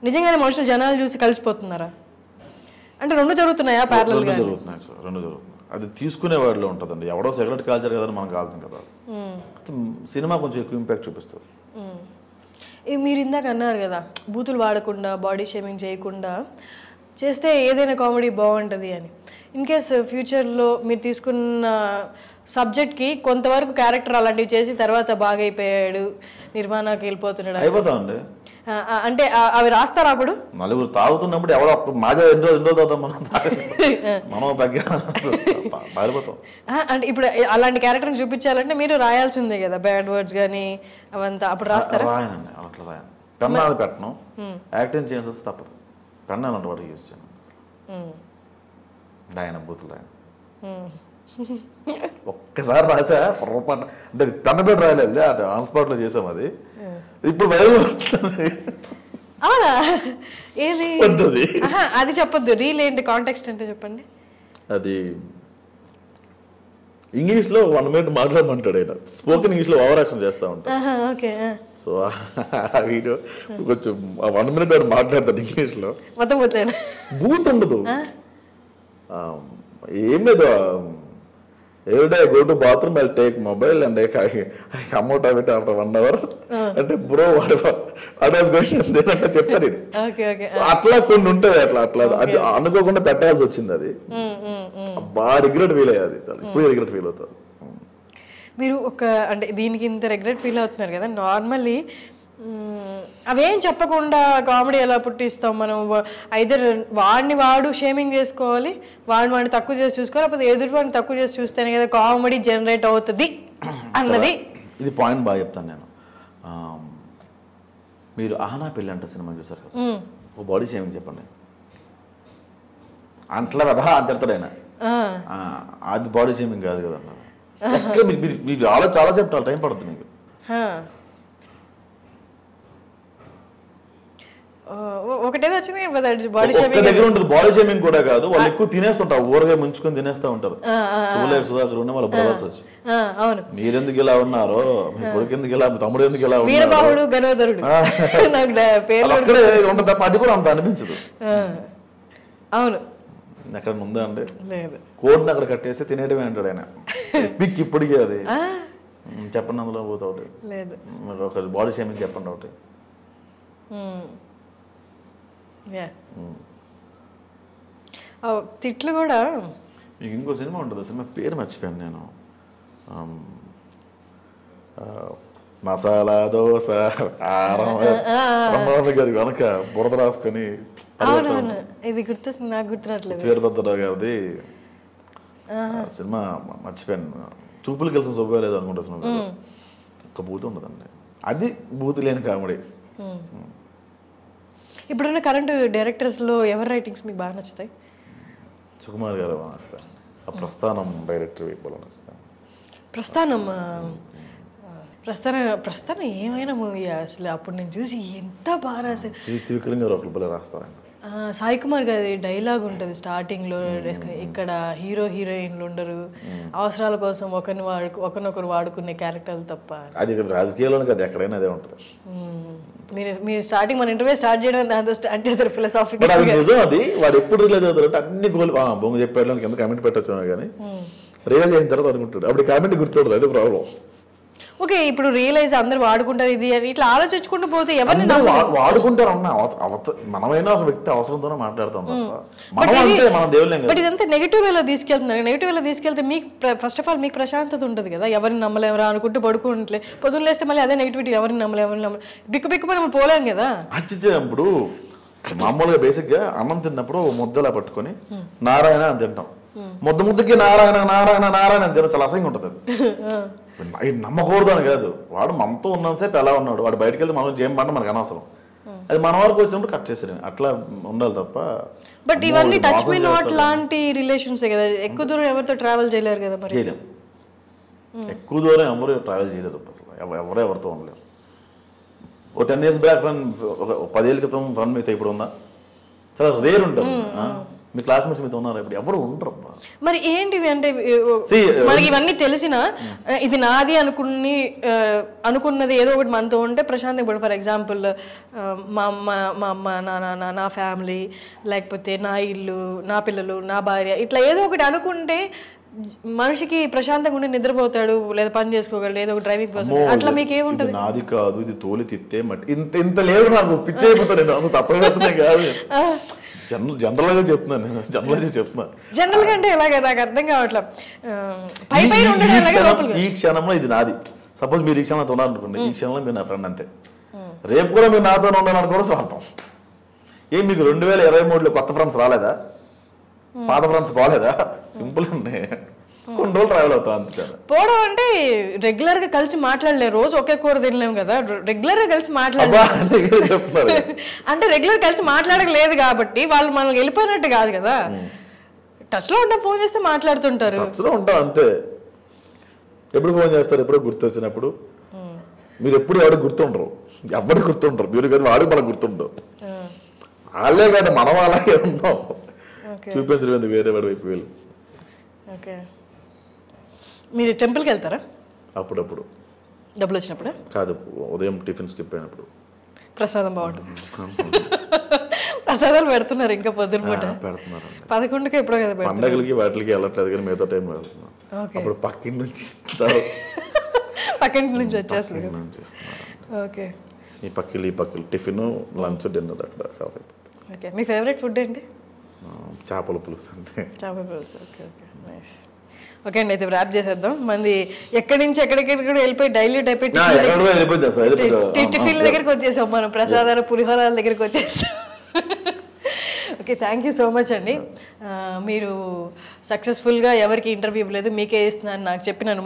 S2: నిజంగానే మనుషులు జనాలు చూసి కలిసిపోతున్నారా, అంటే 2 జరుగుతున్నాయా ప్యారలల్గా?
S3: జరుగుతున్నాయి సార్, 2 జరుగుతున్నాయి. అది తీసుకునే వాడిలో ఉంటుందండి. ఎవడో సిగరెట్ కాల్చారు కదా మనం కాల్చాం కదా, సినిమా కొంచెం ఎక్కువ ఇంపాక్ట్ చూపిస్తుంది.
S2: మీరు ఇందాక అన్నారు కదా బూతులు వాడకుండా, బాడీ షేమింగ్ చేయకుండా చేస్తే ఏదైనా కామెడీ బాగుంటుంది అని. ఇన్ కేస్ ఫ్యూచర్లో మీరు తీసుకున్న సబ్జెక్ట్కి కొంతవరకు క్యారెక్టర్ అలాంటివి చేసి తర్వాత బాగా అయిపోయాడు, నిర్మాణానికి వెళ్ళిపోతున్నాడు,
S3: అయిపోతామండి
S2: అంటే అవి రాస్తారా? అప్పుడు
S3: నలుగురు తాగుతున్నప్పుడు ఎవరో మాజా ఎన్నో తాగుతాం మనం పారిపోతాం.
S2: అంటే ఇప్పుడు అలాంటి క్యారెక్టర్ని చూపించాలంటే మీరు రాయాల్సిందే కదా, బ్యాడ్ వర్డ్స్ కానీ అవంతా, అప్పుడు రాస్తారా?
S3: రాయనండి, అట్లా రాయను. పెన్నాలు పెట్టను, యాక్టింగ్ చేయాల్సి వస్తే తప్పదు. పెన్నాలు అంటే వాడికి యూజ్ చేయను, ఆయన బూతులు రాయను. ఒక్కసారి రాసా పొరపాటు, అంటే పెన్న పెట్టి రాయలేదు, అంటే ఆన్ స్పాట్లో చేసాం అది. ఇప్పుడు వైరల్ వస్తుంది.
S2: అవునా? ఏది
S3: వద్దు
S2: అది చెప్పొద్దు. రీల్ ఏంటి, కాంటెక్స్ట్ అంటే చెప్పండి.
S3: అది ఇంగ్లీష్లో 1 minute మాట్లాడమంటాడు ఆయన, స్పోకెన్ ఇంగ్లీష్లో ఓవర్ యాక్షన్ చేస్తూ ఉంటాడు.
S2: ఓకే.
S3: సో ఆ వీడియో కొంచెం 1 minute వాడు మాట్లాడతాడు ఇంగ్లీష్లో,
S2: మొత్తం పోతాను,
S3: బూత్ ఉండదు, ఏం లేదు. Every day I go to bathroom, I'll take mobile and I come out of it after 1 hour. అంటే బ్రో చెప్తారు. అట్లా కొన్ని ఉంటాయి, అట్లా అది అనుకోకుండా పెట్టాల్సి వచ్చింది. అది బాగా రిగ్రెట్ ఫీల్ అయ్యేది, చాలా ఇప్పుడు రిగ్రెట్ ఫీల్ అవుతారు.
S2: మీరు అంటే దీనికి ఇంత రిగ్రెట్ ఫీల్ అవుతున్నారు కదా, నార్మల్లీ అవేం చెప్పకుండా కామెడీ ఎలా పుట్టిస్తాం మనం? ఐదర్ వాడు షేమింగ్ చేసుకోవాలి, వాడిని తక్కువ చేసి చూసుకోవాలి, లేకపోతే ఎదుటి వాడిని తక్కువ చేసి చూస్తేనే కదా కామెడీ జనరేట్ అవుతుంది అన్నది.
S3: ఇది పాయింట్ బాగా చెప్తాను నేను. మీరు ఆహనా పెళ్ళి అంటే సినిమా చూసారు కదా, ఓ బాడీ షేమింగ్ చెప్పండి అంటలే కదా అంటాడు ఆయన, అది బాడీ షేమింగ్ కాదు కదా అన్నది. మీరు చాలా చెప్తారు, టైం పడుతుంది మీకు.
S2: ఒకటేదో వచ్చింది
S3: బాడీ దగ్గర ఉంటుంది. బాడీ షేమింగ్ కూడా కాదు, వాళ్ళు ఎక్కువ తినేస్తుంటారు, ఊరగా ముంచుకొని తినేస్తా ఉంటారు. సుధాకర్ ఉండే వాళ్ళ బ్రదర్స్ వచ్చి, మీరెందుకు ఇలా ఉన్నారో, మీ కొడుకు ఎందుకు ఇలా, తమ్ముడు ఎందుకు ఇలా
S2: ఉన్నారు,
S3: అక్కడే ఉంటుంది తప్ప అది కూడా అంత అనిపించదు.
S2: అవును,
S3: ఎక్కడ ఉందా అంటే కోడిని అక్కడ కట్టేస్తే తినేయడమే అంటాడు ఆయన. పిక్ ఇప్పటికీ అది చెప్పండి, అందులో పోతా ఒకటి ఒక బాడీ షేమింగ్ చెప్పండి ఒకటి.
S2: తిట్లు కూడా.
S3: మీకు ఇంకో సినిమా ఉంటుంది, సినిమా పేరు మర్చిపోయాను నేను, మసాలా దోశ గారి వెనక బురద రాసుకొని,
S2: ఇది గుర్తొస్తుంది, నాకు గుర్తురాట్లేదు.
S3: వీరభద్రరావు గారిది సినిమా మర్చిపోయాను, చూపులు కలిసిన శుభ్రం లేదు అనుకుంటా సినిమా. ఒక్క బూత్ ఉండదండి, అది బూత్ లేని కామెడీ.
S2: ఇప్పుడున్న కరెంట్ డైరెక్టర్స్లో ఎవరి రైటింగ్స్ మీకు బాగా నచ్చుతాయి?
S3: సుకుమార్ గారు బాగా నచ్చుతాయి, ఆ ప్రస్థానం డైరెక్టర్ బాగా నచ్చుతాయి.
S2: ప్రస్థానం ఏమైనా మూవీ అసలు, అప్పుడు నేను చూసి ఎంత బాగా రాశారు.
S3: త్రివిక్రమ్ గారు ఒకళ్ళు రాస్తారండి.
S2: సాయి కుమార్ గారి డైలాగ్ ఉంటుంది స్టార్టింగ్లో, ఇక్కడ హీరో హీరోయిన్లు ఉండరు, అవసరాల కోసం ఒకరినొకరు వాడుకునే క్యారెక్టర్లు తప్ప.
S3: అది రాజకీయాల్లోనే కదా, ఎక్కడైనా అదే ఉంటుంది.
S2: మీరు స్టార్టింగ్ మన ఇంటర్వ్యూ స్టార్ట్ చేయడం దాంతో స్టార్ట్ చేస్తారు ఫిలాసఫీ.
S3: నిజం అది, వాడు ఎప్పుడు రిలీజ్ అవుతారు అంటే అన్ని గోల్ బొంగు చెప్పాడు కింద కామెంట్ పెట్టచ్చు కానీ రియలైజ్ అయిన తర్వాత అనుకుంటాడు, అప్పుడు కామెంట్ గుర్తుంటుంది, అదే ప్రాబ్లం.
S2: ఓకే, ఇప్పుడు రియలైజ్ అందరు వాడుకుంటారు ఇది అని ఇట్లా ఆలోచించుకుంటూ పోతే ఎవరిని
S3: వాడుకుంటారు అన్న, మనమైనా ఒక వ్యక్తి అవసరంతోనే మాట్లాడతాం తప్ప మన దేవుళ్ళే.
S2: బట్ ఇదంతా నెగిటివ్ వేలో తీసుకెళ్తున్నారు. నెగిటివ్ వేలో తీసుకెళ్తే మీకు ఫస్ట్ ఆఫ్ ఆల్ మీకు ప్రశాంతత ఉంటుంది కదా, ఎవరిని నమ్మలేవరా అనుకుంటూ పడుకుంటే పొద్దున్న లేస్తే మళ్ళీ అదే నెగిటివిటీ, ఎవరిని నమ్మలేము, బిక్కు మనం పోలేం కదా.
S3: ఇప్పుడు మామూలుగా బేసిక్ గా అన్నం తిన్నప్పుడు ముద్దలా పట్టుకొని నారాయణ అని తింటాం, ముద్దకి నారాయణ నారాయణ నారాయణ అని తినడం చాలా అసహ్యంగా ఉంటుంది. అది నమ్మకూడదు అని కాదు, వాడు మనతో ఉన్నంతసేపు ఎలా ఉన్నాడు, వాడు బయటకు వెళ్తే మనం ఏం పడినా మనకు అనవసరం, అది మన వరకు వచ్చినప్పుడు కట్ చేసేది, అట్లా ఉండాలి తప్ప.
S2: బట్ ఇవన్నీ టచ్ మీ నాట్ లాంటి రిలేషన్స్ కదా, ఎక్కువ దూరం ఎవరితో ట్రావెల్ చేయలేరు కదా. మరి
S3: చేయలేము, ఎక్కువ దూరం ఎవరు ట్రావెల్ చేయలేదు అసలు, ఎవరితో ఉండలేరు. ఒక 10 years బ్యాక్ ఫ్రెండ్, ఒక 10 ఏళ్ళ క్రితం ఫ్రెండ్ మీతో ఇప్పుడు ఉందా? చాలా రేర్ ఉంటుంది. మీ క్లాస్మేట్స్ మీతో ఉన్నారు, ఇప్పుడు ఎవరు ఉండరు.
S2: మరి ఏంటివి అంటే మనకి ఇవన్నీ తెలిసిన ఇది నాది అనుకున్నది ఏదో ఒకటి మనతో ఉంటే ప్రశాంత్. ఇప్పుడు ఫర్ ఎగ్జాంపుల్ మా అమ్మ నా ఫ్యామిలీ, లేకపోతే నా ఇల్లు, నా పిల్లలు, నా భార్య, ఇట్లా ఏదో ఒకటి అనుకుంటే మనిషికి ప్రశాంతంగా ఉండి నిద్రపోతాడు, లేదా పని చేసుకోగలడు, ఏదో ఒక డ్రైవింగ్ పర్సన్. అట్లా మీకు ఏముంటది?
S3: నాది కాదు, ఇది తోలి తిత్తే మట్టి ఇంత లేదు, నాకు పిచ్చి అయిపోతాను, తప్పనే కాదు. జనరల్ గా చెప్తున్నాను నేను, జనరల్
S2: గా అంటే ఎలాగ నాకు అర్థం కావట్లేదు.
S3: ఈ క్షణంలో ఇది నాది, సపోజ్ మీరు ఈ క్షణంలో ఉన్నారనుకోండి, ఈ క్షణంలో మీరు నా ఫ్రెండ్ అంతే, రేపు కూడా మీరు నాతో ఉండాలనుకోవడం స్వార్థం. ఏం మీకు 2023లో కొత్త ఫ్రెండ్స్ రాలేదా, పాత ఫ్రెండ్స్ బాగాలేదా? సింపుల్ అండి, కొన్ని రోజులు ట్రావెల్ అవుతాం అంతే.
S2: పోవడం అంటే రెగ్యులర్ గా కలిసి మాట్లాడలేము, రోజు ఒకే కూర తినలేము కదా, రెగ్యులర్ గా కలిసి మాట్లాడలేదు అంటే రెగ్యులర్ కలిసి మాట్లాడలేదు కాబట్టి వాళ్ళు మనల్ని వెళ్ళిపోయినట్టు కాదు కదా. టచ్లో ఉంటా, ఫోన్ చేస్తే మాట్లాడుతుంటారు.
S3: టచ్లో ఉంటాం అంతే. ఎప్పుడు ఫోన్ చేస్తారు, ఎప్పుడో గుర్తు వచ్చినప్పుడు. మీరు ఎప్పుడు ఎవరికి గుర్తుండరు, ఎవరికి గుర్తుండరు. మీరు కానీ వాడికి మనకు గుర్తుండవు. వాళ్ళే కాదు మనం అలాగే ఉన్నాం. చూపించడం వేరే వాడి వైపు వెళ్ళి.
S2: ఓకే, మీరు టెంపుల్కి వెళ్తారా?
S3: అప్పుడప్పుడు.
S2: డబ్బులు వచ్చినప్పుడు
S3: కాదు, ఉదయం టిఫిన్ స్కిప్ అయినప్పుడు.
S2: ప్రసాదం బాగుంటుంది. ప్రసాదాలు పెడుతున్నారు ఇంకా పొద్దున పూట.
S3: పెడుతున్నారు
S2: 11కి ఎప్పుడో కదా పెడతారు.
S3: పండగలకి వాటికి వెళ్ళట్లేదు కానీ మిగతా టైంలో వెళ్తున్నాం. అప్పుడు పక్కింటి నుంచి ఇస్తారు,
S2: పక్కింటి నుంచి వచ్చేస్తుంది. ఓకే,
S3: ఈ పక్కలు ఈ పక్కలు టిఫిన్ లంచ్ డిన్నర్ అక్కడ కావాలి.
S2: ఓకే, మీ ఫేవరెట్ ఫుడ్ ఏంటి?
S3: చేపల పులుసు అంటే.
S2: చేపల పులుసు. Okay okay, nice. ఓకే అండి, అయితే ర్యాప్ చేసేద్దాం. మంది ఎక్కడి నుంచి ఎక్కడికెక్కడ వెళ్ళిపోయి డైల్యూట్ అయిపోయి టిఫిన్ల దగ్గరికి వచ్చేసాం మనం, ప్రసాదాల పులిహోరాల దగ్గరికి వచ్చేసాం. Okay, thank you so much అండి. మీరు సక్సెస్ఫుల్గా ఎవరికి ఇంటర్వ్యూ ఇవ్వలేదు, మీకే ఇస్తున్నాను నాకు చెప్పి నన్ను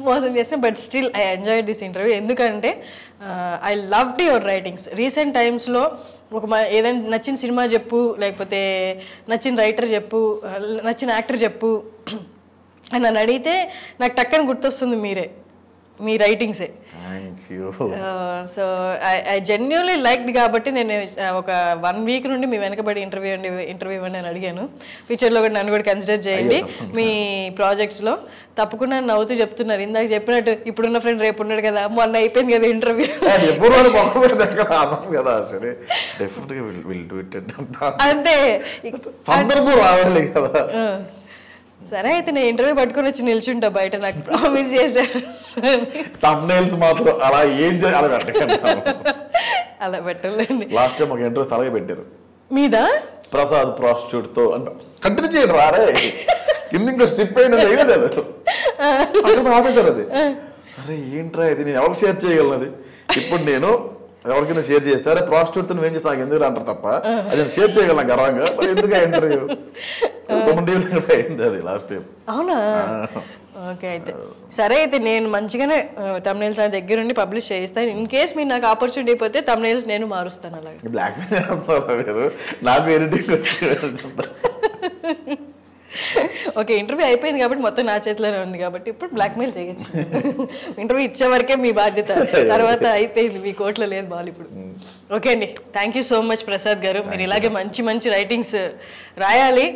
S2: మోసం చేసిన but still I enjoyed this interview. ఎందుకంటే I loved your writings. Recent టైమ్స్లో ఏదైనా నచ్చిన సినిమా చెప్పు, లేకపోతే నచ్చిన రైటర్ చెప్పు, నచ్చిన యాక్టర్ చెప్పు అని నన్ను అడిగితే నాకు టక్కని గుర్తొస్తుంది మీరే, మీ రైటింగ్సే. సో ఐ జెన్యున్లీ లైక్డ్ కాబట్టి నేను ఒక 1 వీక్ నుండి మీ వెనకబడి ఇంటర్వ్యూ ఇవ్వండి అని అడిగాను. ఫ్యూచర్లో కూడా నన్ను కూడా కన్సిడర్ చేయండి మీ ప్రాజెక్ట్స్లో. తప్పకుండా నవ్వుతూ చెప్తున్నారు, ఇందాక చెప్పినట్టు ఇప్పుడున్న ఫ్రెండ్ రేపు ఉన్నాడు కదా, మొన్న అయిపోయింది కదా ఇంటర్వ్యూ. అంతే, సరే అయితే నేను ఇంటర్వ్యూ పట్టుకొని వచ్చి నిల్చుంటా బయట, నాకు ప్రామిస్ చేశారు. అలా పెట్టలేండి.
S3: లాస్ట్ టైం ఒక ఇంటర్వ్యూ అలాగే పెట్టారు
S2: మీద
S3: ప్రసాద్ ప్రాస్టిట్యూట్ తో కంటిన్యూ చేయండి రారే కింద ఇంకో స్టిప్ అయినా ఆపేశారు. అది అరే ఏంట్రా ఇది, నేను ఎవరికి షేర్ చేయగలనది? ఇప్పుడు నేను ఎవరికైనా షేర్ చేస్తే అరే ప్రాస్టిట్యూట్ తో ఏం చేస్తా నాకు ఎందుకు అంటారు తప్ప, అది నేను షేర్ చేయగలను గర్వంగా. ఎందుకు ఇంటర్వ్యూ అయింది అది లాస్ట్ టైం.
S2: అవునా? ఓకే, అయితే సరే అయితే నేను మంచిగానే తమ్నైల్స్ నా దగ్గర నుండి పబ్లిష్ చేయిస్తాను. ఇన్ కేస్ మీరు నాకు ఆపర్చునిటీ అయిపోతే తమ్నైల్స్ నేను మారుస్తాను. అలాగే
S3: బ్లాక్ మెయిల్ చేస్తున్నారు నాకు ఎడిటింగ్
S2: ఓకే, ఇంటర్వ్యూ అయిపోయింది కాబట్టి మొత్తం నా చేతిలోనే ఉంది కాబట్టి ఇప్పుడు బ్లాక్మెయిల్ చేయొచ్చు. ఇంటర్వ్యూ ఇచ్చే వరకే మీ బాధ్యత, తర్వాత అయిపోయింది, మీ కోట్లో లేదు బాల్ ఇప్పుడు. ఓకే అండి, thank you so much Prasad గారు. మీరు ఇలాగే మంచి మంచి రైటింగ్స్ రాయాలి.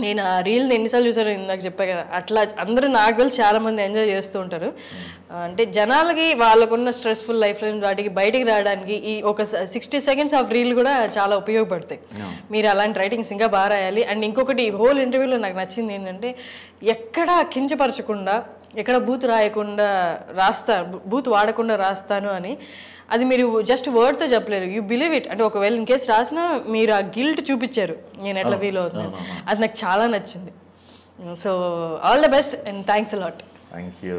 S2: నేను ఆ రీల్ని ఎన్నిసార్లు చూసాను, ఇందాక చెప్పా కదా, అట్లా అందరూ నాకు తెలిసి చాలా మంది ఎంజాయ్ చేస్తూ ఉంటారు. అంటే జనాలకి వాళ్ళకున్న స్ట్రెస్ఫుల్ లైఫ్ వాటికి బయటికి రావడానికి ఈ ఒక 60 సెకండ్స్ ఆఫ్ రీల్ కూడా చాలా ఉపయోగపడతాయి. మీరు అలాంటి రైటింగ్స్ ఇంకా బాగా రాయాలి. అండ్ ఇంకొకటి హోల్ ఇంటర్వ్యూలో నాకు నచ్చింది ఏంటంటే ఎక్కడా కించపరచకుండా, ఎక్కడ బూత్ రాయకుండా బూత్ వాడకుండా రాస్తాను అని. అది మీరు జస్ట్ వర్డ్తో చెప్పలేరు, యూ బిలీవ్ ఇట్. అంటే ఒకవేళ ఇన్ కేసు రాసినా మీరు ఆ గిల్ట్ చూపించారు, నేను ఎట్లా ఫీల్ అవుతున్నాను. అది నాకు చాలా నచ్చింది. So all the best and thanks a lot.
S3: Thank you.